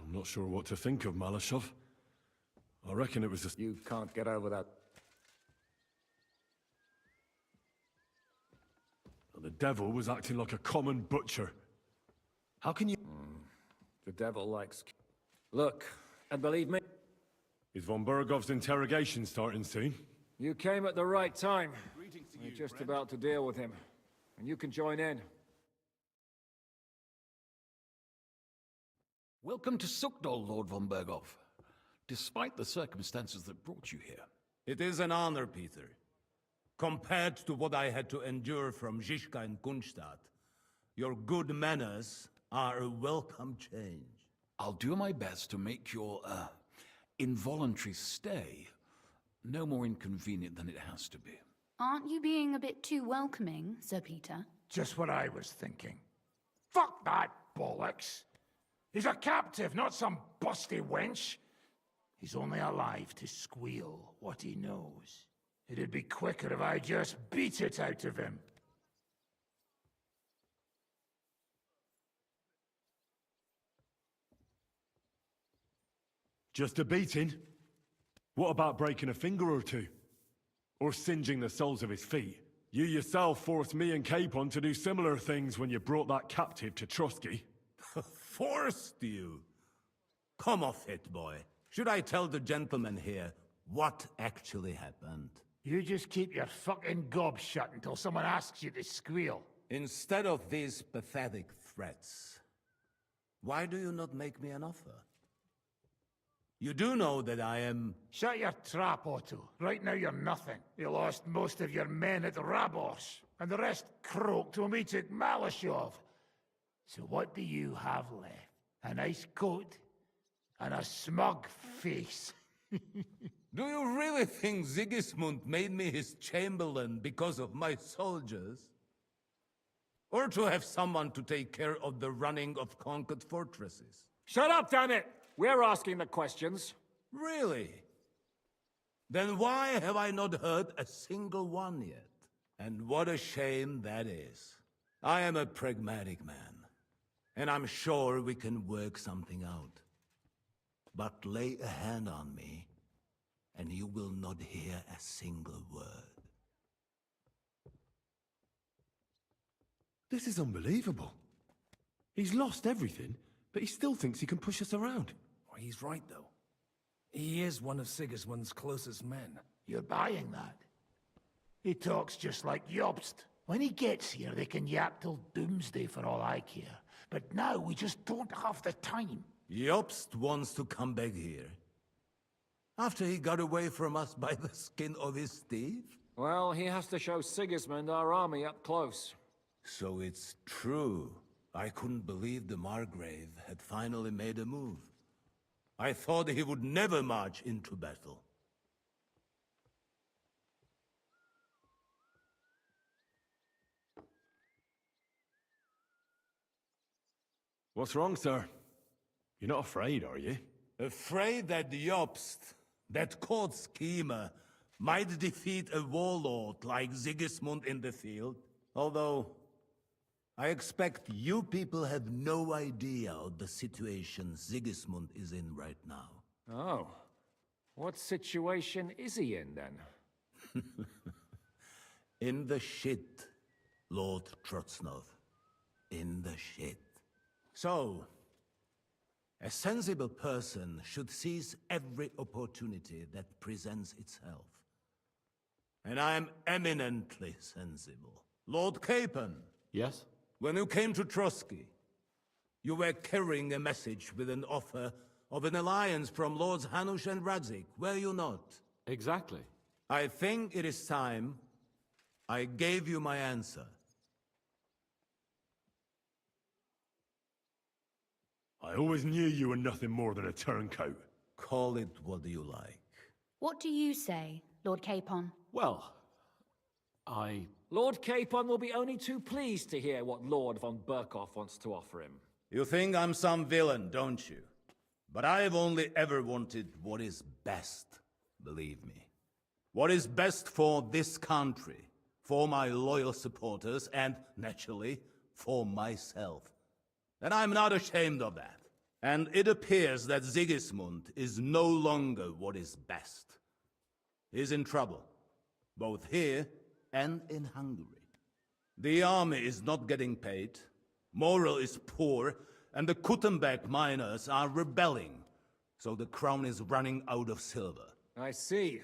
I'm not sure what to think of Malashov. I reckon it was just... You can't get over that. And the devil was acting like a common butcher. How can you... The devil likes... Look, and believe me... Is von Bergov's interrogation starting soon? You came at the right time. We're just about to deal with him. And you can join in. Welcome to Sukdol, Lord von Bergov. Despite the circumstances that brought you here. It is an honor, Peter. Compared to what I had to endure from Zizka and Kunstadt, your good manners are a welcome change. I'll do my best to make your, involuntary stay no more inconvenient than it has to be. Aren't you being a bit too welcoming, Sir Peter? Just what I was thinking. Fuck that bollocks! He's a captive, not some busty wench. He's only alive to squeal what he knows. It'd be quicker if I just beat it out of him. Just a beating? What about breaking a finger or two? Or singeing the soles of his feet? You yourself forced me and Capon to do similar things when you brought that captive to Trotsky. Forced you? Come off it, boy. Should I tell the gentleman here what actually happened? You just keep your fucking gob shut until someone asks you to squeal. Instead of these pathetic threats, why do you not make me an offer? You do know that I am... Shut your trap, Otto. Right now you're nothing. You lost most of your men at Rabos, and the rest croaked when we took Malashov. So what do you have left? A nice coat? And a smug face? Do you really think Sigismund made me his chamberlain because of my soldiers? Or to have someone to take care of the running of conquered fortresses? Shut up, damn it! We're asking the questions. Really? Then why have I not heard a single one yet? And what a shame that is. I am a pragmatic man, and I'm sure we can work something out. But lay a hand on me, and you will not hear a single word. This is unbelievable. He's lost everything, but he still thinks he can push us around. Well, he's right, though. He is one of Sigismund's closest men. You're buying that? He talks just like Jobst. When he gets here, they can yap till doomsday for all I care. But now we just don't have the time. Jobst wants to come back here. After he got away from us by the skin of his teeth? Well, he has to show Sigismund our army up close. So it's true. I couldn't believe the Margrave had finally made a move. I thought he would never march into battle. What's wrong, sir? You're not afraid, are you? Afraid that Jobst, that court schemer, might defeat a warlord like Sigismund in the field? Although, I expect you people have no idea of the situation Sigismund is in right now. Oh. What situation is he in, then? In the shit, Lord Trotznov. In the shit. So, a sensible person should seize every opportunity that presents itself. And I am eminently sensible. Lord Capon. Yes? When you came to Trotsky, you were carrying a message with an offer of an alliance from Lords Hanush and Radzik, were you not? Exactly. I think it is time I gave you my answer. I always knew you were nothing more than a turncoat. Call it what you like. What do you say, Lord Capon? Well, Lord Capon will be only too pleased to hear what Lord von Berkov wants to offer him. You think I'm some villain, don't you? But I've only ever wanted what is best, believe me. What is best for this country, for my loyal supporters, and, naturally, for myself. And I'm not ashamed of that. And it appears that Sigismund is no longer what is best. He's in trouble, both here and in Hungary. The army is not getting paid, morale is poor, and the Kuttenbeck miners are rebelling. So the crown is running out of silver. I see.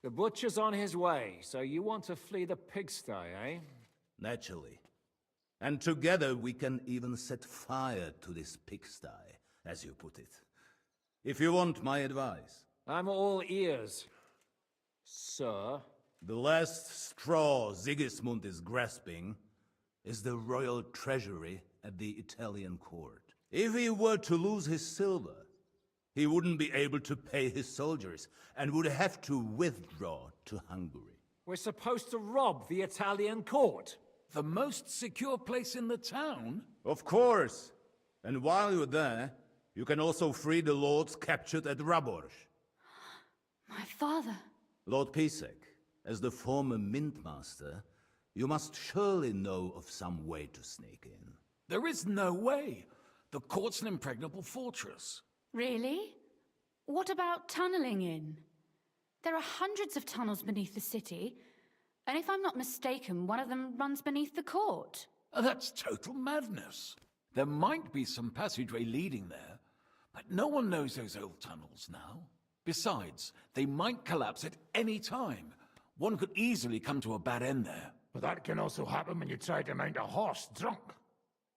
The butcher's on his way, so you want to flee the pigsty, eh? Naturally. And together we can even set fire to this pigsty, as you put it. If you want my advice. I'm all ears, sir. The last straw Sigismund is grasping is the royal treasury at the Italian court. If he were to lose his silver, he wouldn't be able to pay his soldiers and would have to withdraw to Hungary. We're supposed to rob the Italian court. The most secure place in the town? Of course. And while you're there, you can also free the lords captured at Raborsch. My father. Lord Pisek, as the former Mintmaster, you must surely know of some way to sneak in. There is no way. The court's an impregnable fortress. Really? What about tunneling in? There are hundreds of tunnels beneath the city, and if I'm not mistaken, one of them runs beneath the court. That's total madness. There might be some passageway leading there, but no one knows those old tunnels now. Besides, they might collapse at any time. One could easily come to a bad end there. But that can also happen when you try to mount a horse drunk.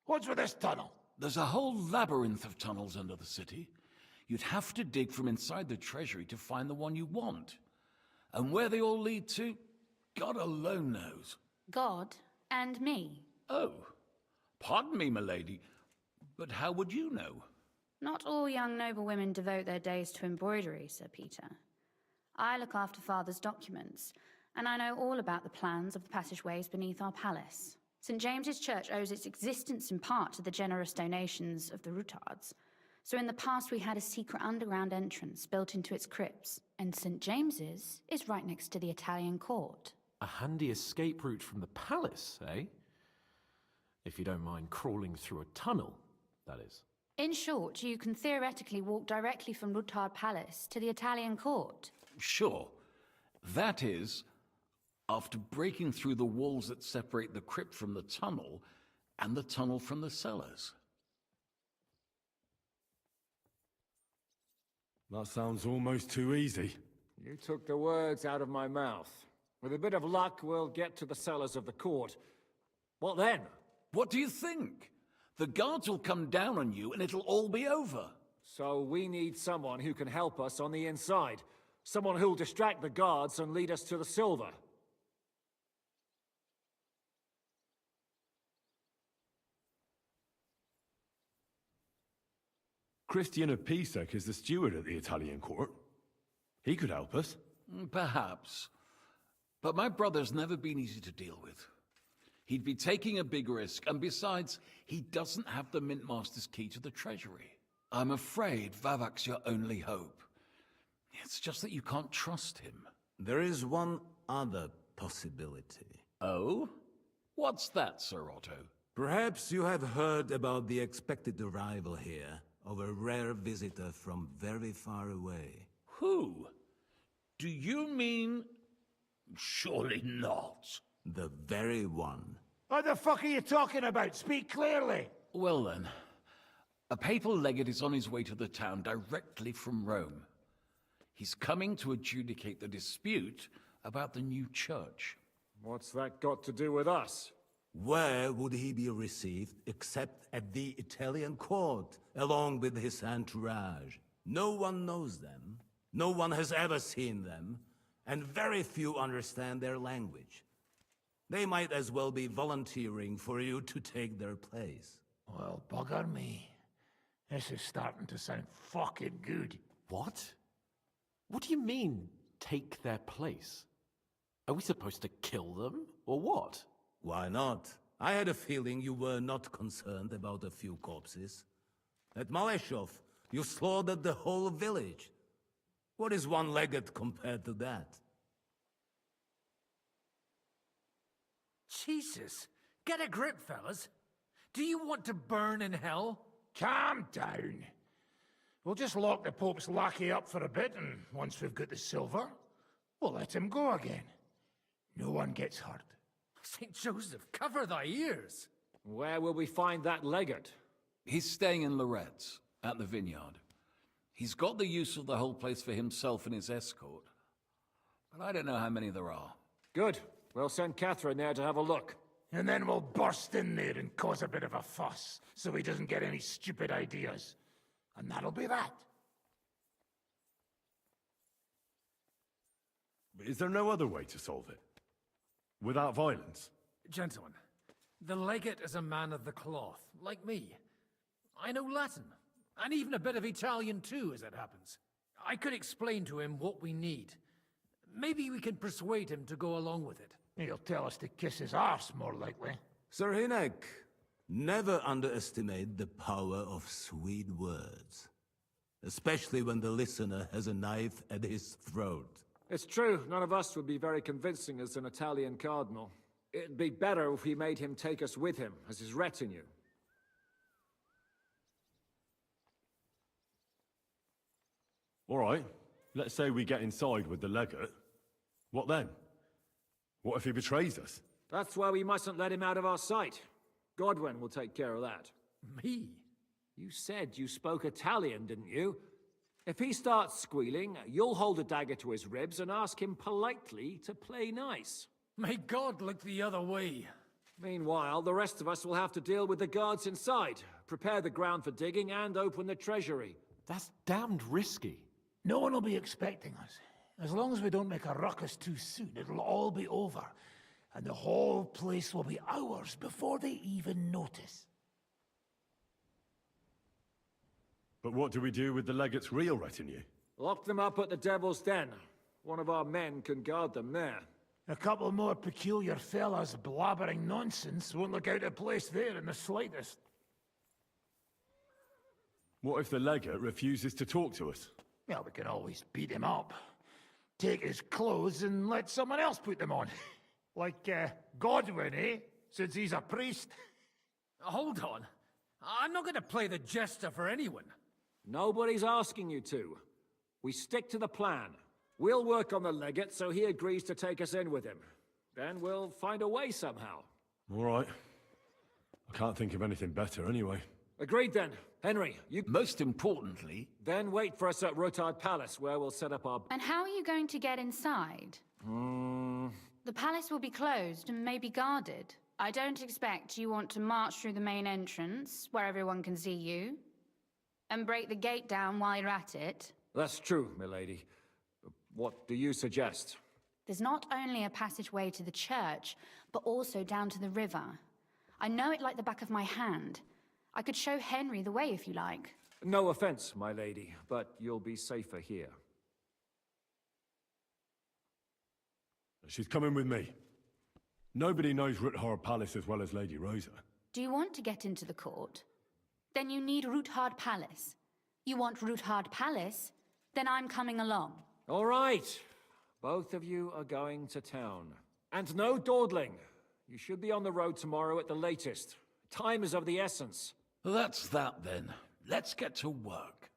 What's with this tunnel? There's a whole labyrinth of tunnels under the city. You'd have to dig from inside the treasury to find the one you want. And where they all lead to, God alone knows. God and me. Oh, pardon me, milady, but how would you know? Not all young noble women devote their days to embroidery, Sir Peter. I look after Father's documents, and I know all about the plans of the passageways beneath our palace. St. James's Church owes its existence in part to the generous donations of the Routards. So in the past we had a secret underground entrance built into its crypts, and St. James's is right next to the Italian court. A handy escape route from the palace, eh? If you don't mind crawling through a tunnel, that is. In short, you can theoretically walk directly from Routard Palace to the Italian court. Sure. That is, after breaking through the walls that separate the crypt from the tunnel, and the tunnel from the cellars. That sounds almost too easy. You took the words out of my mouth. With a bit of luck, we'll get to the cellars of the court. What then? What do you think? The guards will come down on you and it'll all be over. So we need someone who can help us on the inside. Someone who'll distract the guards and lead us to the silver. Christian of Pisek is the steward at the Italian court. He could help us. Perhaps. But my brother's never been easy to deal with. He'd be taking a big risk, and besides, he doesn't have the Mintmaster's key to the treasury. I'm afraid Vavak's your only hope. It's just that you can't trust him. There is one other possibility. Oh? What's that, Sir Otto? Perhaps you have heard about the expected arrival here of a rare visitor from very far away. Who? Do you mean... Surely not. The very one. What the fuck are you talking about? Speak clearly. Well then, a papal legate is on his way to the town directly from Rome. He's coming to adjudicate the dispute about the new church. What's that got to do with us? Where would he be received except at the Italian court, along with his entourage? No one knows them, no one has ever seen them, and very few understand their language. They might as well be volunteering for you to take their place. Well, bugger me. This is starting to sound fucking good. What? What do you mean, take their place? Are we supposed to kill them, or what? Why not? I had a feeling you were not concerned about a few corpses. At Maleshov, you slaughtered the whole village. What is one legate compared to that? Jesus, get a grip, fellas. Do you want to burn in hell? Calm down. We'll just lock the Pope's lackey up for a bit, and once we've got the silver, we'll let him go again. No one gets hurt. St. Joseph, cover thy ears! Where will we find that legate? He's staying in Loretz, at the vineyard. He's got the use of the whole place for himself and his escort. But I don't know how many there are. Good. We'll send Catherine there to have a look. And then we'll burst in there and cause a bit of a fuss, so he doesn't get any stupid ideas. And that'll be that. Is there no other way to solve it? Without violence? Gentlemen, the legate is a man of the cloth, like me. I know Latin, and even a bit of Italian too, as it happens. I could explain to him what we need. Maybe we can persuade him to go along with it. He'll tell us to kiss his arse, more likely. Sir Hynek, never underestimate the power of sweet words. Especially when the listener has a knife at his throat. It's true, none of us would be very convincing as an Italian cardinal. It'd be better if we made him take us with him, as his retinue. All right, let's say we get inside with the legate. What then? What if he betrays us? That's why we mustn't let him out of our sight. Godwin will take care of that. Me? You said you spoke Italian, didn't you? If he starts squealing, you'll hold a dagger to his ribs and ask him politely to play nice. May God look the other way. Meanwhile, the rest of us will have to deal with the guards inside, prepare the ground for digging, and open the treasury. That's damned risky. No one will be expecting us. As long as we don't make a ruckus too soon, it'll all be over. And the whole place will be ours before they even notice. But what do we do with the legate's real retinue? Lock them up at the Devil's Den. One of our men can guard them there. A couple more peculiar fellas blabbering nonsense won't look out of place there in the slightest. What if the legate refuses to talk to us? Well, we can always beat him up. Take his clothes and let someone else put them on. Like, Godwin, eh? Since he's a priest. Hold on. I'm not going to play the jester for anyone. Nobody's asking you to. We stick to the plan. We'll work on the legate so he agrees to take us in with him. Then we'll find a way somehow. All right. I can't think of anything better anyway. Agreed then. Henry, you... Most importantly... Then wait for us at Rotard Palace, where we'll set up our... And how are you going to get inside? The palace will be closed and may be guarded. I don't expect you want to march through the main entrance, where everyone can see you, and break the gate down while you're at it. That's true, milady. What do you suggest? There's not only a passageway to the church, but also down to the river. I know it like the back of my hand. I could show Henry the way if you like. No offense, my lady, but you'll be safer here. She's coming with me. Nobody knows Rutard Palace as well as Lady Rosa. Do you want to get into the court? Then you need Rutard Palace. You want Rutard Palace? Then I'm coming along. All right. Both of you are going to town. And no dawdling. You should be on the road tomorrow at the latest. Time is of the essence. That's that then. Let's get to work.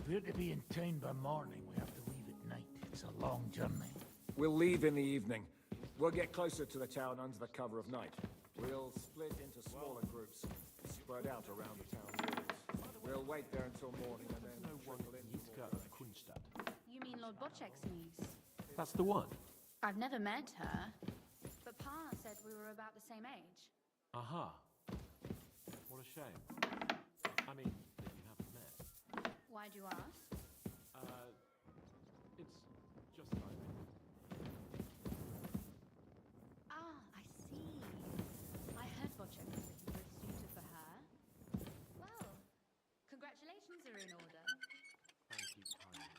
We're to be in town by morning. We have to leave at night. It's a long journey. We'll leave in the evening. We'll get closer to the town under the cover of night. We'll split into smaller groups, spread out around the town walls. We'll wait there until morning and then trickle in. You mean Lord Bocek's niece? That's the one. I've never met her, but Pa said we were about the same age. Aha. What a shame. I mean, that you haven't met. Why do you ask? It's just timing. Ah, I see. I heard Bocek was looking for a suitor for her. Well, congratulations are in order. Thank you kindly.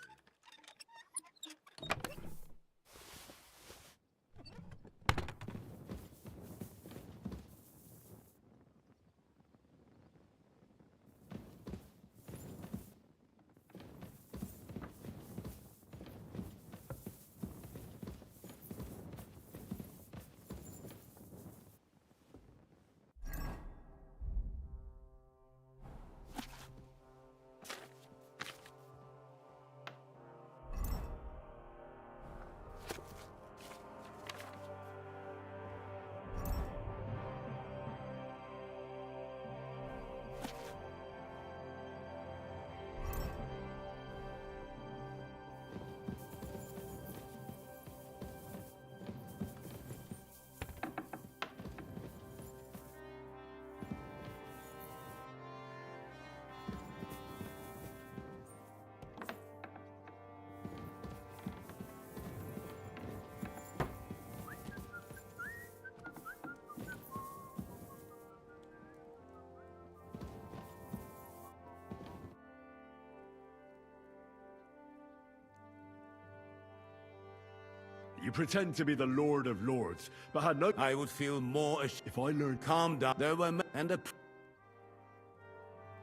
You pretend to be the Lord of Lords, but had no... I would feel more If I learned... calm down. There were and a...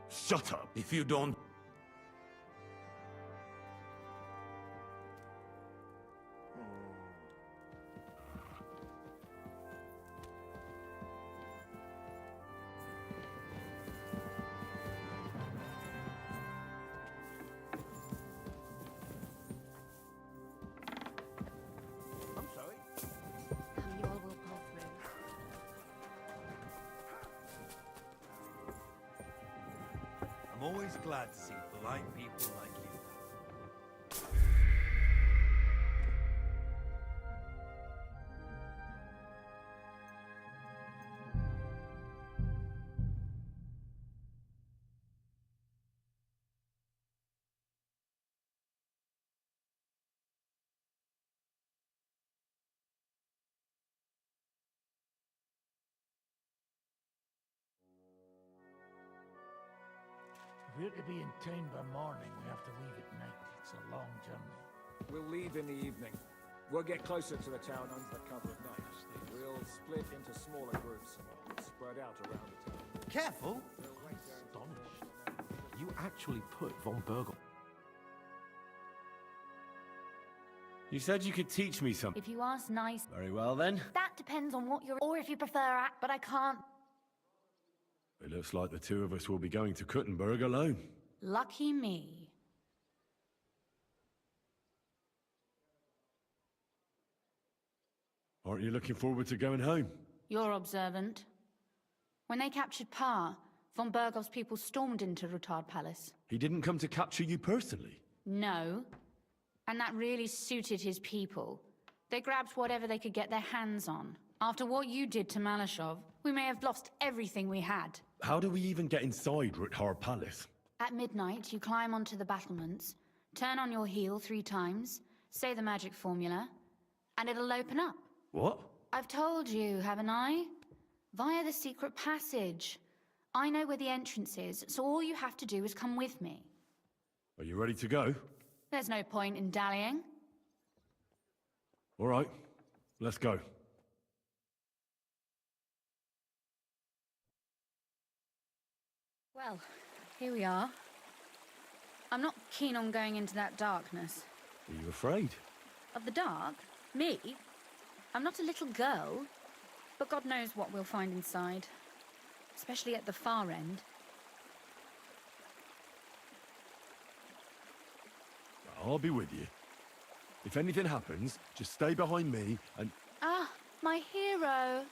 Shut up! If you don't... You all will pull through. I'm always glad to see polite people like you. If we're to be in town by morning, we have to leave at night. It's a long journey. We'll leave in the evening. We'll get closer to the town under the cover of night. We'll split into smaller groups, spread out around the town. Careful! You actually put von Bergel. You said you could teach me something. If you ask nice... Very well then. That depends on what you're... Or if you prefer act, but I can't... It looks like the two of us will be going to Kuttenberg alone. Lucky me. Aren't you looking forward to going home? You're observant. When they captured Pa, von Bergov's people stormed into Rutard Palace. He didn't come to capture you personally. No. And that really suited his people. They grabbed whatever they could get their hands on. After what you did to Malashov, we may have lost everything we had. How do we even get inside Rutard Palace? At midnight, you climb onto the battlements, turn on your heel 3 times, say the magic formula, and it'll open up. What? I've told you, haven't I? Via the secret passage. I know where the entrance is, so all you have to do is come with me. Are you ready to go? There's no point in dallying. All right, let's go. Well, here we are. I'm not keen on going into that darkness. Are you afraid? Of the dark? Me? I'm not a little girl, but God knows what we'll find inside. Especially at the far end. I'll be with you. If anything happens, just stay behind me and... Ah, my hero!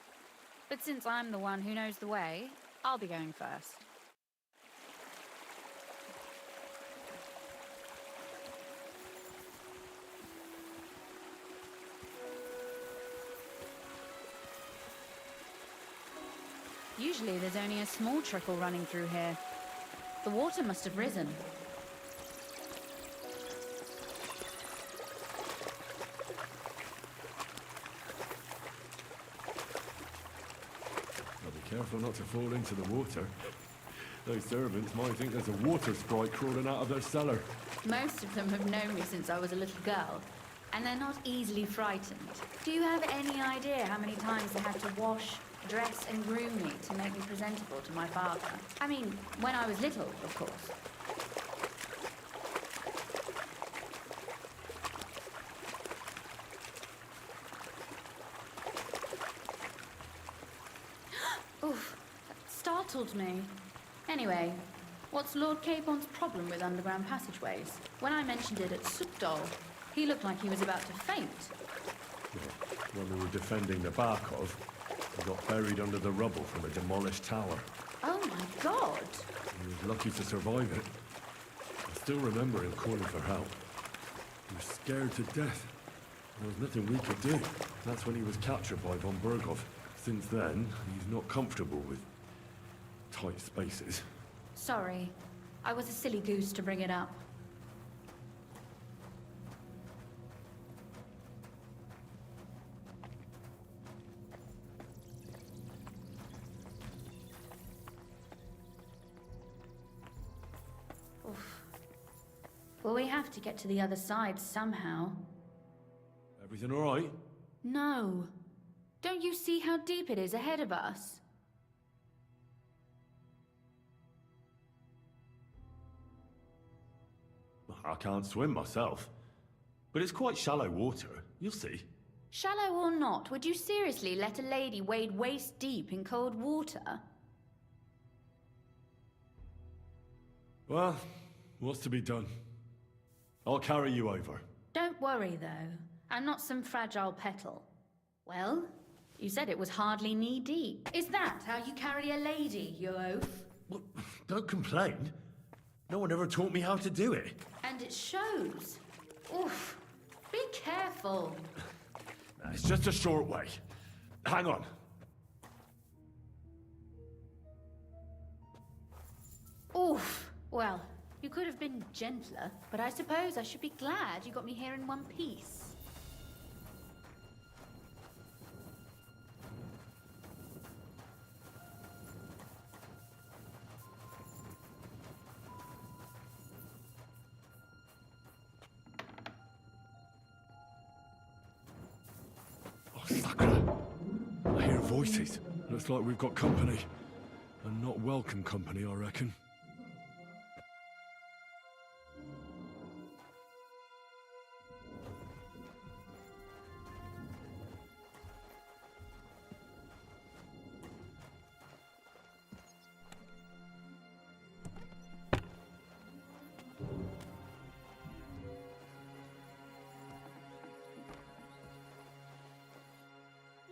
But since I'm the one who knows the way, I'll be going first. Usually there's only a small trickle running through here. The water must have risen. I'll be careful not to fall into the water. Those servants might think there's a water sprite crawling out of their cellar. Most of them have known me since I was a little girl, and they're not easily frightened. Do you have any idea how many times they had to wash, dress and groom me to make me presentable to my father? I mean, when I was little, of course. Oof, that startled me. Anyway, what's Lord Capon's problem with underground passageways? When I mentioned it at Supdol, he looked like he was about to faint. When we were defending the Barkov, we got buried under the rubble from a demolished tower. Oh my god! He was lucky to survive it. I still remember him calling for help. He was scared to death. There was nothing we could do. That's when he was captured by von Bergov. Since then, he's not comfortable with tight spaces. Sorry. I was a silly goose to bring it up. Oof. Well, we have to get to the other side somehow. Everything all right? No. Don't you see how deep it is ahead of us? I can't swim myself. But it's quite shallow water. You'll see. Shallow or not, would you seriously let a lady wade waist deep in cold water? Well, what's to be done? I'll carry you over. Don't worry, though. I'm not some fragile petal. Well, you said it was hardly knee-deep. Is that how you carry a lady, you oaf? Well, don't complain. No one ever taught me how to do it. And it shows. Oof. Be careful. It's just a short way. Hang on. Oof. Well, you could have been gentler, but I suppose I should be glad you got me here in one piece. Sakura! I hear voices. Looks like we've got company. And not welcome company, I reckon.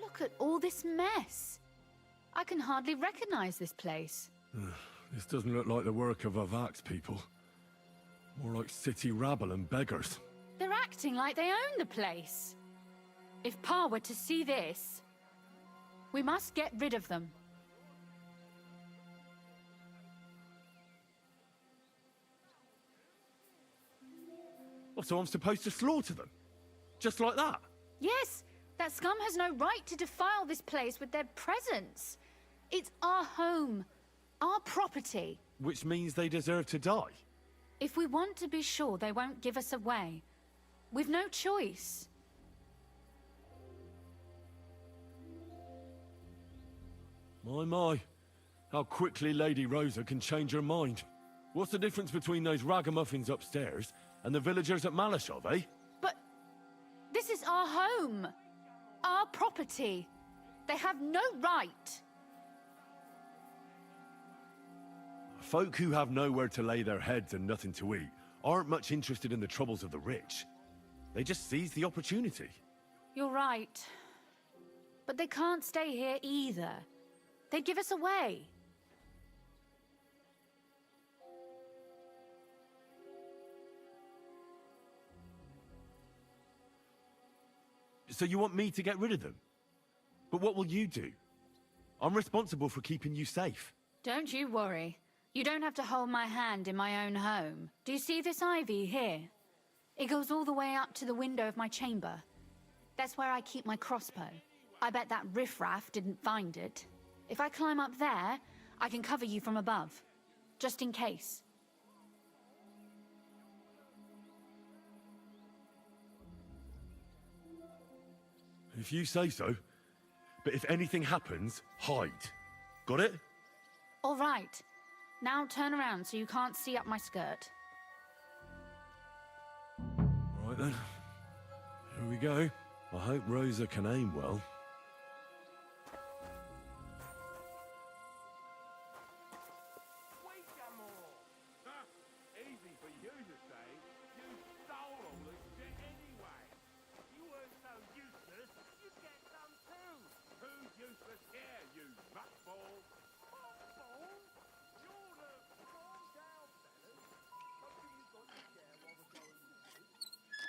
Look at all this mess. I can hardly recognize this place. This doesn't look like the work of Avak's people. More like city rabble and beggars. They're acting like they own the place. If Pa were to see this, we must get rid of them. Well, so I'm supposed to slaughter them? Just like that? Yes, that scum has no right to defile this place with their presence. It's our home, our property. Which means they deserve to die. If we want to be sure they won't give us away, we've no choice. My. How quickly Lady Rosa can change her mind. What's the difference between those ragamuffins upstairs and the villagers at Malashov, eh? But this is our home, our property. They have no right. Folk who have nowhere to lay their heads and nothing to eat aren't much interested in the troubles of the rich. They just seize the opportunity. You're right. But they can't stay here either. They'd give us away. So you want me to get rid of them? But what will you do? I'm responsible for keeping you safe. Don't you worry. You don't have to hold my hand in my own home. Do you see this ivy here? It goes all the way up to the window of my chamber. That's where I keep my crossbow. I bet that riffraff didn't find it. If I climb up there, I can cover you from above. Just in case. If you say so. But if anything happens, hide. Got it? All right. Now turn around so you can't see up my skirt. Right then. Here we go. I hope Rosa can aim well. Easy for you to say. You stole all this shit anyway. You weren't so useless, you get some too. Who's useless here, you muckball? Muckball? You're the calm down, fellas. What have you got to share while we're going to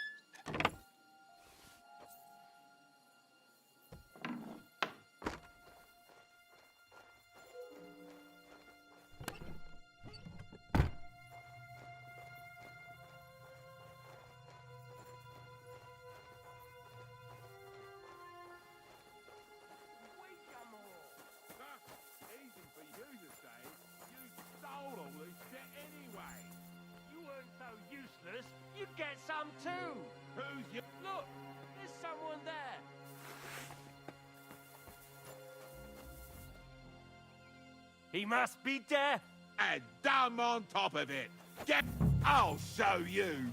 He must be deaf. And dumb on top of it. Get... I'll show you.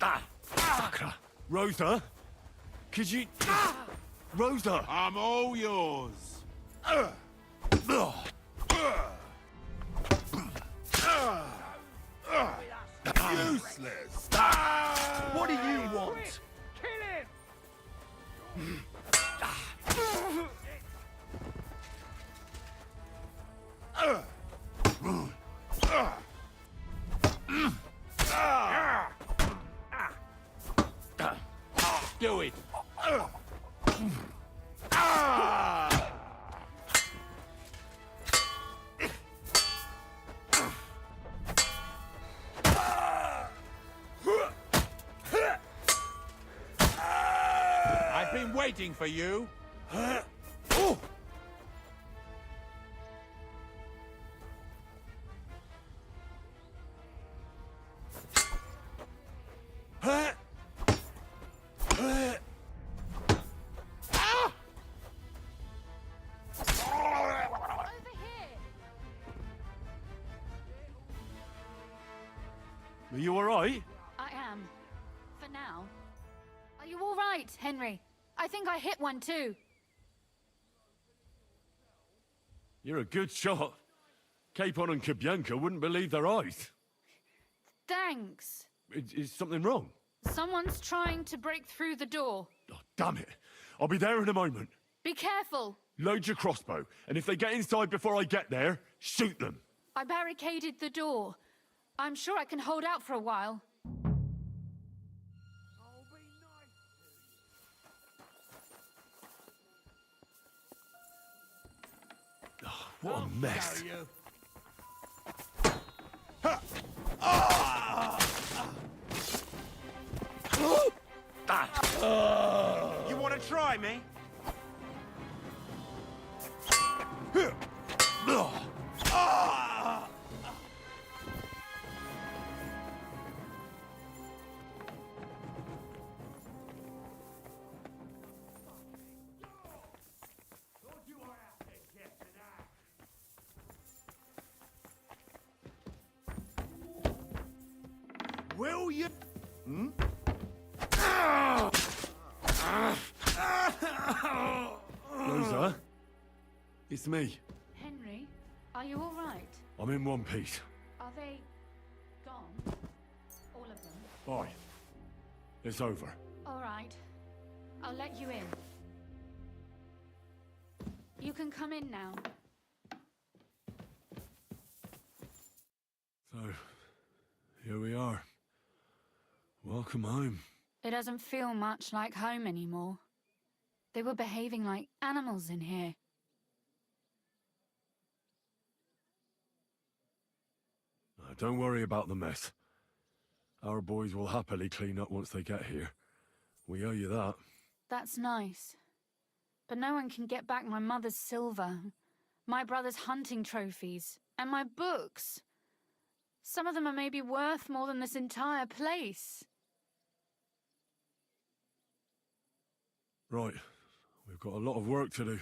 Sakra! Rosa? Could you... Rosa! I'm all yours. Useless. What do you want? Kill him! Do it. I've been waiting for you. Are you alright? I am. For now. Are you all right, Henry? I think I hit one too. You're a good shot. Capon and Kabianka wouldn't believe their eyes. Thanks. Is something wrong? Someone's trying to break through the door. Oh, damn it. I'll be there in a moment. Be careful. Load your crossbow, and if they get inside before I get there, shoot them. I barricaded the door. I'm sure I can hold out for a while. What a mess. You want to try me? Will you? Hmm? Rosa? It's me. Henry, are you all right? I'm in one piece. Are they gone? All of them? Aye. It's over. All right. I'll let you in. You can come in now. So, here we are. Welcome home. It doesn't feel much like home anymore. They were behaving like animals in here. Don't worry about the mess. Our boys will happily clean up once they get here. We owe you that. That's nice. But no one can get back my mother's silver, my brother's hunting trophies, and my books. Some of them are maybe worth more than this entire place. Right. We've got a lot of work to do.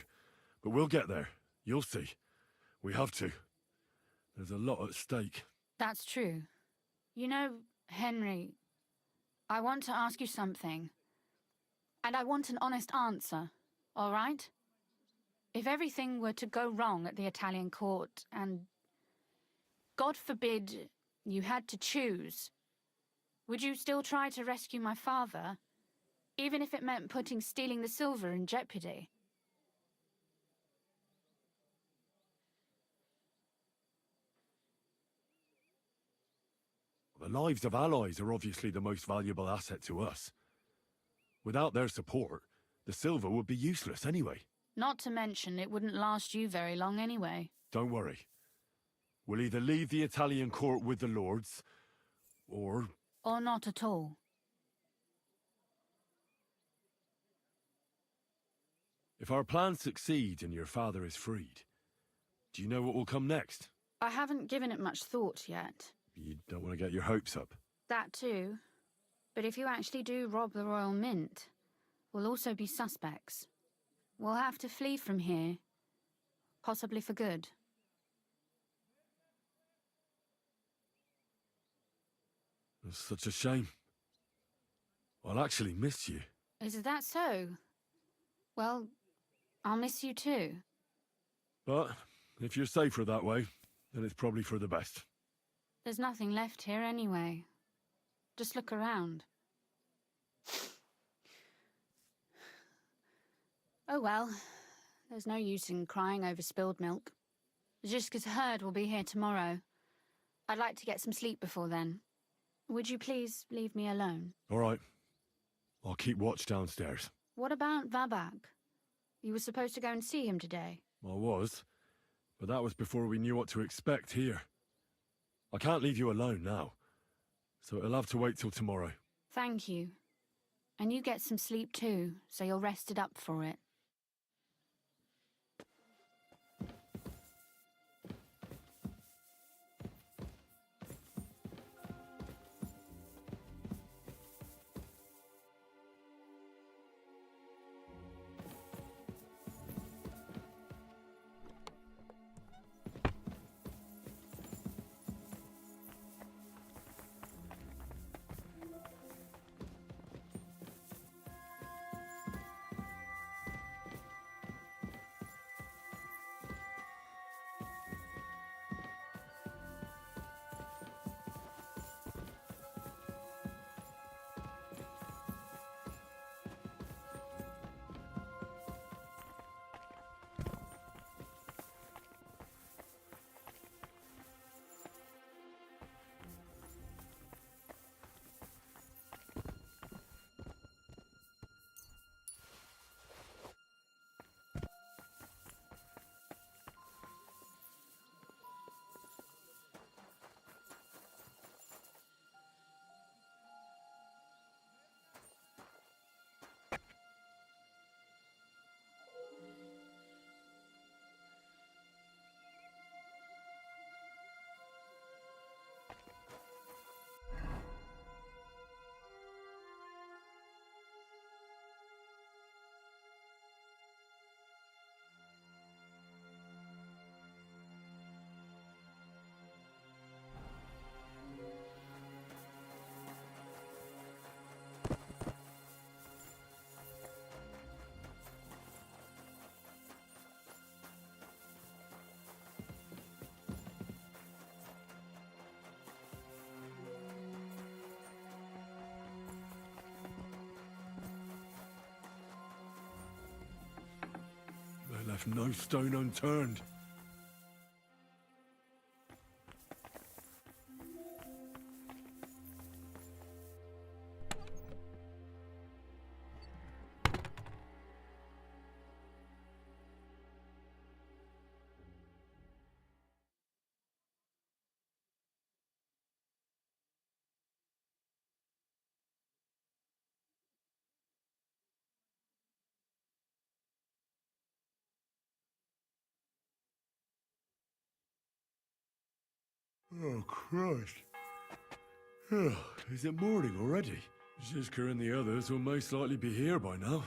But we'll get there. You'll see. We have to. There's a lot at stake. That's true. You know, Henry, I want to ask you something. And I want an honest answer, all right? If everything were to go wrong at the Italian court and, God forbid, you had to choose, would you still try to rescue my father, even if it meant putting stealing the silver in jeopardy? The lives of allies are obviously the most valuable asset to us. Without their support, the silver would be useless anyway. Not to mention, it wouldn't last you very long anyway. Don't worry. We'll either leave the Italian court with the lords, or... Or not at all. If our plans succeed and your father is freed, do you know what will come next? I haven't given it much thought yet. You don't want to get your hopes up. That too. But if you actually do rob the Royal Mint, we'll also be suspects. We'll have to flee from here. Possibly for good. It's such a shame. I'll actually miss you. Is that so? Well, I'll miss you too. But if you're safer that way, then it's probably for the best. There's nothing left here anyway. Just look around. Oh well, there's no use in crying over spilled milk. Ziska's herd will be here tomorrow. I'd like to get some sleep before then. Would you please leave me alone? All right. I'll keep watch downstairs. What about Vabak? You were supposed to go and see him today. I was, but that was before we knew what to expect here. I can't leave you alone now, so it'll have to wait till tomorrow. Thank you. And you get some sleep too, so you're rested up for it. They left no stone unturned. Oh, Christ. Oh, is it morning already? Zizka and the others will most likely be here by now.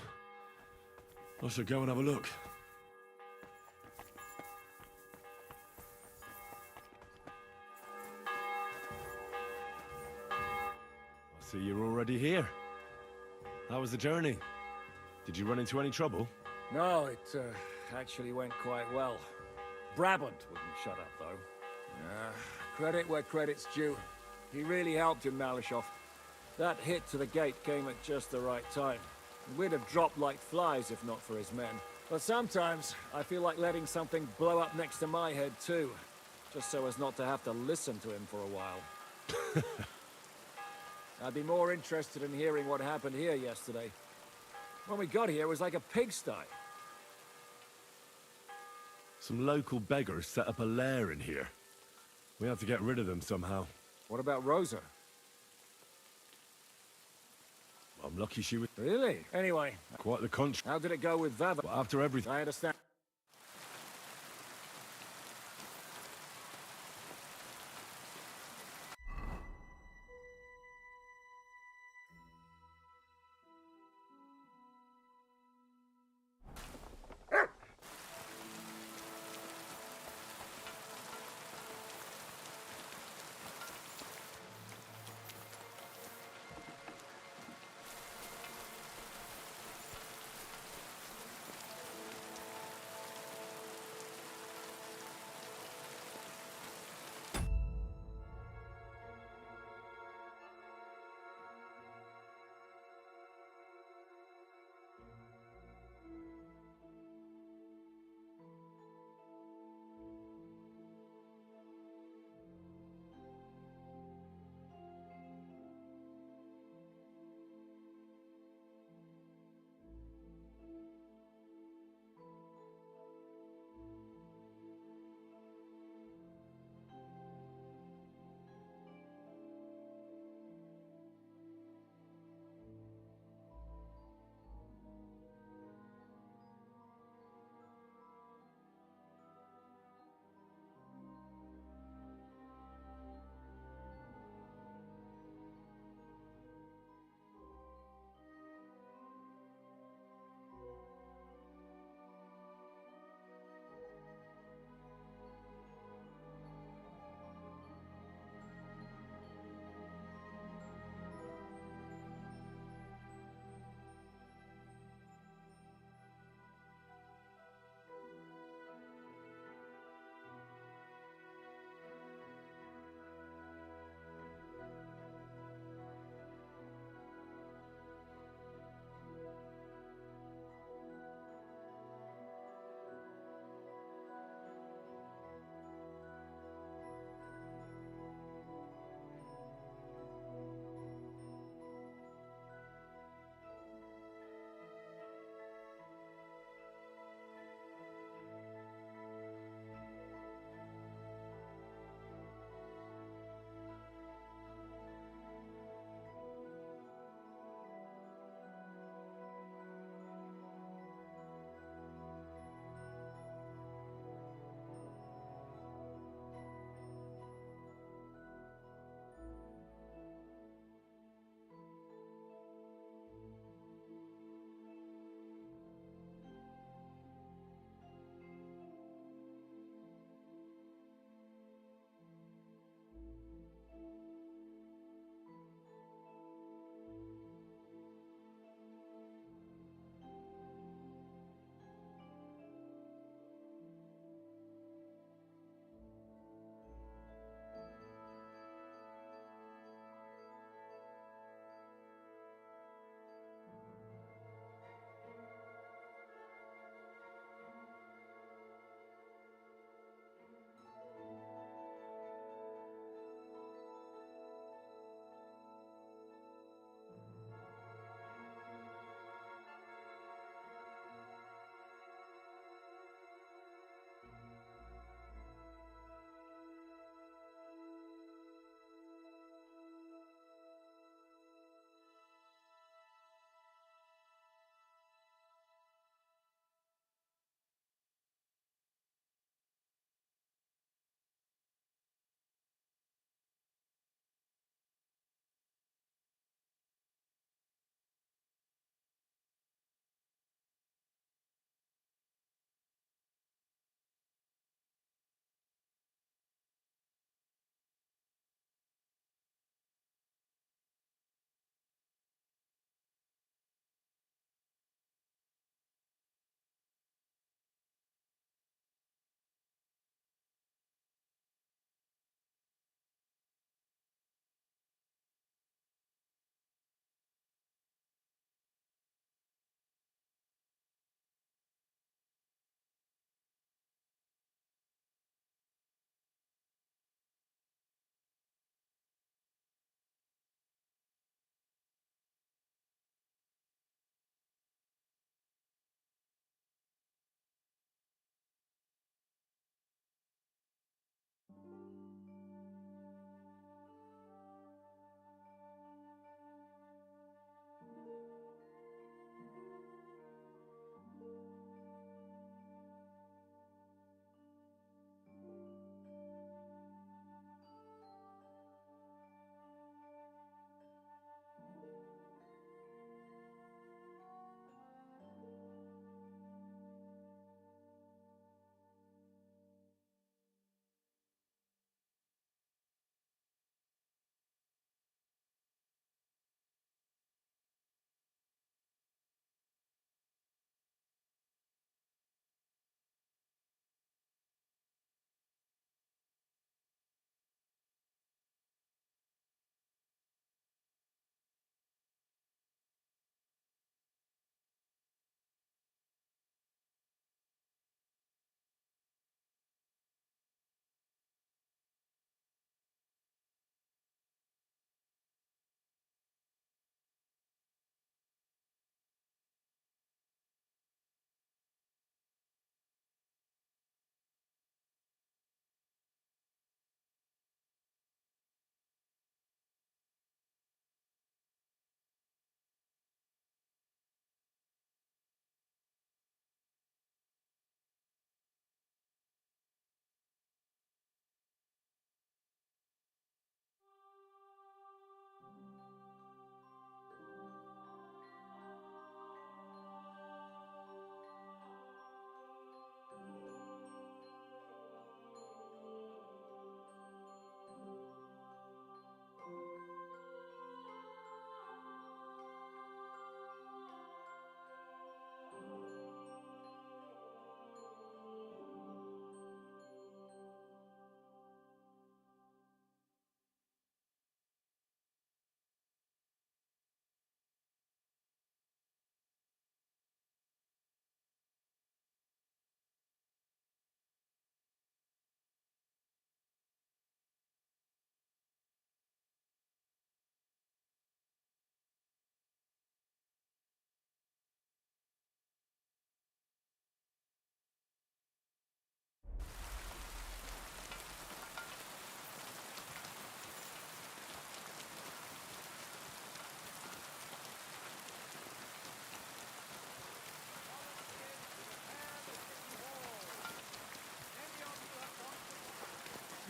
I should go and have a look. I see you're already here. How was the journey? Did you run into any trouble? No, it actually went quite well. Brabant wouldn't shut up, though. Credit where credit's due. He really helped in Malishov. That hit to the gate came at just the right time. We'd have dropped like flies if not for his men. But sometimes, I feel like letting something blow up next to my head too. Just so as not to have to listen to him for a while. I'd be more interested in hearing what happened here yesterday. When we got here, it was like a pigsty. Some local beggars set up a lair in here. We have to get rid of them somehow. What about Rosa? I'm lucky she was... Really? Anyway... Quite the contrary. How did it go with Vava? Well, after everything... I understand.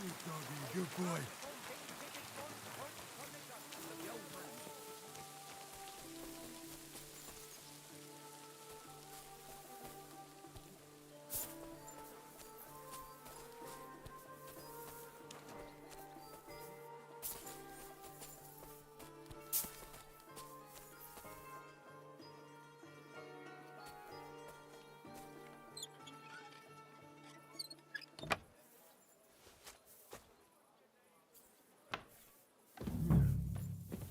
Good boy.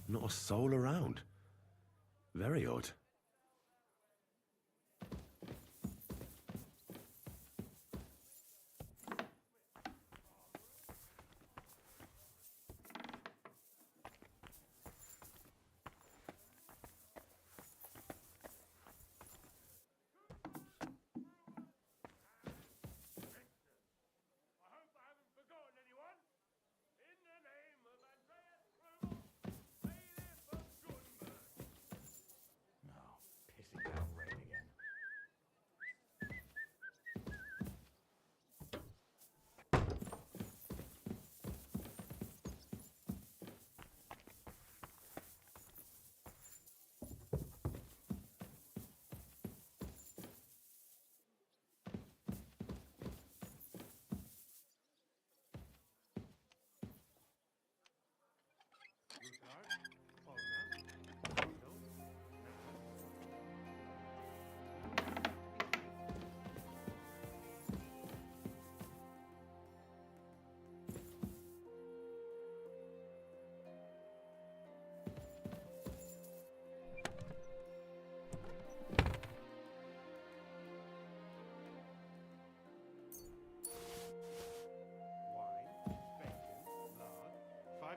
Not a soul around. Very odd.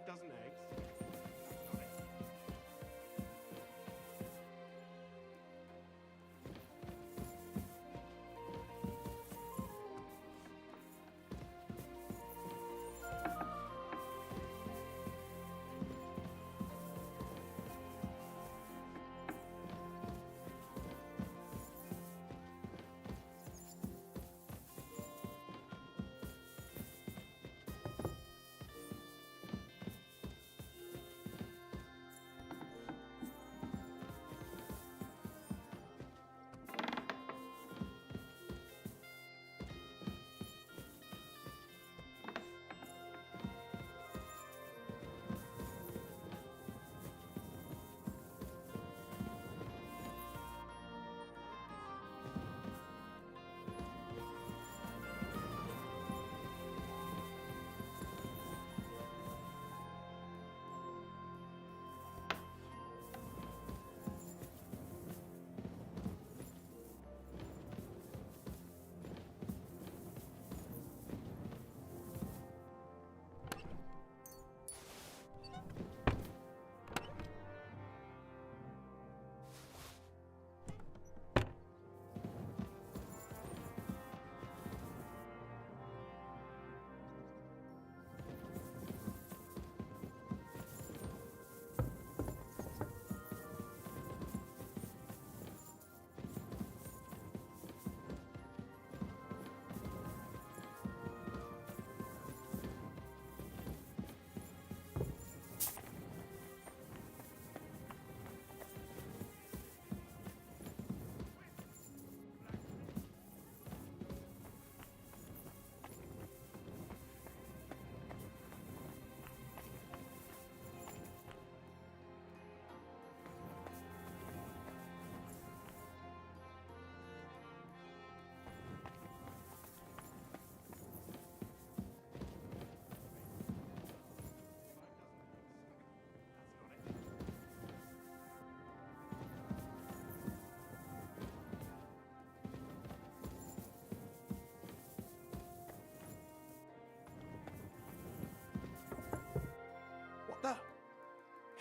Dozen eggs.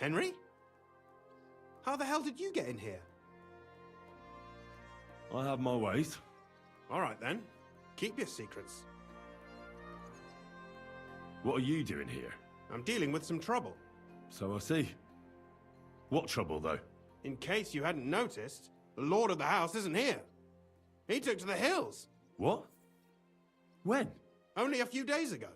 Henry? How the hell did you get in here? I have my ways. All right then. Keep your secrets. What are you doing here? I'm dealing with some trouble. So I see. What trouble, though? In case you hadn't noticed, the Lord of the house isn't here. He took to the hills. What? When? Only a few days ago.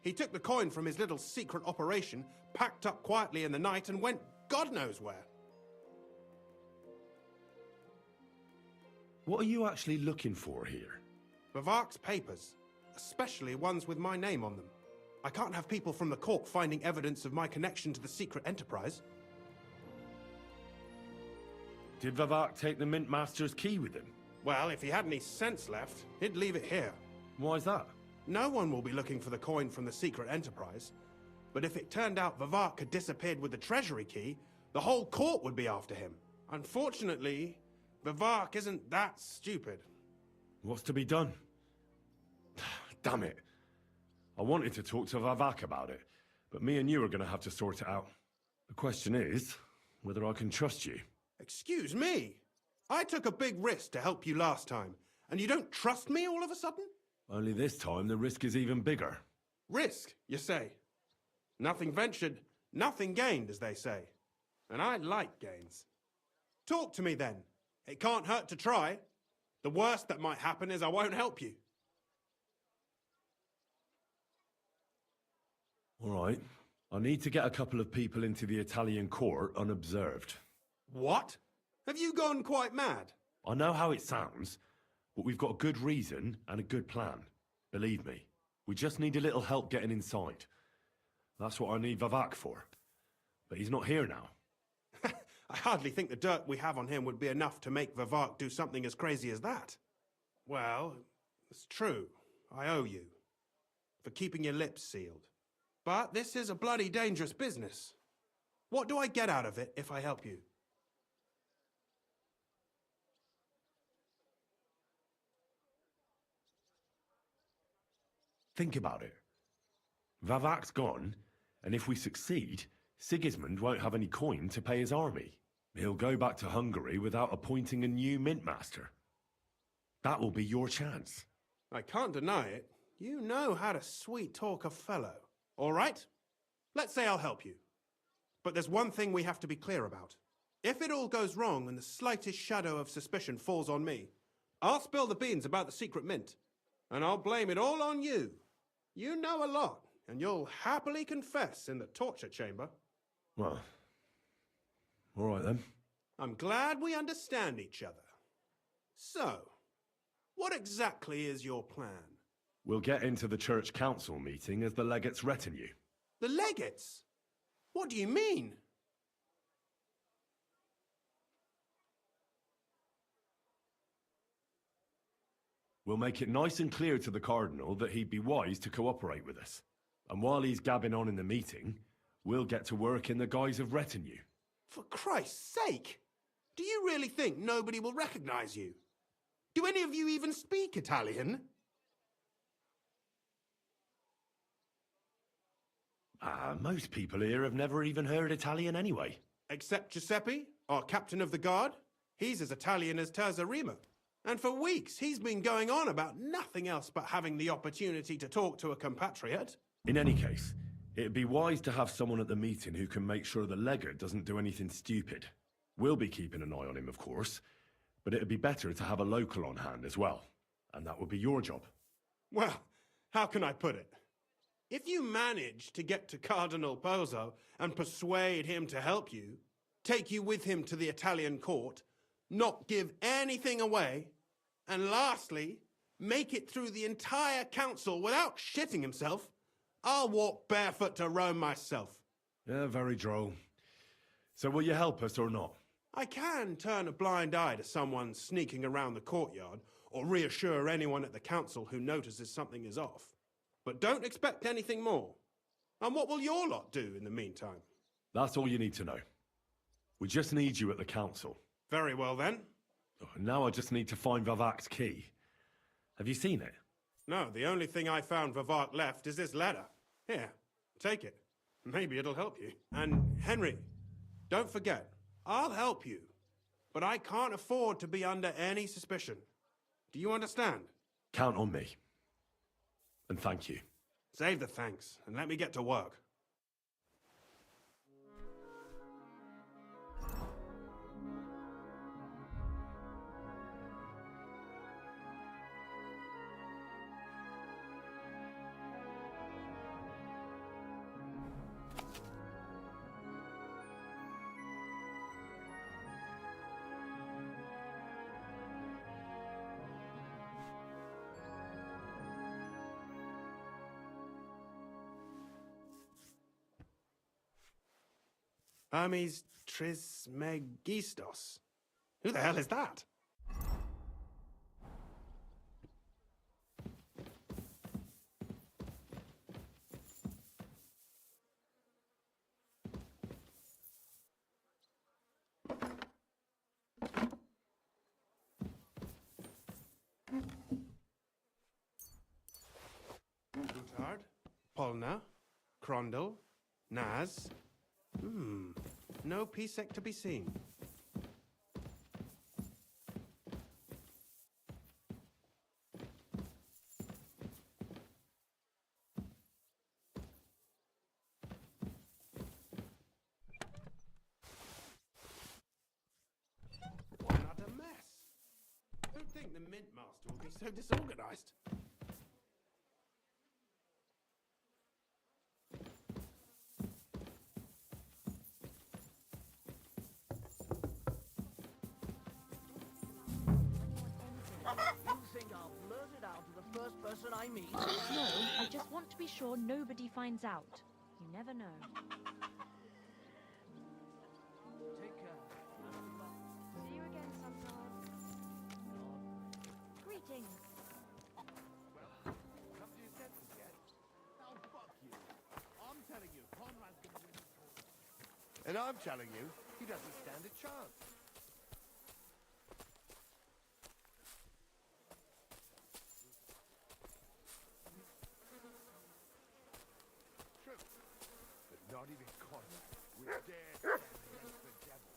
He took the coin from his little secret operation, packed up quietly in the night, and went God knows where. What are you actually looking for here? Vivac's papers, especially ones with my name on them. I can't have people from the court finding evidence of my connection to the secret enterprise. Did Vavac take the Mint Master's key with him? Well, if he had any sense left, he'd leave it here. Why's that? No one will be looking for the coin from the secret enterprise. But if it turned out Vavac had disappeared with the treasury key, the whole court would be after him. Unfortunately, Vavac isn't that stupid. What's to be done? Damn it. I wanted to talk to Vavac about it, but me and you are going to have to sort it out. The question is, whether I can trust you. Excuse me? I took a big risk to help you last time, and you don't trust me all of a sudden? Only this time the risk is even bigger. Risk, you say? Nothing ventured, nothing gained, as they say. And I like gains. Talk to me then. It can't hurt to try. The worst that might happen is I won't help you. All right. I need to get a couple of people into the Italian court unobserved. What? Have you gone quite mad? I know how it sounds, but we've got a good reason and a good plan. Believe me, we just need a little help getting inside. That's what I need Vavac for. But he's not here now. I hardly think the dirt we have on him would be enough to make Vavac do something as crazy as that. Well, it's true. I owe you. For keeping your lips sealed. But this is a bloody dangerous business. What do I get out of it if I help you? Think about it. Vavac's gone, and if we succeed, Sigismund won't have any coin to pay his army. He'll go back to Hungary without appointing a new mint master. That will be your chance. I can't deny it. You know how to sweet-talk a fellow. All right? Let's say I'll help you. But there's one thing we have to be clear about. If it all goes wrong and the slightest shadow of suspicion falls on me, I'll spill the beans about the secret mint. And I'll blame it all on you. You know a lot, and you'll happily confess in the torture chamber. Well, all right then. I'm glad we understand each other. So, what exactly is your plan? We'll get into the church council meeting as the legate's retinue. The legates? What do you mean? We'll make it nice and clear to the Cardinal that he'd be wise to cooperate with us. And while he's gabbing on in the meeting, we'll get to work in the guise of retinue. For Christ's sake! Do you really think nobody will recognize you? Do any of you even speak Italian? Most people here have never even heard Italian anyway. Except Giuseppe, our captain of the guard. He's as Italian as Terzarima. And for weeks, he's been going on about nothing else but having the opportunity to talk to a compatriot. In any case, it'd be wise to have someone at the meeting who can make sure the legate doesn't do anything stupid. We'll be keeping an eye on him, of course, but it'd be better to have a local on hand as well. And that would be your job. Well, how can I put it? If you manage to get to Cardinal Pozzo and persuade him to help you, take you with him to the Italian court, not give anything away, and lastly, make it through the entire council without shitting himself, I'll walk barefoot to Rome myself. Yeah, very droll. So will you help us or not? I can turn a blind eye to someone sneaking around the courtyard, or reassure anyone at the council who notices something is off. But don't expect anything more. And what will your lot do in the meantime? That's all you need to know. We just need you at the council. Very well then. Now I just need to find Vavac's key. Have you seen it? No, the only thing I found Vavac left is this letter. Here, take it. Maybe it'll help you. And Henry, don't forget, I'll help you. But I can't afford to be under any suspicion. Do you understand? Count on me. And thank you. Save the thanks, and let me get to work. Hermes Trismegistos. Who the hell is that? Boutard, Polna, Crondel, Naz. No Pisek to be seen. What a mess! Who'd think the Mint Master would be so disorganized? You think I'll blurt it out to the first person I meet? No, I just want to be sure nobody finds out. You never know. Take care. See you again sometime. Greetings. Come to your senses yet? Oh, fuck you. I'm telling you, Conrad's gonna win this tournament. And I'm telling you, he doesn't stand a chance. True. But not even Conrad would dare stand against the devil.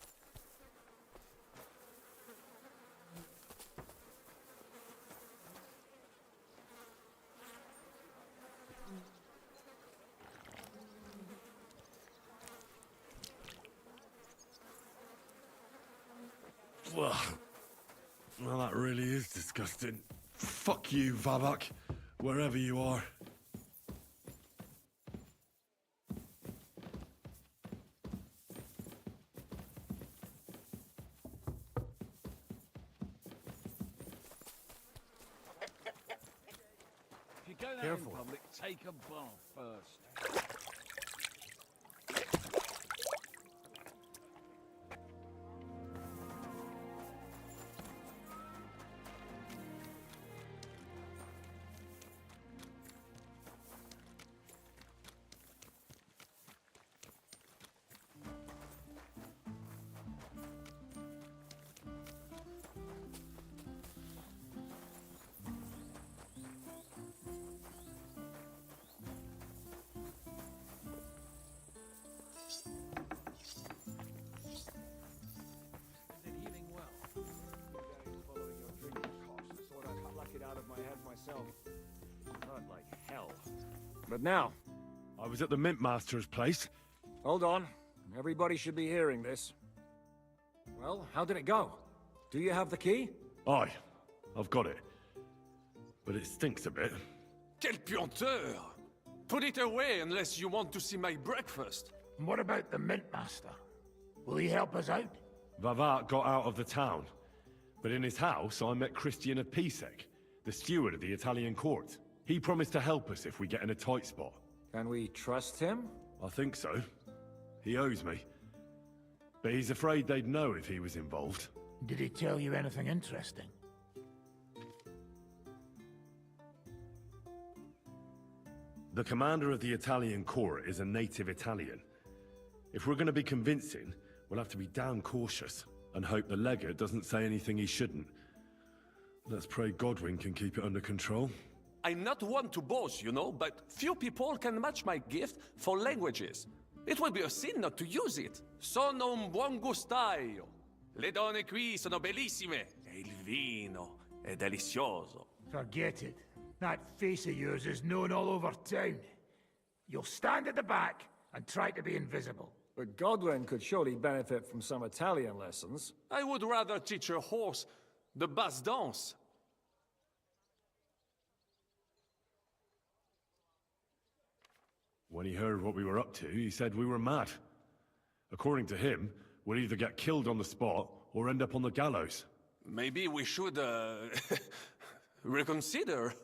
Well, that really is disgusting. Fuck you, Vavak, wherever you are. If you go out Careful. in public, take a bath first. Is it healing well? Following your drinking course, I thought I'd pluck it out of my head myself. Hurt like hell. But now, I was at the Mint Master's place. hold on. Everybody should be hearing this. Well, how did it go? Do you have the key? Aye, I've got it. But it stinks a bit. Quel puanteur! Put it away unless you want to see my breakfast. And what about the Mint Master? Will he help us out? Vavat got out of the town. But in his house, I met Christian of Pisek, the steward of the Italian court. He promised to help us if we get in a tight spot. Can we trust him? I think so. He owes me. But he's afraid they'd know if he was involved. Did he tell you anything interesting? The commander of the Italian court is a native Italian. If we're going to be convincing, we'll have to be damn cautious and hope the legate doesn't say anything he shouldn't. Let's pray Godwin can keep it under control. I'm not one to boast, you know, but few people can match my gift for languages. It would be a sin not to use it. Sono un buon gustaio. Le donne qui sono bellissime. E il vino è delizioso. Forget it. That face of yours is known all over town. You'll stand at the back and try to be invisible. But Godwin could surely benefit from some Italian lessons. I would rather teach a horse the basse danse. When he heard what we were up to, he said we were mad. According to him, we'll either get killed on the spot or end up on the gallows. Maybe we should, reconsider.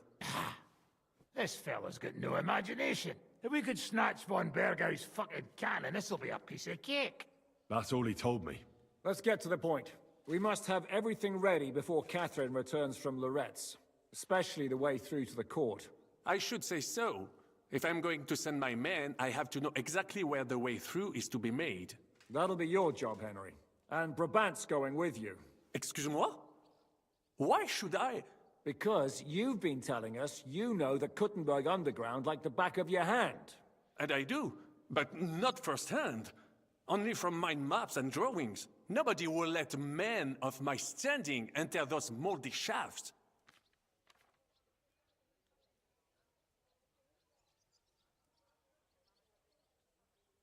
This fella's got no imagination. If we could snatch von Bergau's fucking cannon, this'll be a piece of cake. That's all he told me. Let's get to the point. We must have everything ready before Catherine returns from Loretz, especially the way through to the court. I should say so. If I'm going to send my men, I have to know exactly where the way through is to be made. That'll be your job, Henry. And Brabant's going with you. Excuse-moi? Why should I? Because you've been telling us you know the Kuttenberg underground like the back of your hand. And I do, but not firsthand. Only from mind maps and drawings. Nobody will let men of my standing enter those moldy shafts.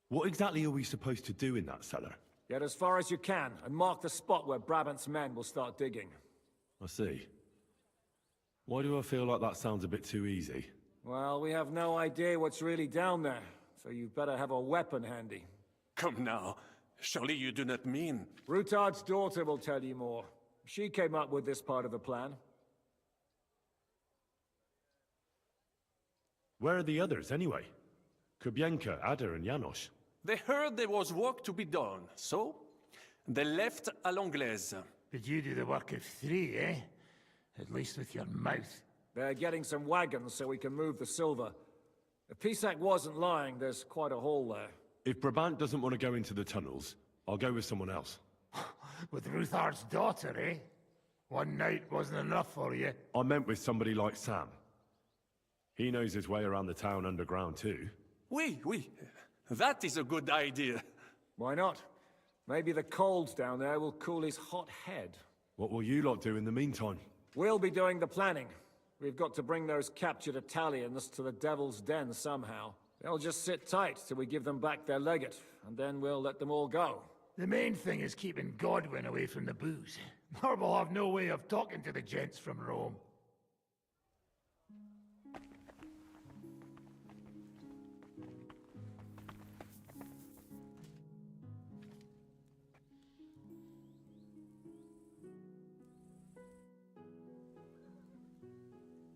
What exactly are we supposed to do in that cellar? Get as far as you can, and mark the spot where Brabant's men will start digging. I see. Why do I feel like that sounds a bit too easy? Well, we have no idea what's really down there, so you'd better have a weapon handy. Come now. Surely you do not mean... Rutard's daughter will tell you more. She came up with this part of the plan. Where are the others, anyway? Kubienka, Ada, and Janos. They heard there was work to be done, so... they left à l'anglaise. Did you do the work of 3, eh? At least with your mouth. They're getting some wagons so we can move the silver. If Pisac wasn't lying, there's quite a hole there. If Brabant doesn't want to go into the tunnels, I'll go with someone else. With Ruthard's daughter, eh? One night wasn't enough for you. I meant with somebody like Sam. He knows his way around the town underground too. Oui. That is a good idea. Why not? Maybe the cold down there will cool his hot head. What will you lot do in the meantime? We'll be doing the planning. We've got to bring those captured Italians to the Devil's Den somehow. They'll just sit tight till we give them back their legate, and then we'll let them all go. The main thing is keeping Godwin away from the booze. Or we'll have no way of talking to the gents from Rome.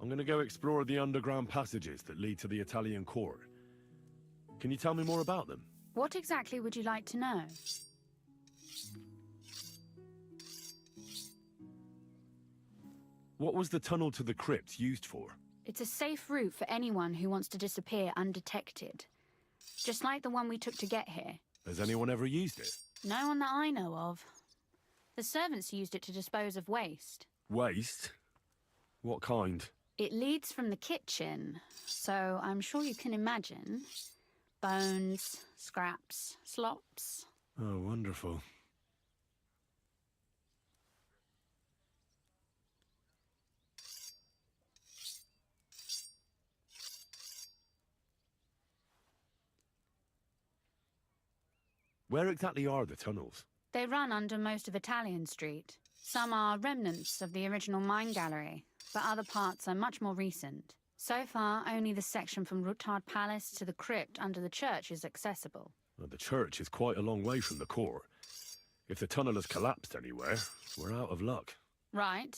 I'm gonna go explore the underground passages that lead to the Italian court. Can you tell me more about them? What exactly would you like to know? What was the tunnel to the crypt used for? It's a safe route for anyone who wants to disappear undetected. Just like the one we took to get here. Has anyone ever used it? No one that I know of. The servants used it to dispose of waste. Waste? What kind? It leads from the kitchen, so I'm sure you can imagine. Bones, scraps, slops. Oh, wonderful. Where exactly are the tunnels? They run under most of Italian Street. Some are remnants of the original mine gallery, but other parts are much more recent. So far, only the section from Rutard Palace to the crypt under the church is accessible. Well, the church is quite a long way from the court. If the tunnel has collapsed anywhere, we're out of luck. Right.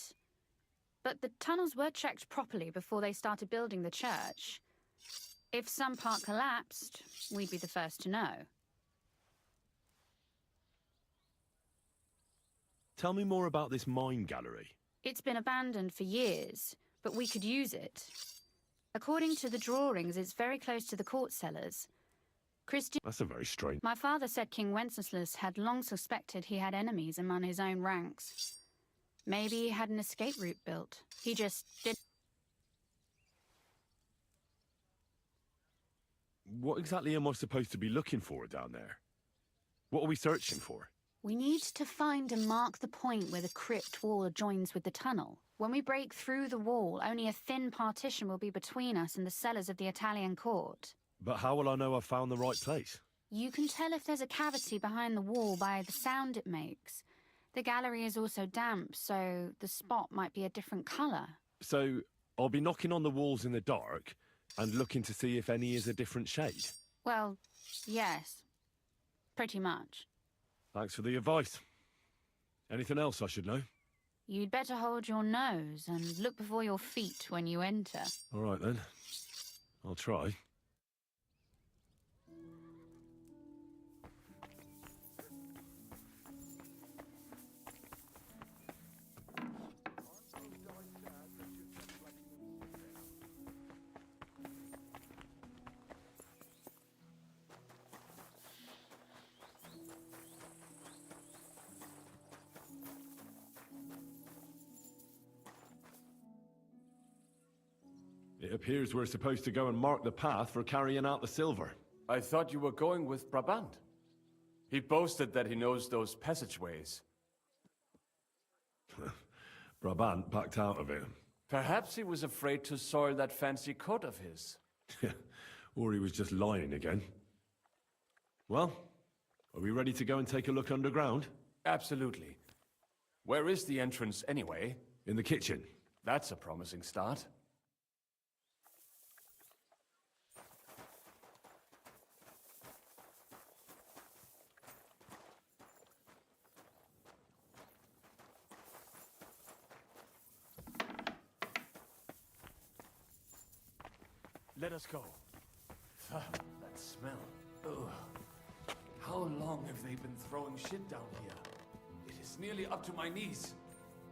But the tunnels were checked properly before they started building the church. If some part collapsed, we'd be the first to know. Tell me more about this mine gallery. It's been abandoned for years, but we could use it. According to the drawings, it's very close to the court cellars. Christian... That's a very strange... My father said King Wenceslas had long suspected he had enemies among his own ranks. Maybe he had an escape route built. He just didn't... What exactly am I supposed to be looking for down there? What are we searching for? We need to find and mark the point where the crypt wall joins with the tunnel. When we break through the wall, only a thin partition will be between us and the cellars of the Italian court. But how will I know I've found the right place? You can tell if there's a cavity behind the wall by the sound it makes. The gallery is also damp, so the spot might be a different colour. So, I'll be knocking on the walls in the dark and looking to see if any is a different shade? Well, yes. Pretty much. Thanks for the advice. Anything else I should know? You'd better hold your nose and look before your feet when you enter. All right then. I'll try. It appears we're supposed to go and mark the path for carrying out the silver. I thought you were going with Brabant. He boasted that he knows those passageways. Brabant backed out of it. Perhaps he was afraid to soil that fancy coat of his. Or he was just lying again. Well, are we ready to go and take a look underground? Absolutely. Where is the entrance anyway? In the kitchen. That's a promising start. Let us go. That smell. Ugh. How long have they been throwing shit down here? It is nearly up to my knees.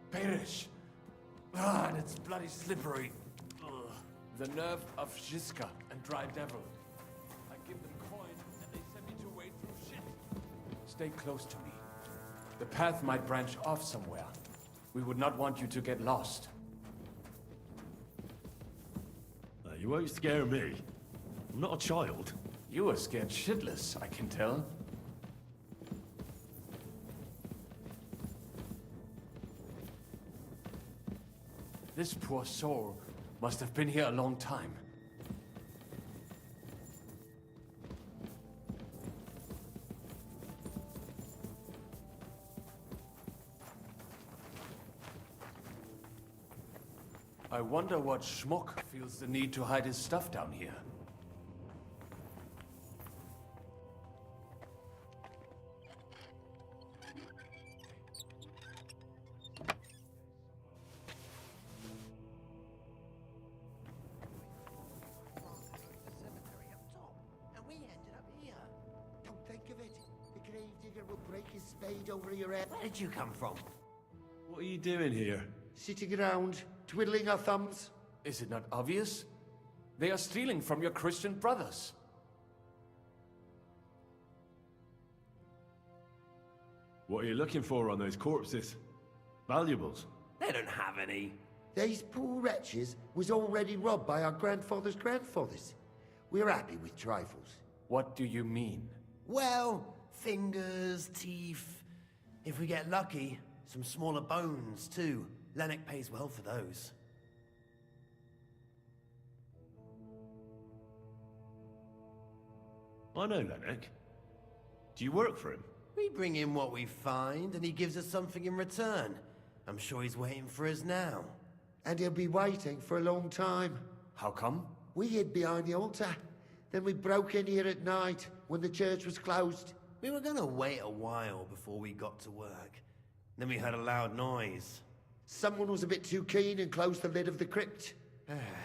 Perish. And it's bloody slippery. Ugh. The nerve of Žižka and Dry Devil. I give them coin and they send me to wade through shit. Stay close to me. The path might branch off somewhere. We would not want you to get lost. You won't scare me. I'm not a child. You are scared shitless, I can tell. This poor soul must have been here a long time. I wonder what schmuck feels the need to hide his stuff down here. Over your head. Where did you come from? What are you doing here? Sitting around, twiddling our thumbs. Is it not obvious? They are stealing from your Christian brothers. What are you looking for on those corpses? Valuables? They don't have any. These poor wretches was already robbed by our grandfather's grandfathers. We're happy with trifles. What do you mean? Well, fingers, teeth. If we get lucky, some smaller bones, too. Lennox pays well for those. I know Lennox. Do you work for him? We bring him what we find, and he gives us something in return. I'm sure he's waiting for us now. And he'll be waiting for a long time. How come? We hid behind the altar. Then we broke in here at night, when the church was closed. We were gonna wait a while before we got to work. Then we heard a loud noise. Someone was a bit too keen and closed the lid of the crypt.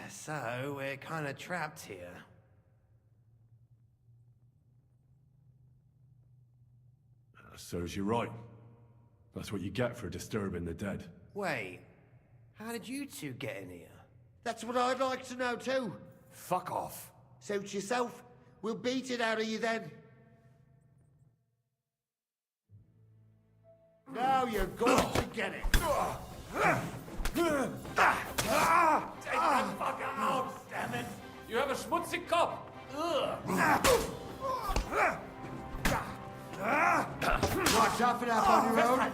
So, we're kinda trapped here. Serves you right. That's what you get for disturbing the dead. Wait, how did you two get in here? That's what I'd like to know too. Fuck off. Suit yourself. We'll beat it out of you then. Now you're going to get it. Take that fucker out, damn it! You have a schmutzig cop! Not tough enough on your own?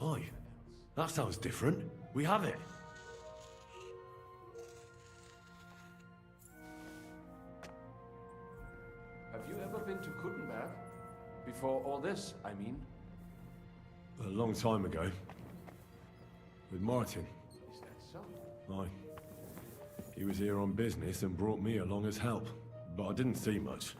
Oi, that sounds different. We have it. Have you ever been to Kuttenberg? Before all this, I mean. A long time ago. With Martin. Is that so? Aye. He was here on business and brought me along as help, but I didn't see much.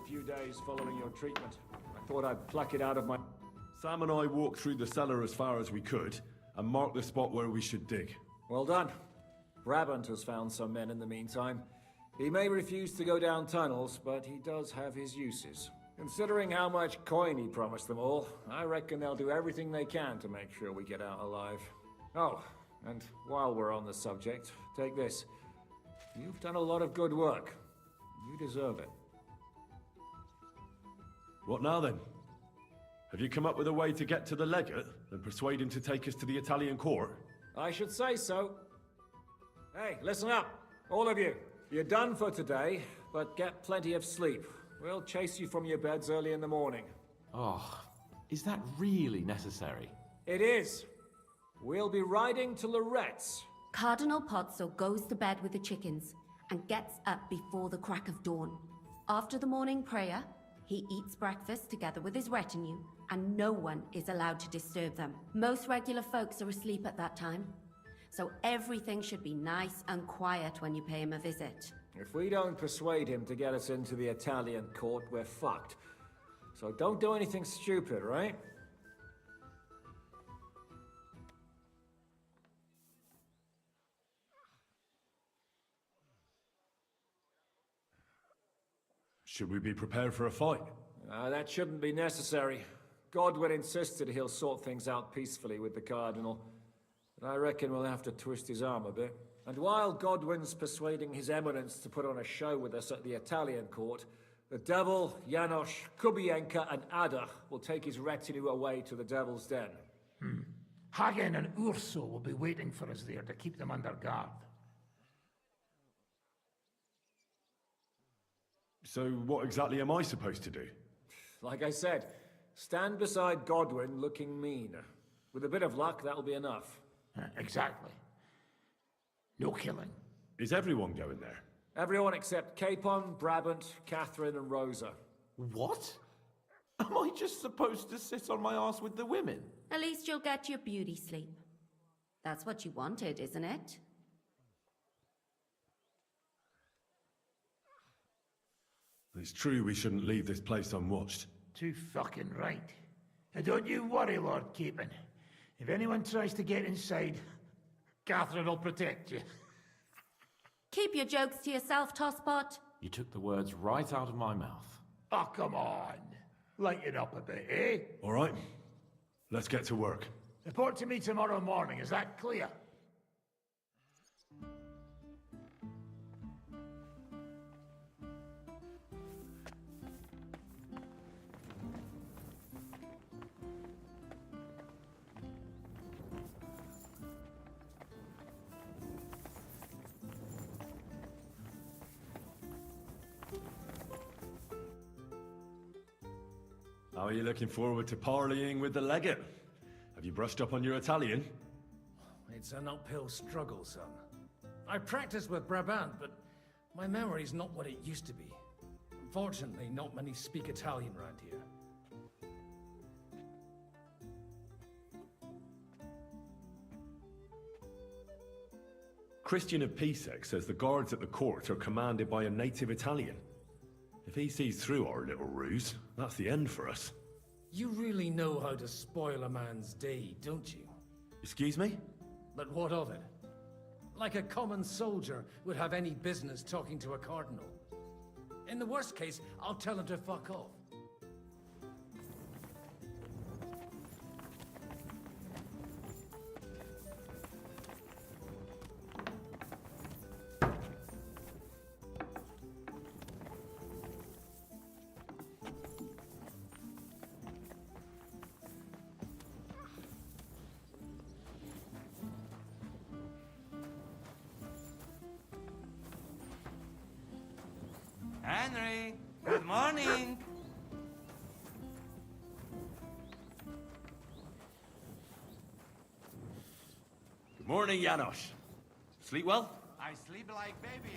few days following your treatment. I thought I'd pluck it out of my... Sam and I walked through the cellar as far as we could, and marked the spot where we should dig. Well done. Brabant has found some men in the meantime. He may refuse to go down tunnels, but he does have his uses. Considering how much coin he promised them all, I reckon they'll do everything they can to make sure we get out alive. Oh, and while we're on the subject, take this. You've done a lot of good work. You deserve it. What now then? Have you come up with a way to get to the legate and persuade him to take us to the Italian court? I should say so. Hey, listen up, all of you. You're done for today, but get plenty of sleep. We'll chase you from your beds early in the morning. Oh, is that really necessary? It is. We'll be riding to Loretz. Cardinal Pozzo goes to bed with the chickens and gets up before the crack of dawn. After the morning prayer, he eats breakfast together with his retinue, and no one is allowed to disturb them. Most regular folks are asleep at that time, so everything should be nice and quiet when you pay him a visit. If we don't persuade him to get us into the Italian court, we're fucked. So don't do anything stupid, right? Should we be prepared for a fight? That shouldn't be necessary. Godwin insisted he'll sort things out peacefully with the Cardinal. But I reckon we'll have to twist his arm a bit. And while Godwin's persuading His Eminence to put on a show with us at the Italian court, the Devil, Janos, Kubienka, and Ada will take his retinue away to the Devil's Den. Hagen and Urso will be waiting for us there to keep them under guard. So what exactly am I supposed to do? Like I said, stand beside Godwin looking mean. With a bit of luck, that'll be enough. Exactly. No killing. Is everyone going there? Everyone except Capon, Brabant, Catherine, and Rosa. What? Am I just supposed to sit on my ass with the women? At least you'll get your beauty sleep. That's what you wanted, isn't it? It's true we shouldn't leave this place unwatched. Too fucking right. And don't you worry, Lord Capon. If anyone tries to get inside, Catherine will protect you. Keep your jokes to yourself, Tosspot. You took the words right out of my mouth. Oh, come on. Lighten up a bit, eh? All right. Let's get to work. Report to me tomorrow morning, is that clear? How are you looking forward to parleying with the legate? Have you brushed up on your Italian? It's an uphill struggle, son. I practiced with Brabant, but my memory's not what it used to be. Unfortunately, not many speak Italian around here. Christian of Pisek says the guards at the court are commanded by a native Italian. If he sees through our little ruse, that's the end for us. You really know how to spoil a man's day, don't you? Excuse me? But what of it? Like a common soldier would have any business talking to a cardinal. In the worst case, I'll tell him to fuck off. Henry, good morning. Good morning, Janos. Sleep well? I sleep like baby.